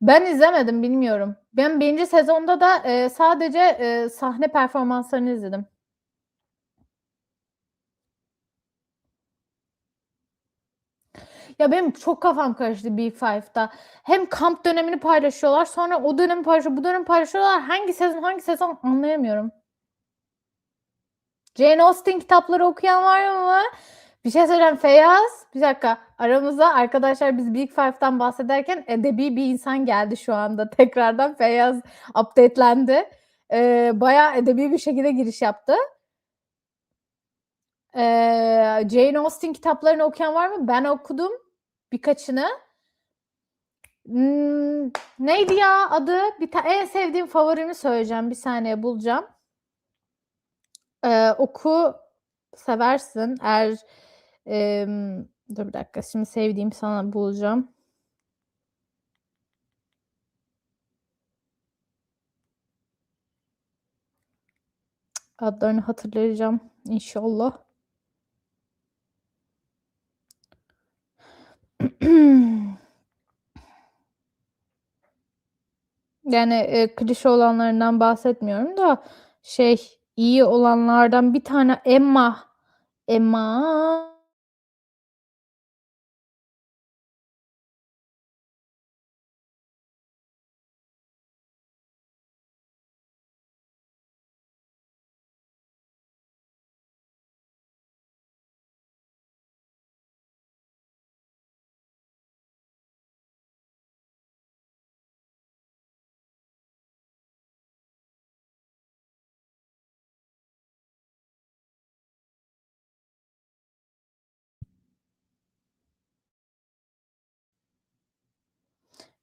Ben izlemedim, bilmiyorum. Ben 1. sezonda da sadece sahne performanslarını izledim. Ya benim çok kafam karıştı Big Five'da. Hem kamp dönemini paylaşıyorlar, sonra o dönemi paylaşıyor, bu dönemi paylaşıyorlar. Hangi sezon anlayamıyorum. Jane Austen kitapları okuyan var mı? Bir şey söyleyeceğim Feyyaz. Bir dakika. Aramıza arkadaşlar biz Big Five'dan bahsederken edebi bir insan geldi şu anda. Tekrardan Feyyaz updatelendi. Bayağı edebi bir şekilde giriş yaptı. Jane Austen kitaplarını okuyan var mı? Ben okudum birkaçını. Neydi ya adı? En sevdiğim favorimi söyleyeceğim. Bir saniye bulacağım. Oku, seversin. Eğer dur bir dakika. Şimdi sevdiğim sana bulacağım. Adlarını hatırlayacağım inşallah. Yani klişe olanlarından bahsetmiyorum da iyi olanlardan bir tane Emma.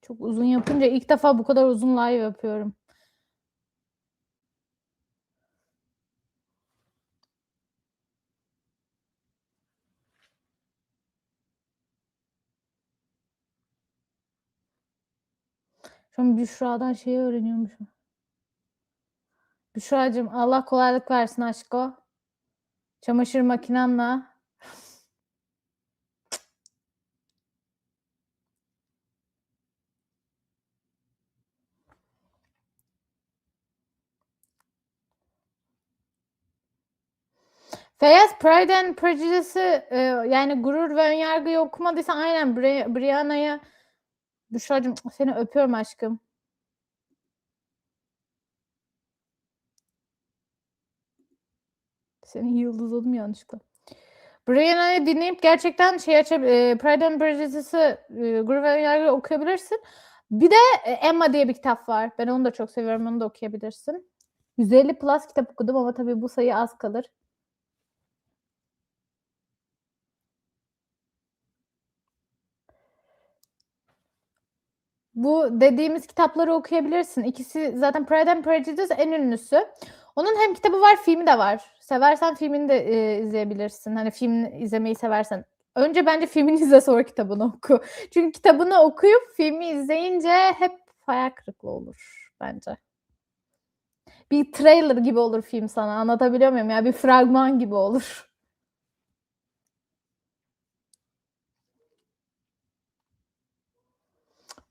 Çok uzun yapınca ilk defa bu kadar uzun live yapıyorum. Şu an Büşra'dan şeyi öğreniyormuşum. Büşra'cığım Allah kolaylık versin aşko. Çamaşır makinenle. Feyyaz Pride and Prejudice'ı yani Gurur ve Önyargı'yı okumadıysa aynen Brianna'yı. Büşra'cığım seni öpüyorum aşkım. Seni yıldızladım yanlışlıkla. Brianna'yı dinleyip gerçekten Pride and Prejudice'ı Gurur ve Önyargı'yı okuyabilirsin. Bir de Emma diye bir kitap var. Ben onu da çok seviyorum. Onu da okuyabilirsin. 150 plus kitap okudum ama tabii bu sayı az kalır. Bu dediğimiz kitapları okuyabilirsin. İkisi zaten Pride and Prejudice en ünlüsü. Onun hem kitabı var, filmi de var. Seversen filmini de izleyebilirsin. Hani film izlemeyi seversen. Önce bence filmini izle sonra kitabını oku. Çünkü kitabını okuyup filmi izleyince hep hayal kırıklığı olur bence. Bir trailer gibi olur film sana. Anlatabiliyor muyum? Ya bir fragman gibi olur.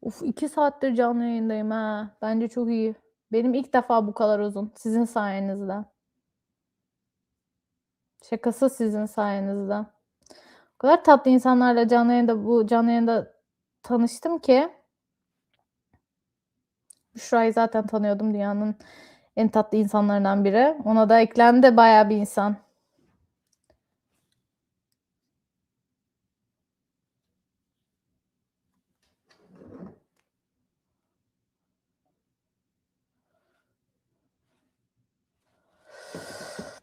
Uf 2 saattir canlı yayındayım ha. Bence çok iyi. Benim ilk defa bu kadar uzun. Sizin sayenizde. Şakası sizin sayenizde. O kadar tatlı insanlarla bu canlı yayında tanıştım ki. Büşra'yı zaten tanıyordum. Dünyanın en tatlı insanlarından biri. Ona da eklendi bayağı bir insan.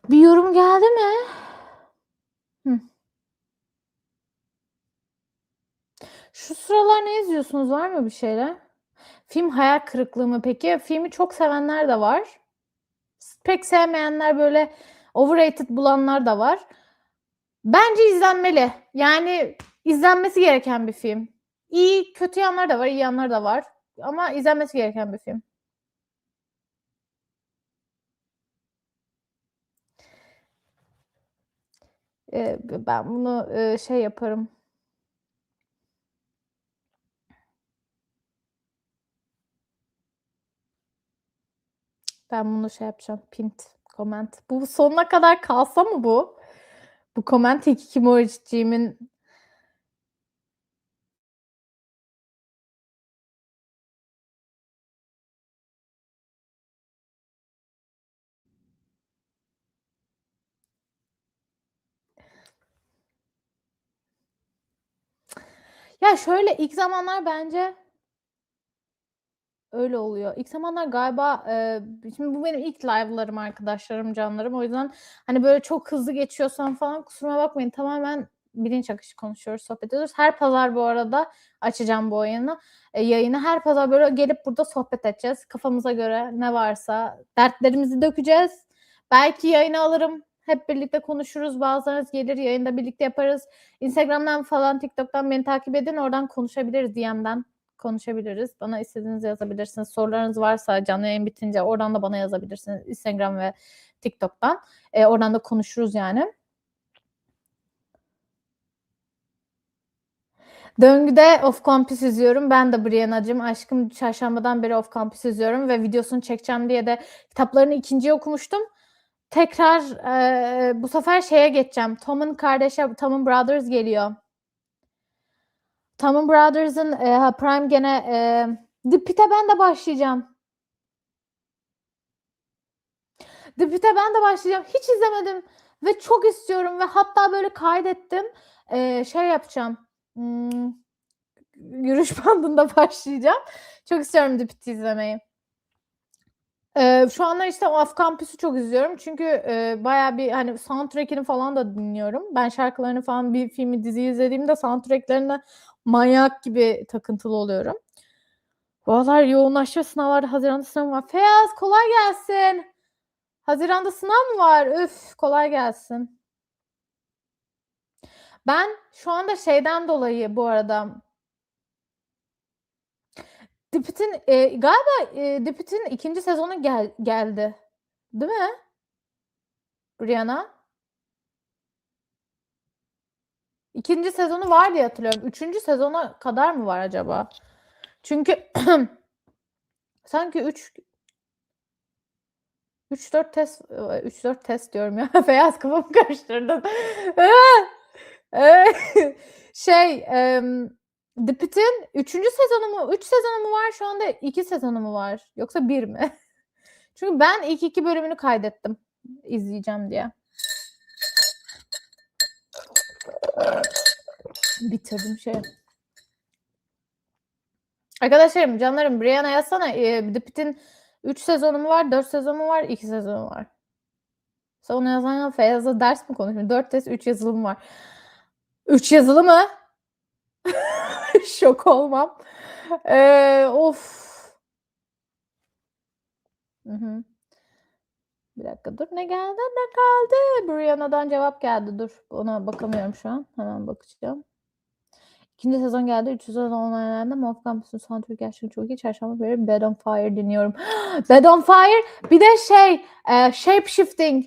Bir yorum geldi mi? Hı. Şu sıralar ne izliyorsunuz? Var mı bir şeyler? Film hayal kırıklığı mı peki? Filmi çok sevenler de var. Pek sevmeyenler böyle overrated bulanlar da var. Bence izlenmeli. Yani izlenmesi gereken bir film. İyi, kötü yanları da var, iyi yanları da var ama izlenmesi gereken bir film. Ben bunu, şey yaparım. Ben bunu şey yapacağım, pinned comment. Bu sonuna kadar kalsa mı bu? Bu comment ilk emojiciğimin. Ya şöyle ilk zamanlar bence öyle oluyor. İlk zamanlar galiba, şimdi bu benim ilk live'larım arkadaşlarım, canlarım. O yüzden, hani, böyle çok hızlı geçiyorsam falan kusuruma bakmayın. Tamamen bilinç akışı konuşuyoruz, sohbet ediyoruz. Her pazar bu arada açacağım bu yayını. Her pazar böyle gelip burada sohbet edeceğiz. Kafamıza göre ne varsa dertlerimizi dökeceğiz. Belki yayına alırım, hep birlikte konuşuruz. Bazılarınız gelir, yayında birlikte yaparız. Instagram'dan falan, TikTok'tan beni takip edin. Oradan konuşabiliriz DM'den. Konuşabiliriz. Bana istediğinizi yazabilirsiniz. Sorularınız varsa canlı yayın bitince oradan da bana yazabilirsiniz. Instagram ve TikTok'tan. Oradan da konuşuruz yani. Döngü'de Of Campus izliyorum. Ben de Brianna'cığım. Aşkım çarşambadan beri Of Campus izliyorum ve videosunu çekeceğim diye de kitaplarını ikinciyi okumuştum. Tekrar bu sefer şeye geçeceğim. Tom'un kardeşi, Tom'un Brothers geliyor. Tom'un Brothers'ın Prime gene The Pit'e ben de başlayacağım. The Pitt'e ben de başlayacağım. Hiç izlemedim ve çok istiyorum ve hatta böyle kaydettim. Şey yapacağım. Yürüyüş bandında başlayacağım. Çok istiyorum The Pitt'i izlemeyi. Şu anlar işte Off Campus'u çok izliyorum. Çünkü bayağı bir hani soundtrack'ini falan da dinliyorum. Ben şarkılarını falan bir filmi, diziyi izlediğimde soundtrack'lerine manyak gibi takıntılı oluyorum. Bu aralar yoğunlaşıyor, sınavlarda, Haziran'da sınavım var. Feyyaz kolay gelsin. Haziran'da sınav mı var? Üf, kolay gelsin. Ben şu anda şeyden dolayı bu arada Dipit'in galiba Dipit'in ikinci sezonu geldi. Değil mi? Brianna. İkinci sezonu var diye hatırlıyorum. Üçüncü sezona kadar mı var acaba? Çünkü sanki 3-4 test diyorum ya. Beyaz kafamı karıştırdım. Şey, The Pitt'in 3. sezonu mu? 3 sezonu mu var? Şu anda 2 sezonu mu var? Yoksa 1 mi? Çünkü ben ilk 2 bölümünü kaydettim izleyeceğim diye. Bitirdim şey. Arkadaşlarım, canlarım, Brianna yazsana. The Pitt'in 3 sezonu mu var? 4 sezonu mu var? 2 sezonu var. Sen onu yazan ya Feyyaz'la ders mi konuşuyorsun? 4 test 3 yazılı var? 3 yazılı mı? Şok olmam. Of. Hı hı. Bir dakika dur. Ne geldi? Ne kaldı? Brianna'dan cevap geldi. Dur. Ona bakamıyorum şu an. Hemen bakacağım. İkinci sezon geldi. 3 sezon online'larda Mof Campus'un soundtrack gerçekten çok iyi. Çarşamba beri Bed on Fire dinliyorum. Bed on Fire. Bir de şey Shape Shifting.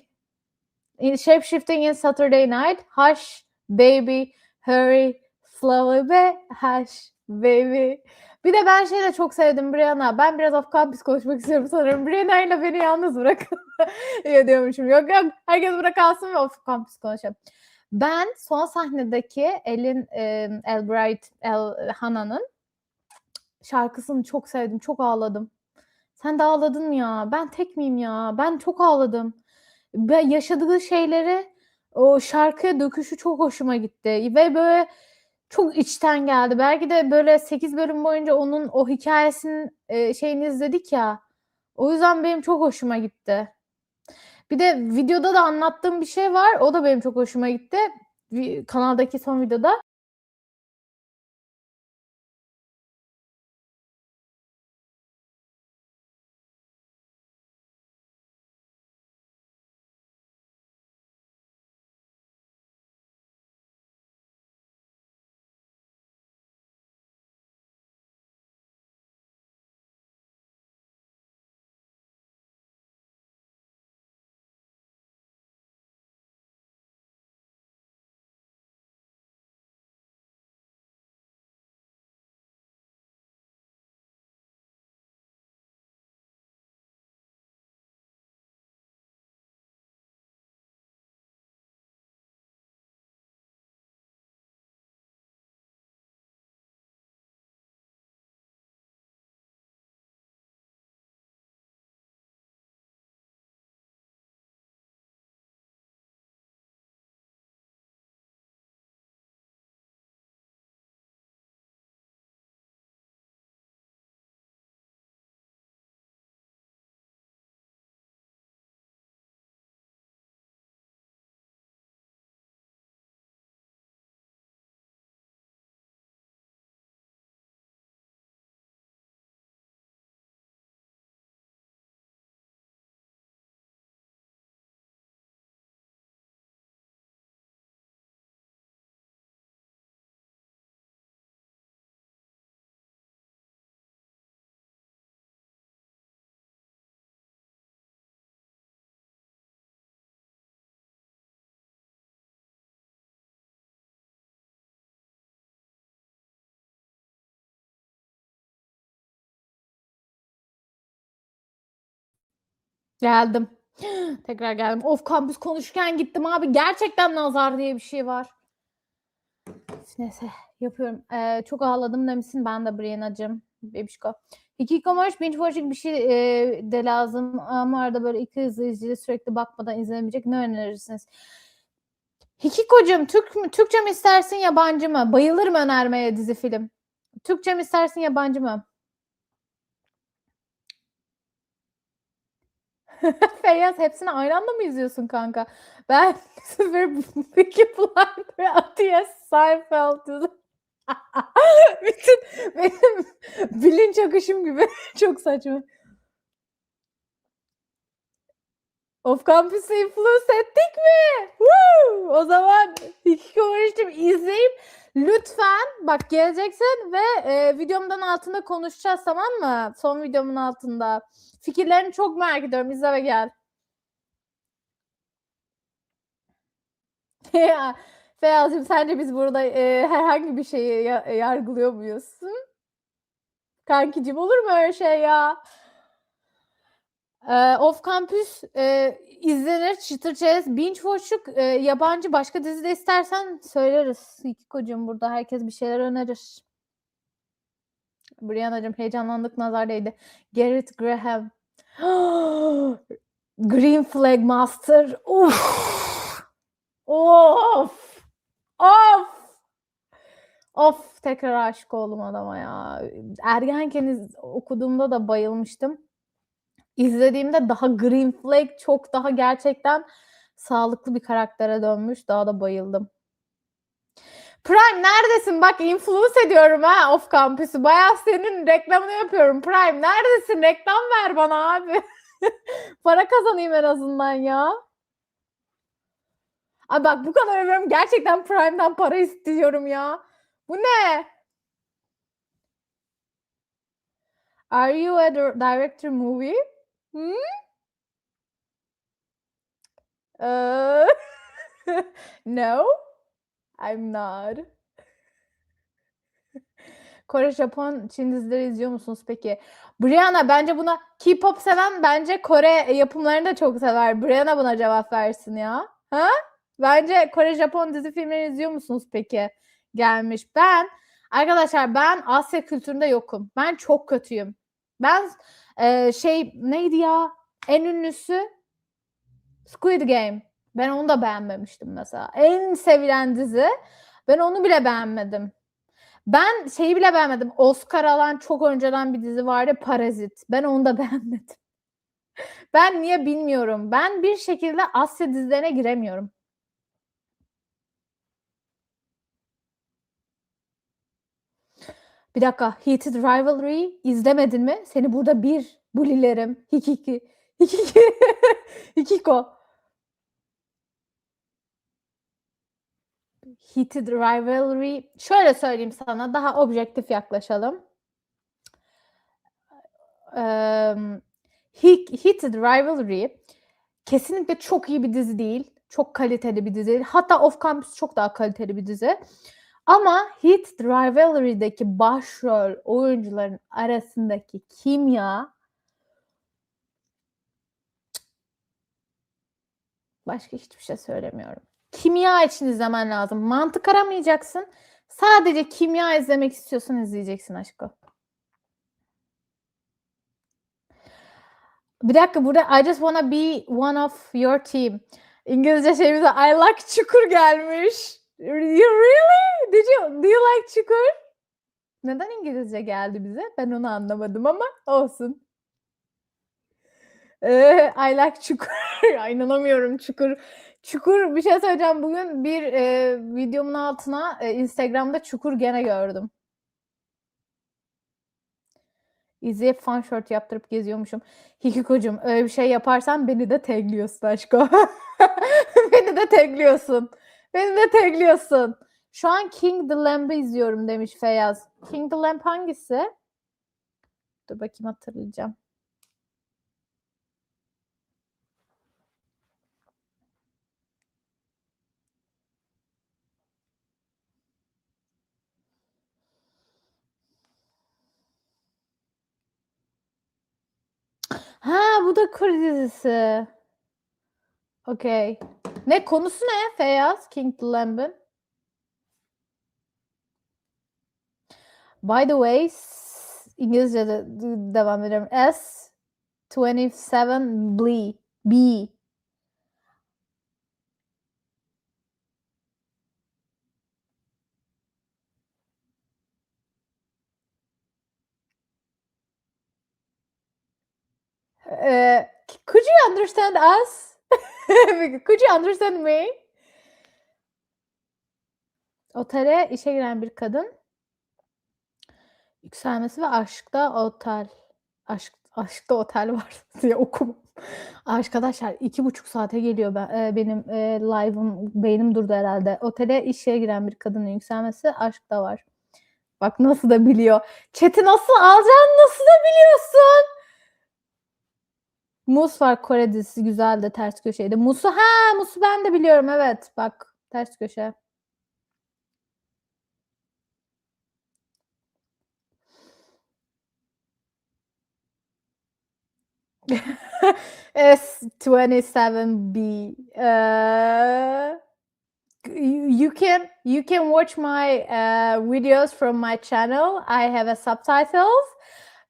Shape Shifting in Saturday Night. Hush Baby Hurry Flower ve Hush Baby. Bir de ben şeyi de çok sevdim Brianna. Ben biraz Of Campus konuşmak istiyorum sanırım. Brianna ile beni yalnız bırakın. İyi diyormuşum. Yok yok. Herkes burada kalsın ve Of Campus konuşalım. Ben son sahnedeki Albright Hannah'nın şarkısını çok sevdim. Çok ağladım. Sen de ağladın mı ya? Ben tek miyim ya? Ben çok ağladım. Ben yaşadığı şeyleri o şarkıya döküşü çok hoşuma gitti ve böyle çok içten geldi. Belki de böyle 8 bölüm boyunca onun o hikayesinin şeyini izledik ya. O yüzden benim çok hoşuma gitti. Bir de videoda da anlattığım bir şey var. O da benim çok hoşuma gitti. Kanaldaki son videoda. Geldim. Tekrar geldim. Of kampüs konuşurken gittim abi. Gerçekten nazar diye bir şey var. Neyse yapıyorum. Çok ağladım demişsin. Ben de Brianna'cığım. Bebişko. Hikikomori binge watching bir şey de lazım. Ama arada böyle iki izleyiciyle sürekli bakmadan izlenemeyecek ne önerirsiniz? Hikiko'cum Türkçe mi istersin yabancı mı? Bayılırım önermeye dizi film. Türkçe mi istersin yabancı mı? Feyyaz hepsini aynı anda mı izliyorsun kanka? Ben Peaky Blinders ve Atiye Seinfeld bütün benim bilinç akışım gibi çok saçma. Of Campus'u influence ettik mi? Woo! O zaman Hikikomori'cim izleyip lütfen bak geleceksin ve videomdan altında konuşacağız tamam mı? Son videomun altında. Fikirlerini çok merak ediyorum. İzle ve gel. Feyyaz'cığım sence biz burada herhangi bir şeyi yargılıyor muyuz? Kankicim olur mu öyle şey ya? Off Campus izlenir, çıtır çerez, binge watch'luk yabancı başka dizi de istersen söyleriz. Hikiko'cum burada herkes bir şeyler önerir. Brianna'cığım heyecanlandık nazar değdi. Garrett Graham. Green Flag Master. Of. Of. Of. Of tekrar aşık oldum adama ya. Ergenken okuduğumda da bayılmıştım. İzlediğimde daha Green Flag çok daha gerçekten sağlıklı bir karaktere dönmüş. Daha da bayıldım. Prime neredesin? Bak influence ediyorum ha Off Campus'u. Bayağı senin reklamını yapıyorum. Prime neredesin? Reklam ver bana abi. Para kazanayım en azından ya. Abi bak bu kadar övüyorum. Gerçekten Prime'den para istiyorum ya. Bu ne? Are you a director movie? Hmm? No, I'm not. Kore, Japon, Çin dizileri izliyor musunuz peki? Brianna bence buna K-pop seven bence Kore yapımlarını da çok sever. Brianna buna cevap versin ya. Ha? Bence Kore, Japon dizi filmleri izliyor musunuz peki? Gelmiş. Arkadaşlar ben Asya kültüründe yokum. Ben çok kötüyüm. Ben neydi ya? En ünlüsü Squid Game. Ben onu da beğenmemiştim mesela. En sevilen dizi. Ben onu bile beğenmedim. Ben şeyi bile beğenmedim. Oscar alan çok önceden bir dizi vardı Parazit. Ben onu da beğenmedim. Ben niye bilmiyorum. Ben bir şekilde Asya dizilerine giremiyorum. Bir dakika. Heated Rivalry izlemedin mi? Seni burada bir bulilerim. Hikiko. Heated Rivalry. Şöyle söyleyeyim sana. Daha objektif yaklaşalım. Heated Rivalry kesinlikle çok iyi bir dizi değil. Çok kaliteli bir dizi değil. Hatta Off Campus çok daha kaliteli bir dizi. Ama Heated Rivalry'deki başrol oyuncuların arasındaki kimya başka hiçbir şey söylemiyorum. Kimya için izlemen lazım. Mantık aramayacaksın. Sadece kimya izlemek istiyorsan izleyeceksin aşkım. Bir dakika burada I just wanna be one of your team. İngilizce şeyimize I like Çukur gelmiş. You really? Do you like Çukur? Neden İngilizce geldi bize? Ben onu anlamadım ama olsun. I like Çukur. İnanamıyorum Çukur. Çukur bir şey söyleyeceğim. Bugün bir videomun altına Instagram'da Çukur gene gördüm. İzleyip fan short yaptırıp geziyormuşum. Hikiko'cum öyle bir şey yaparsan beni de tagliyorsun aşko. Beni de tagliyorsun. Beni de tagliyorsun. Şu an King the Lamb'ı izliyorum demiş Feyyaz. King the Lamb hangisi? Dur bakayım hatırlayacağım. Ha, bu da Kore dizisi. Okey. Ne konusu ne? Feyyaz King Lamb'in. By the way, İngilizce'de devam ediyorum. S27B. Could you understand us? Could you understand me? Otele işe giren bir kadın. Yükselmesi ve aşkta otel. Aşkta otel var diye okumam. Arkadaşlar 2,5 saate geliyor benim live'ım. Beynim durdu herhalde. Otele işe giren bir kadının yükselmesi aşkta var. Bak nasıl da biliyor. Chat'i nasıl alacaksın, nasıl da biliyorsun? Mus var, Kore dizisi güzeldi, ters köşeydi. Mus'u ben de biliyorum, evet. Bak ters köşe. S27B. You can watch my videos from my channel. I have a subtitles,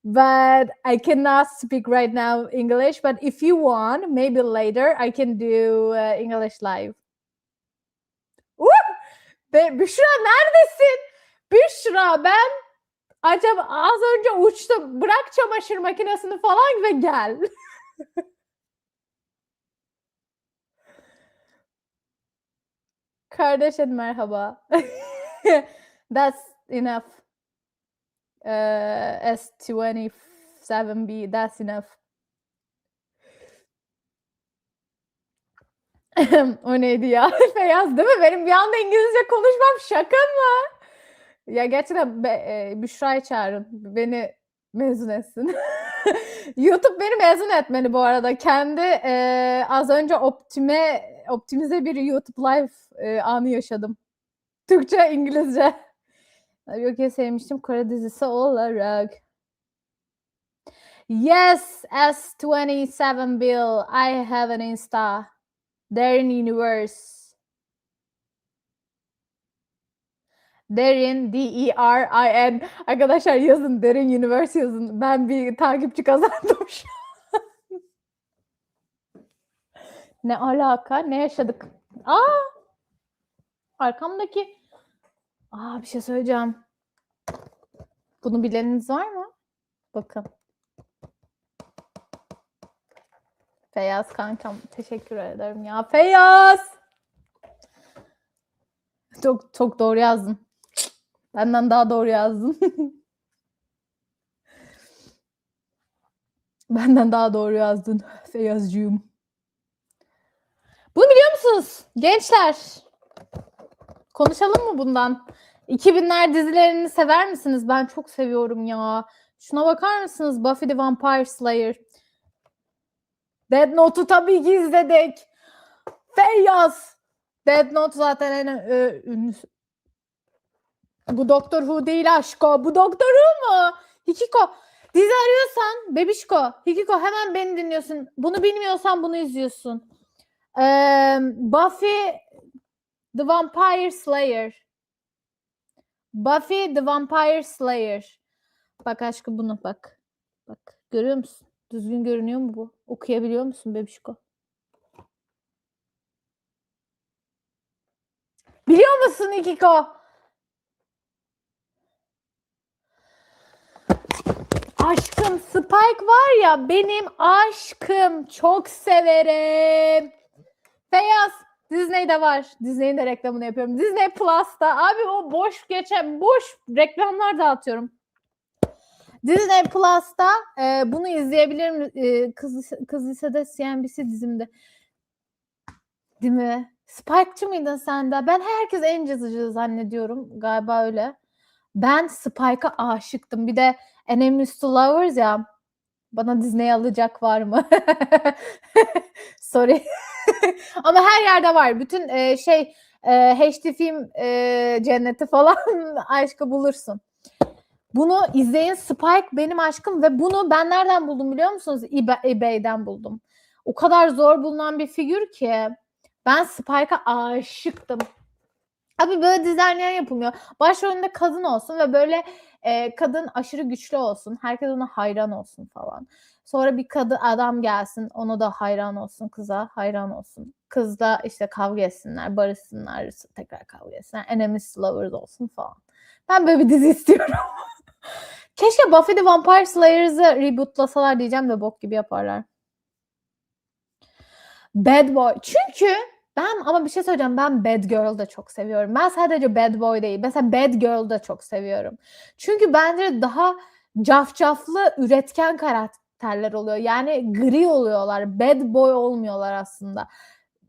but I cannot speak right now English. But if you want, maybe later I can do English live. Büşra neredesin? Büşra, ben acaba az önce uçtum. Bırak çamaşır makinesini falan ve gel. Kardeşim merhaba. That's enough. S27B, that's enough. O neydi ya? Feyyaz değil mi? Benim bir anda İngilizce konuşmam şaka mı? Ya gerçekten Büşra'yı çağırın. Beni mezun etsin. YouTube beni mezun etmeli bu arada. Kendi az önce optimize bir YouTube live anı yaşadım. Türkçe, İngilizce. Yok ya, sevmiştim Kore dizisi olarak. Yes, S27 Bill. I have an Insta. Derin Universe. Derin, D-E-R-I-N. Arkadaşlar yazın, Derin Universe yazın. Ben bir takipçi kazandım şu an. Ne alaka? Ne yaşadık? Arkamdaki... bir şey söyleyeceğim. Bunu bileniniz var mı? Bakın. Feyyaz kankam, teşekkür ederim ya. Feyyaz! Çok doğru yazdın. Benden daha doğru yazdın. Benden daha doğru yazdın Feyyazcığım. Bunu biliyor musunuz gençler? Konuşalım mı bundan? 2000'ler dizilerini sever misiniz? Ben çok seviyorum ya. Şuna bakar mısınız? Buffy the Vampire Slayer. Death Note'u tabii ki izledik. Feyyaz. Death Note zaten en ünlüsü. Bu Doctor Who değil aşko. Bu Doctor Who mu? Hikiko. Dizi arıyorsan bebişko. Hikiko hemen beni dinliyorsun. Bunu bilmiyorsan bunu izliyorsun. Buffy the Vampire Slayer. Buffy the Vampire Slayer. Bak aşkım, bunu bak. Bak görüyor musun? Düzgün görünüyor mu bu? Okuyabiliyor musun bebişko? Biliyor musun Hikiko? Aşkım Spike var ya, benim aşkım, çok severim. Feyyaz, Disney'de var. Disney'in de reklamını yapıyorum. Disney Plus'ta. Abi o boş reklamlar dağıtıyorum. Disney Plus'ta bunu izleyebilir mi? Kız Lisede CNBC dizimde. Değil mi? Spike'cı mıydın sen de? Ben herkes Angel'cı zannediyorum. Galiba öyle. Ben Spike'a aşıktım. Bir de Enemies to Lovers ya. Bana Disney alacak var mı? Sorry. Ama her yerde var. Bütün HD film cenneti falan aşkı bulursun. Bunu izleyin. Spike benim aşkım ve bunu ben nereden buldum biliyor musunuz? eBay'den buldum. O kadar zor bulunan bir figür ki. Ben Spike'a aşıktım. Abi böyle diziler yapılmıyor? Başrolünde kadın olsun ve böyle kadın aşırı güçlü olsun. Herkes ona hayran olsun falan. Sonra bir adam gelsin, ona da hayran olsun, kıza hayran olsun. Kızla işte kavga etsinler, barışsınlar, tekrar kavga etsinler. Enemies lovers olsun falan. Ben böyle bir dizi istiyorum. Keşke Buffy the Vampire Slayers'ı rebootlasalar diyeceğim de bok gibi yaparlar. Bad Boy. Çünkü ama bir şey söyleyeceğim. Ben Bad Girl da çok seviyorum. Ben sadece Bad Boy değil. Mesela Bad Girl da çok seviyorum. Çünkü bence daha cafcaflı, üretken karakterler oluyor. Yani gri oluyorlar. Bad Boy olmuyorlar aslında.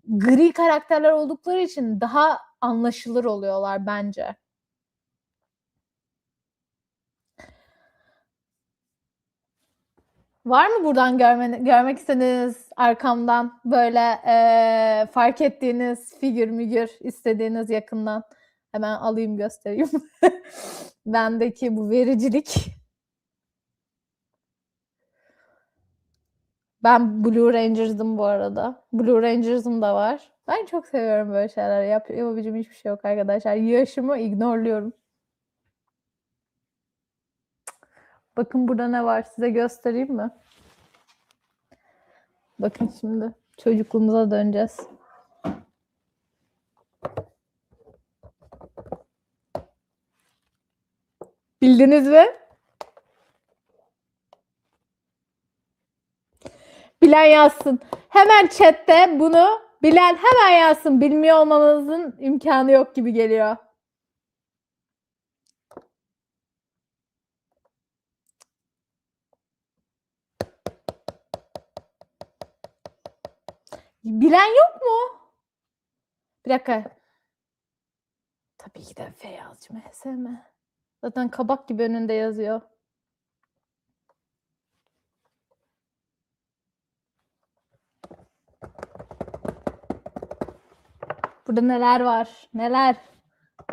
Gri karakterler oldukları için daha anlaşılır oluyorlar bence. Var mı buradan görmek istediğiniz arkamdan böyle fark ettiğiniz figür istediğiniz yakından? Hemen alayım göstereyim. Bendeki bu vericilik. Ben Blue Rangers'ım bu arada. Blue Rangers'ım da var. Ben çok seviyorum böyle şeyler. Yapabileceğim hiçbir şey yok arkadaşlar. Yaşımı ignorluyorum. Bakın burada ne var, size göstereyim mi? Bakın şimdi çocukluğumuza döneceğiz. Bildiniz mi? Bilen yazsın. Hemen chatte bunu bilen hemen yazsın. Bilmiyor olmanızın imkanı yok gibi geliyor. Bilen yok mu? Bir dakika. Tabii ki de Feyyazcı MSM. Zaten kabak gibi önünde yazıyor. Burada neler var? Neler?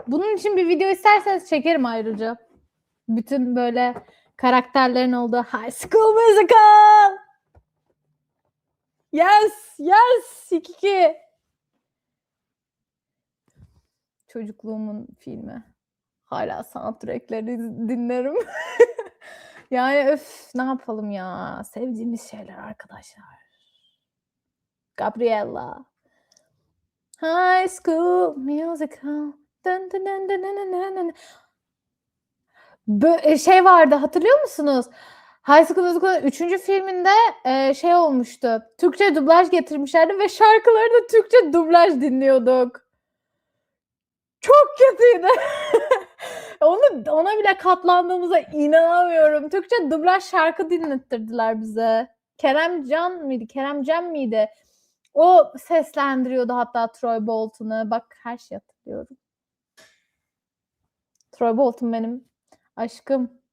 Bunun için bir video isterseniz çekerim ayrıca. Bütün böyle karakterlerin olduğu High School Musical. Yes, yes. 2-2. Çocukluğumun filmi. Hala soundtrackleri dinlerim. Yani öf, ne yapalım ya? Sevdiğimiz şeyler arkadaşlar. Gabriella. High School Musical. Dın dın dın dın dın dın. Şey vardı, hatırlıyor musunuz? High School Musical'ın 3. filminde şey olmuştu. Türkçe dublaj getirmişlerdi ve şarkıları da Türkçe dublaj dinliyorduk. Çok kötüydü. Ona bile katlandığımıza inanamıyorum. Türkçe dublaj şarkı dinlettirdiler bize. Keremcan mıydı? O seslendiriyordu hatta Troy Bolton'u. Bak her şeyi hatırlıyorum. Troy Bolton benim aşkım.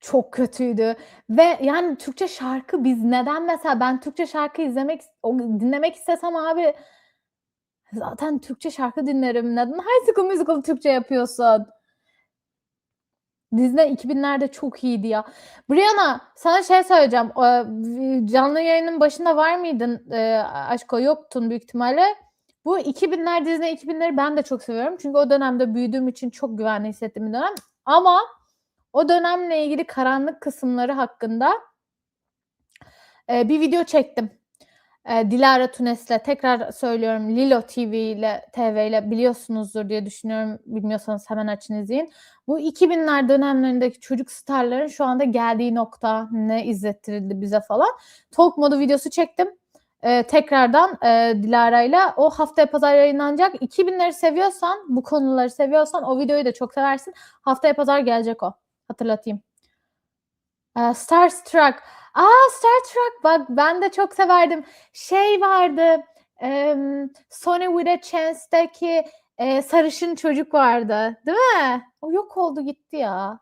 Çok kötüydü. Ve yani Türkçe şarkı biz neden mesela ben Türkçe şarkı dinlemek istesem abi zaten Türkçe şarkı dinlerim. Neden High School Musical'ı Türkçe yapıyorsun? Disney 2000'lerde çok iyiydi ya. Brianna sana şey söyleyeceğim. Canlı yayının başında var mıydın? Aşko yoktun büyük ihtimalle. Bu 2000'ler Disney 2000'leri ben de çok seviyorum. Çünkü o dönemde büyüdüğüm için çok güvenli hissettiğim bir dönem. Ama o dönemle ilgili karanlık kısımları hakkında bir video çektim. Dilara Tunes'le tekrar söylüyorum Lilo TV ile biliyorsunuzdur diye düşünüyorum. Bilmiyorsanız hemen açın izleyin. Bu 2000'ler dönemlerindeki çocuk starların şu anda geldiği nokta ne izlettirildi bize falan. Talk modu videosu çektim. Tekrardan Dilara'yla o haftaya pazar yayınlanacak. 2000'leri seviyorsan, bu konuları seviyorsan o videoyu da çok seversin. Haftaya pazar gelecek o. Hatırlatayım. Starstruck. Starstruck bak ben de çok severdim. Şey vardı. Sonny with a Chance'deki sarışın çocuk vardı. Değil mi? O yok oldu gitti ya.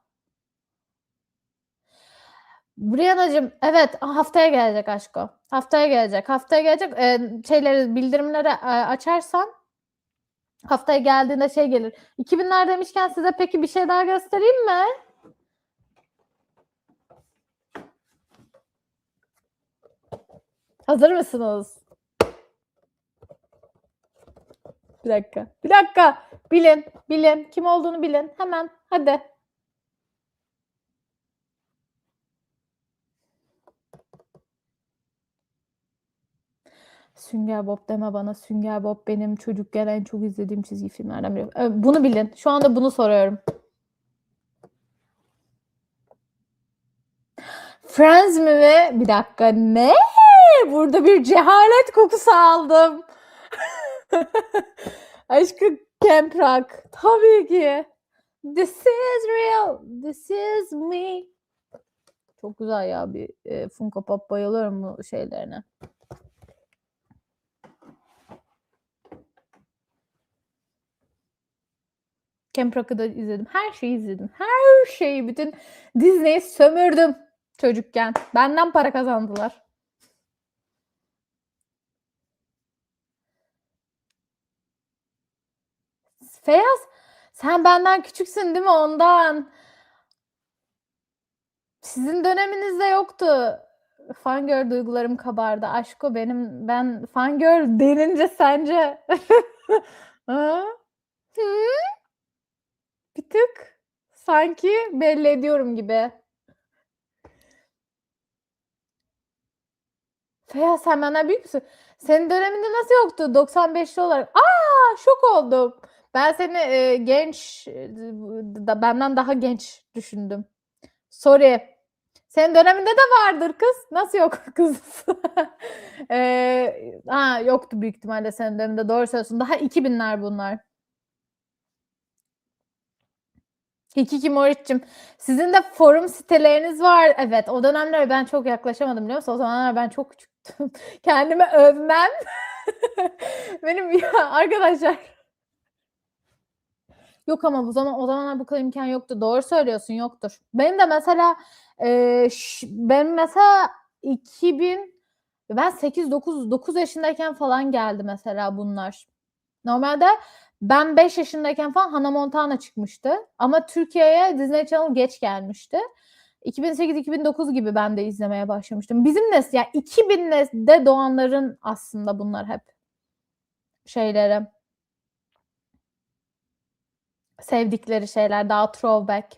Brianna'cığım evet haftaya gelecek aşko. Haftaya gelecek. Şeyleri bildirimleri açarsan Haftaya geldiğinde şey gelir. 2000'ler demişken size peki bir şey daha göstereyim mi? Hazır mısınız? Bir dakika. Bir dakika. Bilin. Bilin. Kim olduğunu bilin. Hemen. Hadi. Sünger Bob deme bana. Sünger Bob benim çocukken en çok izlediğim çizgi filmlerden biri. Bunu bilin. Şu anda bunu soruyorum. Friends mi ve bir dakika ne? Burada bir cehalet kokusu aldım. Aşkı Camp Rock. Tabii ki. This is real. This is me. Çok güzel ya bir Funko Pop. Bayılıyorum bu şeylerine. Camp Rock'ı da izledim. Her şeyi izledim. Her şeyi. Bütün Disney'i sömürdüm çocukken. Benden para kazandılar. Feyyaz sen benden küçüksün değil mi ondan? Sizin döneminizde yoktu. Fangirl duygularım kabardı. Aşko ben fangirl denince sence ha? Hı? Bir tık sanki belli ediyorum gibi. Feyyaz sen benden büyük müsün? Senin döneminde nasıl yoktu 95'li olarak? Şok oldum. Ben seni genç benden daha genç düşündüm. Sorry. Senin döneminde de vardır kız. Nasıl yok kız? Yoktu büyük ihtimalle senin döneminde. Doğru söylüyorsun. Daha 2000'ler bunlar. Hikiki Moriç'cim. Sizin de forum siteleriniz var. Evet o dönemlere ben çok yaklaşamadım biliyor musun? O zamanlar ben çok küçüktüm. Kendimi övmem. Benim ya arkadaşlar. Yok ama o zamanlar bu kadar imkan yoktu. Doğru söylüyorsun yoktur. Benim de mesela benim mesela 2000 ben 8-9 yaşındayken falan geldi mesela bunlar. Normalde ben 5 yaşındayken falan Hannah Montana çıkmıştı. Ama Türkiye'ye Disney Channel geç gelmişti. 2008-2009 gibi ben de izlemeye başlamıştım. Bizim nesil yani 2000'de doğanların aslında bunlar hep şeyleri. Sevdikleri şeyler daha throwback.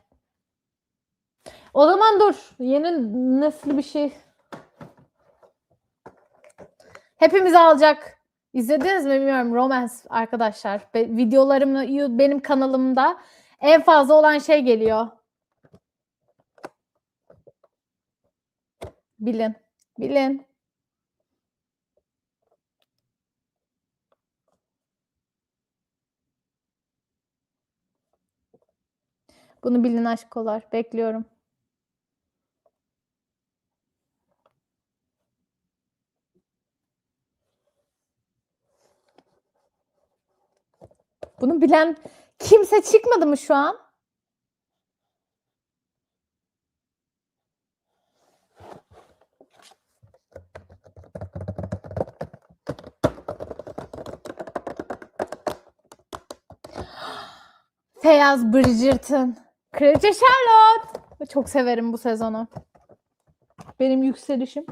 O zaman dur. Yeni nesil bir şey. Hepimizi alacak. İzlediniz mi bilmiyorum. Romance arkadaşlar. Videolarımı benim kanalımda en fazla olan şey geliyor. Bilin. Bilin. Bunu bilin aşkolar. Bekliyorum. Bunu bilen kimse çıkmadı mı şu an? Feyyaz Bridgerton. Kraliçe Charlotte. Çok severim bu sezonu. Benim yükselişim.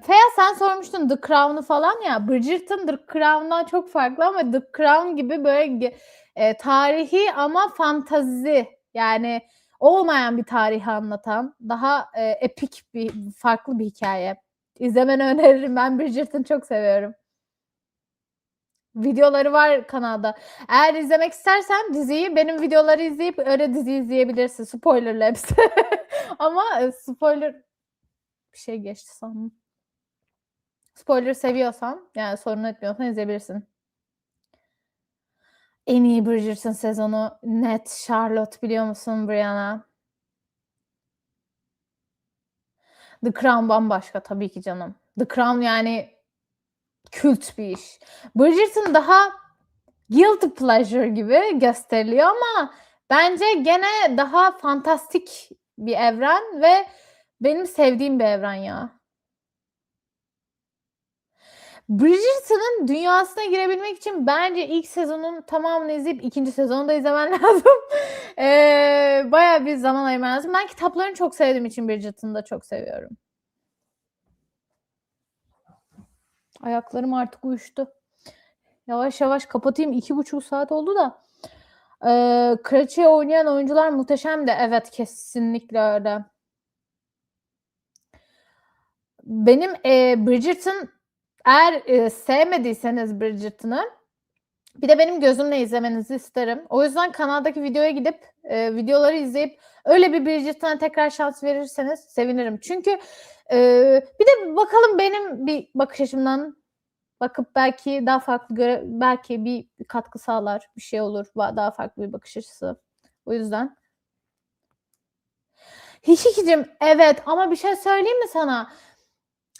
Feyyaz sen sormuştun The Crown'u falan ya. Bridgerton The Crown'dan çok farklı ama The Crown gibi böyle tarihi ama fantazi yani olmayan bir tarihi anlatan daha epik bir farklı bir hikaye. İzlemeni öneririm. Ben Bridgerton'ı çok seviyorum. Videoları var kanalda. Eğer izlemek istersen diziyi benim videoları izleyip öyle dizi izleyebilirsin. Spoilerlı hepsi. Ama spoiler bir şey geçti sandım. Spoiler seviyorsan yani sorun etmiyorsan izleyebilirsin. En iyi Bridgerton sezonu net Charlotte biliyor musun Brianna? The Crown bambaşka tabii ki canım. The Crown yani kült bir iş. Bridgerton daha guilty pleasure gibi gösteriliyor ama bence gene daha fantastik bir evren ve benim sevdiğim bir evren ya. Bridgerton'ın dünyasına girebilmek için bence ilk sezonun tamamını izleyip 2. sezonu da izlemen lazım. Bayağı bir zaman ayırman lazım. Ben kitaplarını çok sevdiğim için Bridgerton'ı da çok seviyorum. Ayaklarım artık uyuştu. Yavaş yavaş kapatayım. 2,5 saat oldu da. Kraliçeyi oynayan oyuncular muhteşemdi. Evet, kesinlikle öyle. Benim Bridgerton, eğer sevmediyseniz Bridgerton'ı, bir de benim gözümle izlemenizi isterim. O yüzden kanaldaki videoya gidip videoları izleyip öyle bir Bridgerton'a tekrar şans verirseniz sevinirim. Çünkü bir de bakalım benim bir bakış açımdan bakıp belki daha farklı belki bir katkı sağlar, bir şey olur, daha farklı bir bakış açısı. O yüzden. Hikikicim, evet, ama bir şey söyleyeyim mi sana?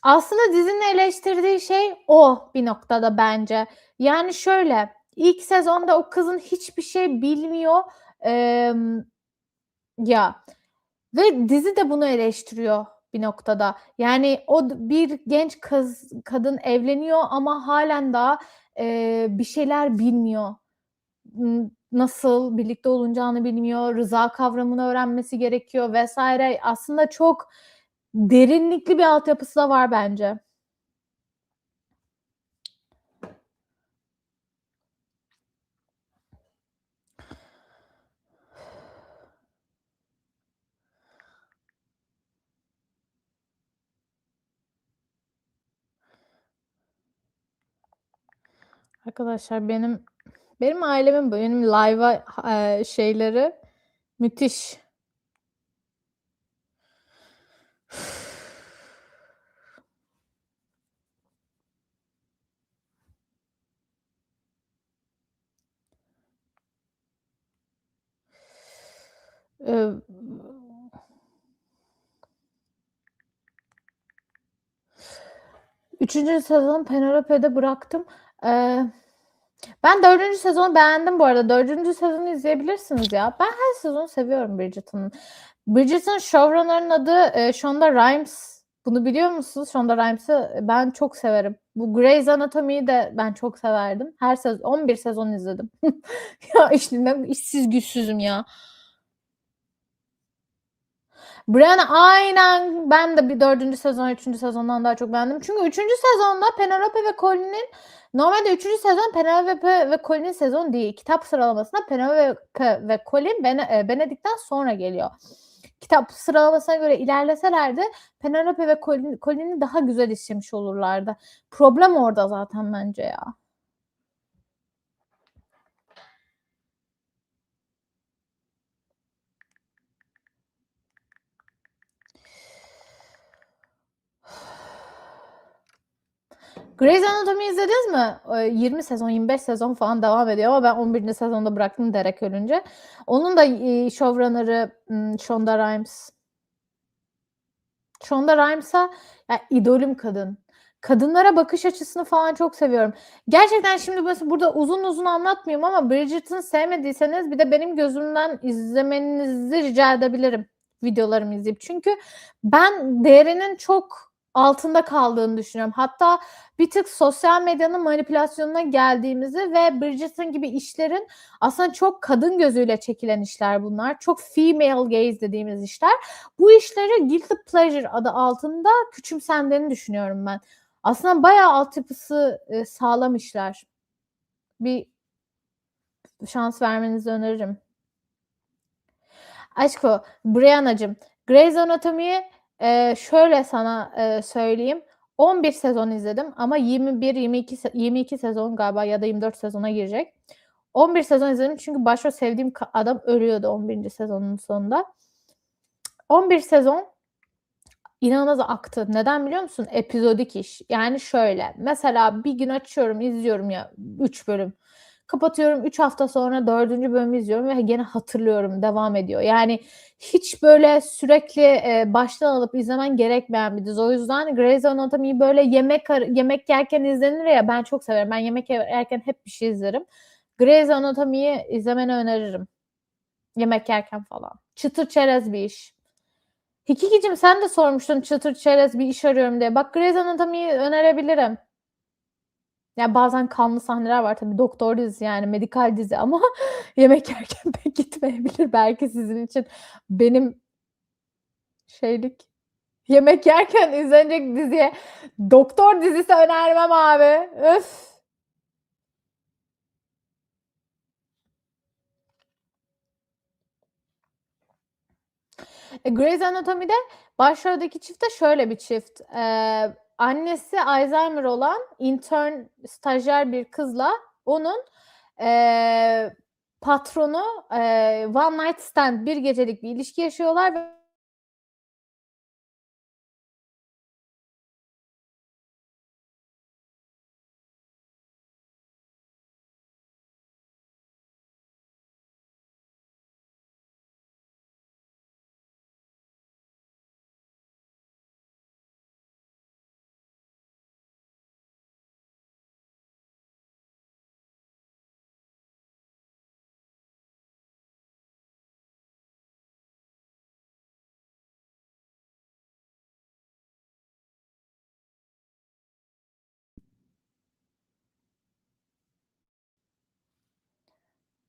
Aslında dizinin eleştirdiği şey o bir noktada bence. Yani şöyle, ilk sezonda o kızın hiçbir şey bilmiyor ya ve dizi de bunu eleştiriyor bir noktada. Yani o bir genç kadın evleniyor ama halen daha bir şeyler bilmiyor. Nasıl birlikte olunacağını bilmiyor, rıza kavramını öğrenmesi gerekiyor vesaire. Aslında çok derinlikli bir altyapısı da var bence. Arkadaşlar benim ailemin benim live'a şeyleri müthiş. Ee, 3. sezon Penelope'de bıraktım. Ben 4. sezonu beğendim bu arada. 4. sezonu izleyebilirsiniz ya. Ben her sezonu seviyorum Bridgerton'ın. Bridgerton showrunner'ın adı Shonda Rhimes. Bunu biliyor musunuz? Shonda Rhimes'ı ben çok severim. Bu Grey's Anatomy'yi de ben çok severdim. Her sezon 11 sezon izledim. Ya işte işsiz güçsüzüm ya. Brianna, aynen, ben de bir 4. sezon 3. sezondan daha çok beğendim. Çünkü 3. sezonda Penelope ve Colin'in normalde 3. sezon Penelope ve Colin'in sezonu değil. Kitap sıralamasında Penelope ve Colin Benedict'ten sonra geliyor. Kitap sıralamasına göre ilerleselerdi Penelope ve Colin'i daha güzel işlemiş olurlardı. Problem orada zaten bence ya. Grey's Anatomy izlediniz mi? 20 sezon, 25 sezon falan devam ediyor ama ben 11. sezonda bıraktım Derek ölünce. Onun da showrunner'ı Shonda Rhimes. Shonda Rhimes'a ya idolüm kadın. Kadınlara bakış açısını falan çok seviyorum. Gerçekten şimdi mesela burada uzun uzun anlatmıyorum ama Bridgerton'ı sevmediyseniz bir de benim gözümden izlemenizi rica edebilirim. Videolarımı izleyip. Çünkü ben değerinin çok altında kaldığını düşünüyorum. Hatta bir tık sosyal medyanın manipülasyonuna geldiğimizi ve Bridgerton gibi işlerin aslında çok kadın gözüyle çekilen işler bunlar. Çok female gaze dediğimiz işler. Bu işleri guilty pleasure adı altında küçümsendiğini düşünüyorum ben. Aslında bayağı altyapısı sağlam işler. Bir şans vermenizi öneririm. Aşko, Brianna'cığım, Grey's Anatomy'yi şöyle sana söyleyeyim. 11 sezon izledim ama 22 sezon galiba ya da 24 sezona girecek. 11 sezon izledim çünkü başrol sevdiğim adam ölüyordu 11. sezonun sonunda. 11 sezon inanılmaz aktı. Neden biliyor musun? Epizodik iş. Yani şöyle. Mesela bir gün açıyorum, izliyorum ya 3 bölüm. Kapatıyorum 3 hafta sonra 4. bölümü izliyorum ve gene hatırlıyorum. Devam ediyor. Yani hiç böyle sürekli baştan alıp izlemen gerekmeyen bir dizi. O yüzden Grey's Anatomy'yi böyle yemek yerken izlenir ya, ben çok severim. Ben yemek yerken hep bir şey izlerim. Grey's Anatomy'yi izlemeni öneririm. Yemek yerken falan. Çıtır çerez bir iş. Hikikicim, sen de sormuştun çıtır çerez bir iş arıyorum diye. Bak, Grey's Anatomy'yi önerebilirim. Ya, bazen kanlı sahneler var tabii. Doktor dizisi, yani medikal dizi ama yemek yerken pek gitmeyebilir belki sizin için. Benim şeylik, yemek yerken izlenecek diziye doktor dizisi önermem abi. Öf! Grey's Anatomy'de başroldeki çift de şöyle bir çift. Annesi Alzheimer olan intern, stajyer bir kızla onun patronu one night stand, bir gecelik bir ilişki yaşıyorlar ve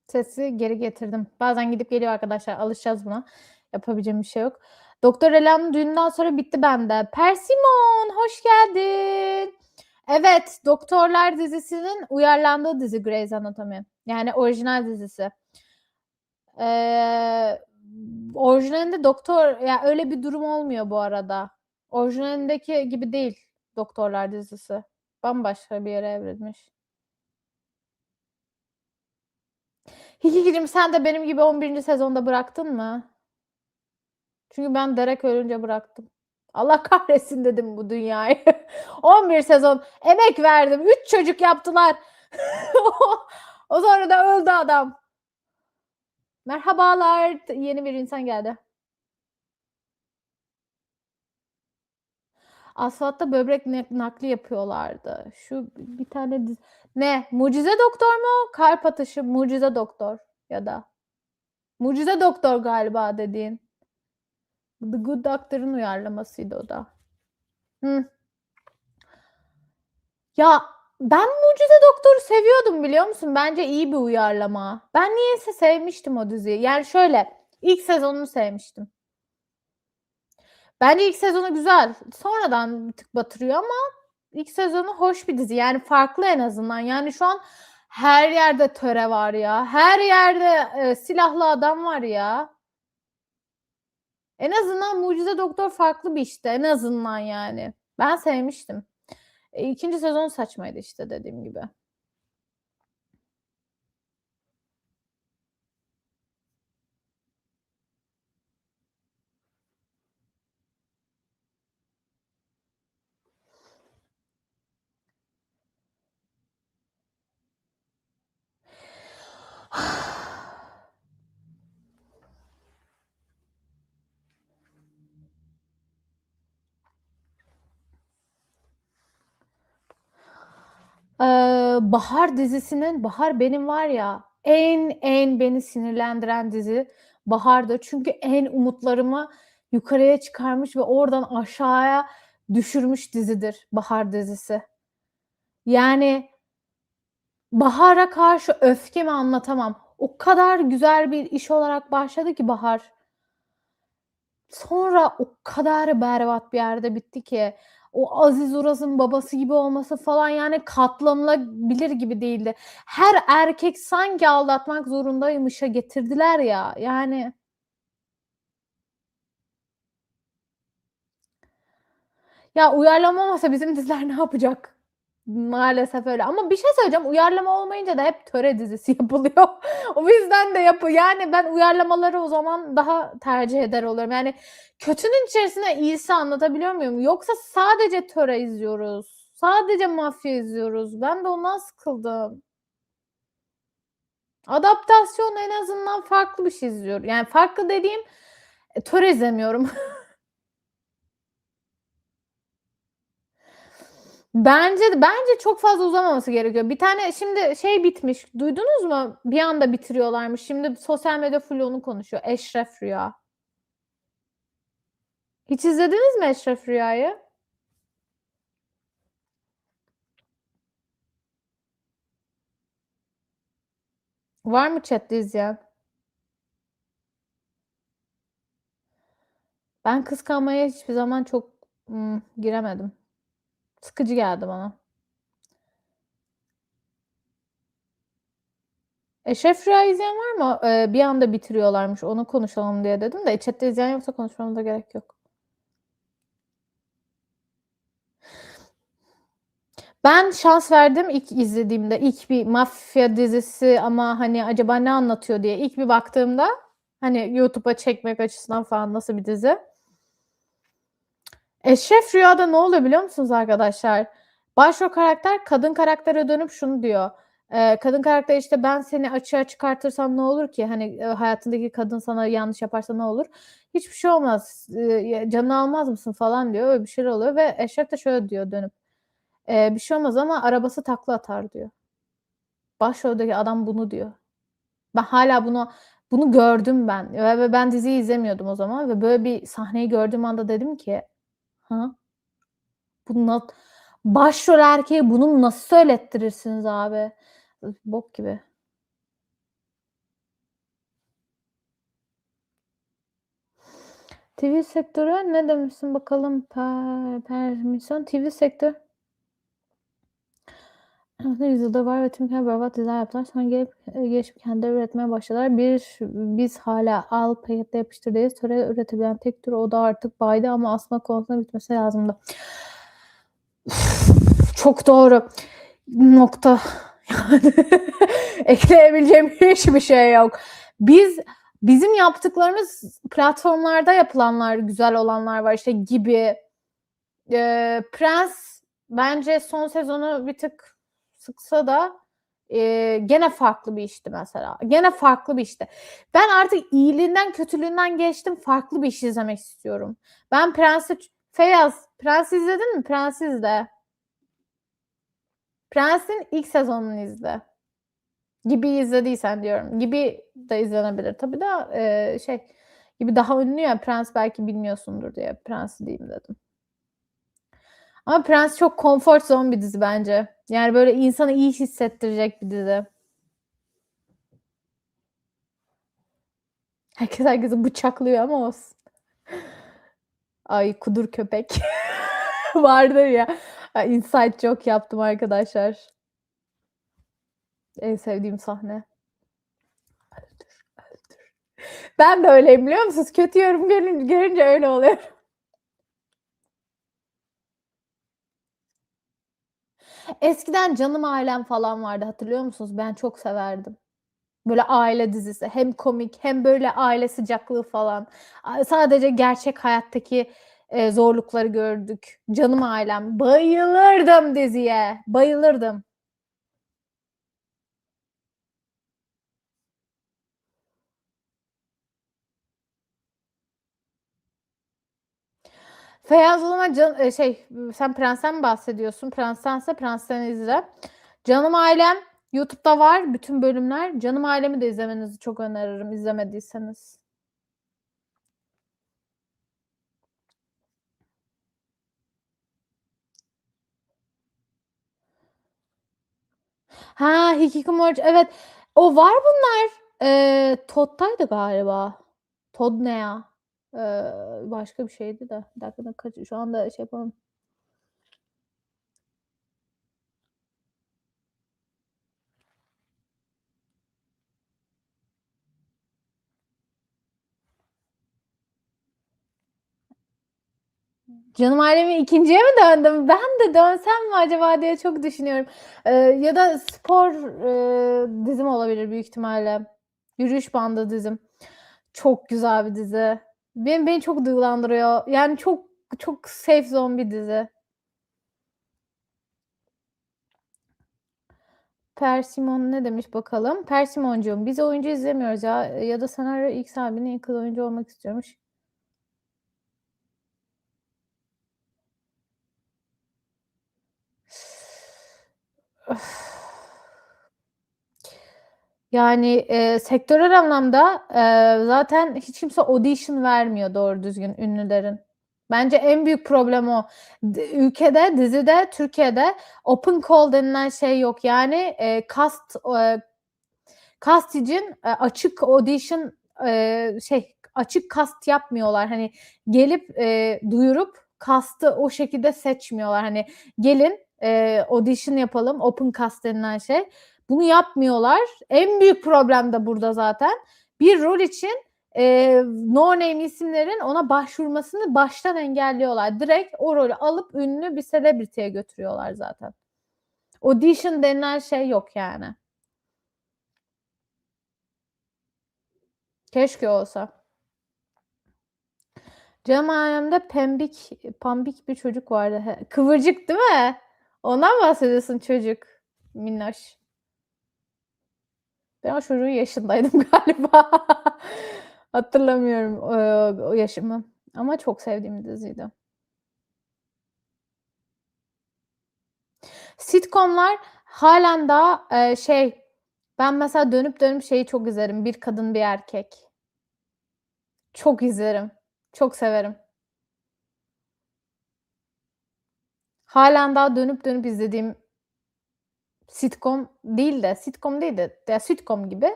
sesi geri getirdim. Bazen gidip geliyor arkadaşlar. Alışacağız buna. Yapabileceğim bir şey yok. Doktor Ela'nın düğününden sonra bitti bende. Persimon, hoş geldin. Evet, Doktorlar dizisinin uyarlandığı dizi Grey's Anatomy. Yani orijinal dizisi. Orijinalinde doktor ya öyle bir durum olmuyor bu arada. Orijinalindeki gibi değil Doktorlar dizisi. Bambaşka bir yere evrilmiş. Hikicim sen de benim gibi 11. sezonda bıraktın mı? Çünkü ben Derek ölünce bıraktım. Allah kahretsin dedim bu dünyayı. 11 sezon emek verdim. 3 çocuk yaptılar. O sonra da öldü adam. Merhabalar. Yeni bir insan geldi. Asfaltta böbrek nakli yapıyorlardı. Şu bir tane ne? Mucize Doktor mu? Kalp atışı Mucize Doktor ya da Mucize Doktor galiba dediğin. The Good Doctor'ın uyarlamasıydı o da. Hı. Ya ben Mucize Doktor'u seviyordum biliyor musun? Bence iyi bir uyarlama. Ben niyeyse sevmiştim o diziyi. Yani şöyle ilk sezonunu sevmiştim. Bence ilk sezonu güzel. Sonradan bir tık batırıyor ama ilk sezonu hoş bir dizi. Yani farklı en azından. Yani şu an her yerde töre var ya. Her yerde silahlı adam var ya. En azından Mucize Doktor farklı bir işte. En azından yani. Ben sevmiştim. İkinci sezon saçmaydı işte dediğim gibi. Bahar dizisinin Bahar benim var ya en beni sinirlendiren dizi Bahar'dır. Çünkü en umutlarımı yukarıya çıkarmış ve oradan aşağıya düşürmüş dizidir Bahar dizisi. Yani Bahar'a karşı öfkemi anlatamam. O kadar güzel bir iş olarak başladı ki Bahar. Sonra o kadar berbat bir yerde bitti ki. O Aziz Uraz'ın babası gibi olması falan yani katlanılabilir gibi değildi. Her erkek sanki aldatmak zorundaymışa getirdiler ya. Yani ya uyarlama olmasa bizim diziler ne yapacak? Maalesef öyle ama bir şey söyleyeceğim, uyarlama olmayınca da hep töre dizisi yapılıyor. O yüzden de yani ben uyarlamaları o zaman daha tercih eder oluyorum. Yani kötünün içerisinde iyisi anlatabiliyor muyum? Yoksa sadece töre izliyoruz. Sadece mafya izliyoruz. Ben de ondan sıkıldım. Adaptasyon en azından farklı bir şey izliyorum. Yani farklı dediğim töre izlemiyorum. Bence çok fazla uzamaması gerekiyor. Bir tane şimdi şey bitmiş. Duydunuz mu? Bir anda bitiriyorlarmış. Şimdi sosyal medya full onu konuşuyor. Eşref Rüya. Hiç izlediniz mi Eşref Rüya'yı? Var mı chatte izleyen? Ben kıskanmaya hiçbir zaman çok, giremedim. Sıkıcı geldi bana. Şef Rüya izleyen var mı? Bir anda bitiriyorlarmış, onu konuşalım diye dedim de chatte izleyen yoksa konuşmamıza gerek yok. Ben şans verdim ilk izlediğimde. İlk bir mafya dizisi ama, hani, acaba ne anlatıyor diye ilk bir baktığımda, hani, YouTube'a çekmek açısından falan nasıl bir dizi. Eşref Rüya'da ne oluyor biliyor musunuz arkadaşlar? Başrol karakter kadın karaktere dönüp şunu diyor. Kadın karakter, işte, "Ben seni açığa çıkartırsam ne olur ki? Hani, hayatındaki kadın sana yanlış yaparsa ne olur? Hiçbir şey olmaz. Canını almaz mısın?" falan diyor. Öyle bir şeyler oluyor ve Eşref de şöyle diyor dönüp, "Bir şey olmaz ama arabası takla atar." diyor. Başroldeki adam bunu diyor. Ben hâlâ bunu gördüm ben ve ben diziyi izlemiyordum o zaman ve böyle bir sahneyi gördüğüm anda dedim ki, "Ha? Bu başrol erkeğe bunu nasıl söylettirirsiniz abi?" Bok gibi. TV sektörü ne demişsin bakalım? Permisyon TV sektör yüzyılda var ve tüm berbat diziler yaptılar. Sonra gelişip kendileri üretmeye başladılar. Biz hâlâ al paketle yapıştır töre üretebilen tek tür o da artık baydı ama aslında konusunda bitmesi lazımdı. Çok doğru. Nokta. Yani ekleyebileceğim hiçbir şey yok. Bizim yaptıklarımız platformlarda yapılanlar, güzel olanlar var işte gibi. Prens bence son sezonu bir tık sıksa da, gene farklı bir işti mesela. Gene farklı bir işti. Ben artık iyiliğinden, kötülüğünden geçtim, farklı bir iş izlemek istiyorum. Ben Feyyaz, Prens'i izledin mi? Prens'i izle. Prens'in ilk sezonunu izle. Gibi'yi izlediysen diyorum. Gibi de izlenebilir tabii de, Gibi daha ünlü ya, Prens belki bilmiyorsundur diye Prens'i diyeyim dedim. Ama Prens çok comfort zone bir dizi bence. Yani böyle insanı iyi hissettirecek bir dizi. Herkes herkesi bıçaklıyor ama olsun. Ay kudur köpek. Vardır ya. Inside joke yaptım arkadaşlar. En sevdiğim sahne. Öldür, öldür. Ben de öyleyim biliyor musunuz? Kötü yorum görünce öyle oluyorum. Eskiden Canım Ailem falan vardı, hatırlıyor musunuz? Ben çok severdim. Böyle aile dizisi. Hem komik hem böyle aile sıcaklığı falan. Sadece gerçek hayattaki, zorlukları gördük. Canım Ailem. Bayılırdım diziye. Bayılırdım. Feyyaz o zaman sen Prens'ten mi bahsediyorsun? Prens'tense Prens'ten izle. Canım Ailem YouTube'da var bütün bölümler. Canım Ailem'i de izlemenizi çok öneririm izlemediyseniz. Ha, Hikikomori evet. O var bunlar. Todd'taydı galiba. Todd ne ya? Başka bir şeydi de. Bir dakika şu anda şey yapamam. Canım Ailem'in 2'nciye mi döndüm? Ben de dönsem mi acaba diye çok düşünüyorum. Ya da spor, dizim olabilir büyük ihtimalle. Yürüyüş bandı dizim. Çok güzel bir dizi. Beni çok duygulandırıyor. Yani çok çok safe zone bir dizi. Persimon ne demiş bakalım? Persimoncuğum, biz oyuncu izlemiyoruz ya da senaryo ilk sahibinin ilk kız oyuncu olmak istiyormuş. Yani, sektörel anlamda, zaten hiç kimse audition vermiyor doğru düzgün ünlülerin. Bence en büyük problem o. Ülkede, dizide, Türkiye'de open call denilen şey yok. Yani, Cast için açık audition açık cast yapmıyorlar. Hani gelip duyurup cast'ı o şekilde seçmiyorlar. Hani gelin audition yapalım, open cast denilen şey. Bunu yapmıyorlar. En büyük problem de burada zaten. Bir rol için no name isimlerin ona başvurmasını baştan engelliyorlar. Direkt o rolü alıp ünlü bir celebrity'ye götürüyorlar zaten. Audition denilen şey yok yani. Keşke olsa. Canım alemde pambik bir çocuk vardı. Kıvırcık değil mi? Ondan bahsediyorsun çocuk. Minnoş. Ben o çocuğun yaşındaydım galiba. Hatırlamıyorum o yaşımı. Ama çok sevdiğim diziydi. Sitcomlar halen daha ben mesela dönüp dönüp şeyi çok izlerim. Bir Kadın Bir Erkek. Çok izlerim. Çok severim. Halen daha dönüp dönüp izlediğim sitcom değil de ya sitcom gibi.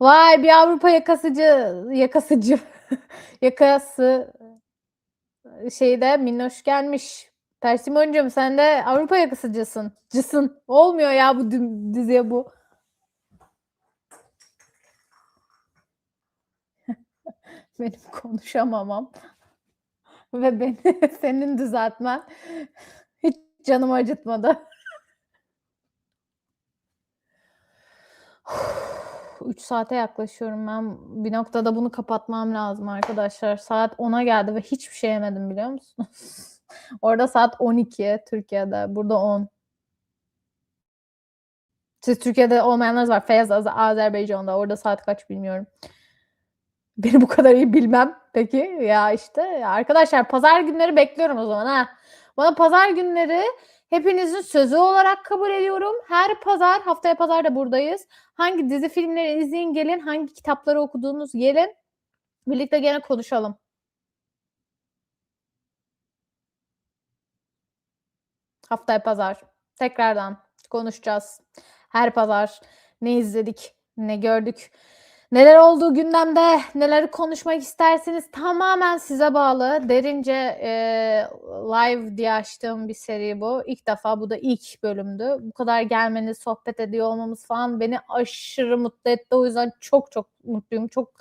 Vay bir Avrupa yakası şeyde minnoş gelmiş. Persimoncum sen de Avrupa cısın. Olmuyor ya bu diziye bu. Benim konuşamamam ve beni senin düzeltmen hiç canımı acıtmadı. 3 saate yaklaşıyorum ben. Bir noktada bunu kapatmam lazım arkadaşlar. Saat 10'a geldi ve hiçbir şey yemedim biliyor musunuz? Orada saat 12 Türkiye'de. Burada 10. Siz Türkiye'de olmayanlar var. Feyyaz Azerbaycan'da. Orada saat kaç bilmiyorum. Beni bu kadar iyi bilmem. Peki ya işte arkadaşlar pazar günleri bekliyorum o zaman ha. Bana pazar günleri hepinizin sözü olarak kabul ediyorum. Her pazar, haftaya pazar da buradayız. Hangi dizi filmleri izleyin gelin, hangi kitapları okuduğunuz gelin. Birlikte gene konuşalım. Haftaya pazar. Tekrardan konuşacağız. Her pazar ne izledik, ne gördük, neler oldu gündemde, neleri konuşmak isterseniz tamamen size bağlı. Derince live diye açtığım bir seri bu. İlk defa bu da ilk bölümdü. Bu kadar gelmeniz, sohbet ediyor olmamız falan beni aşırı mutlu etti. O yüzden çok çok mutluyum. Çok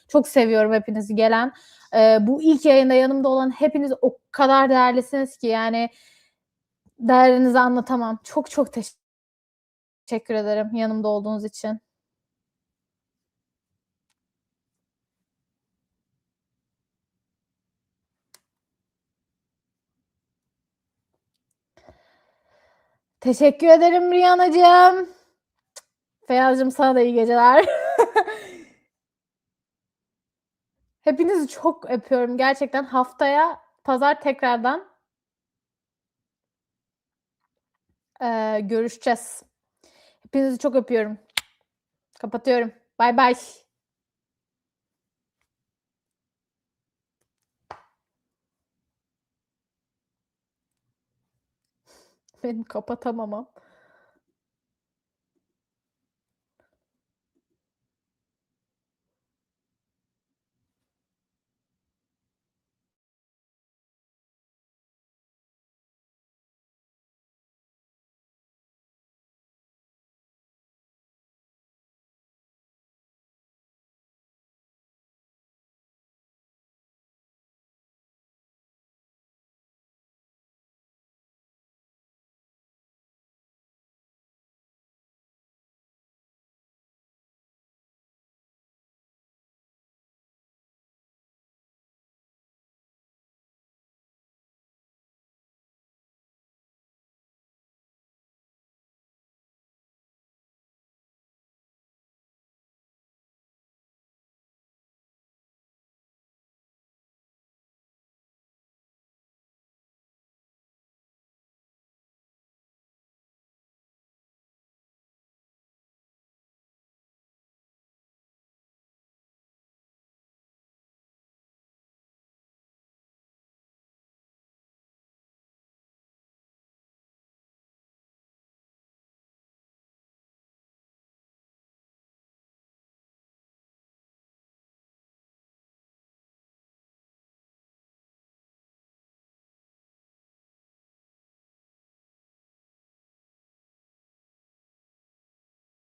çok seviyorum hepinizi gelen. Bu ilk yayında yanımda olan hepiniz o kadar değerlisiniz ki yani değerinizi anlatamam. Çok çok teşekkür ederim yanımda olduğunuz için. Teşekkür ederim Rihanacığım. Feyyaz'cığım sana da iyi geceler. Hepinizi çok öpüyorum. Gerçekten haftaya pazar tekrardan görüşeceğiz. Hepinizi çok öpüyorum. Kapatıyorum. Bay bay. Benim kapatamamam.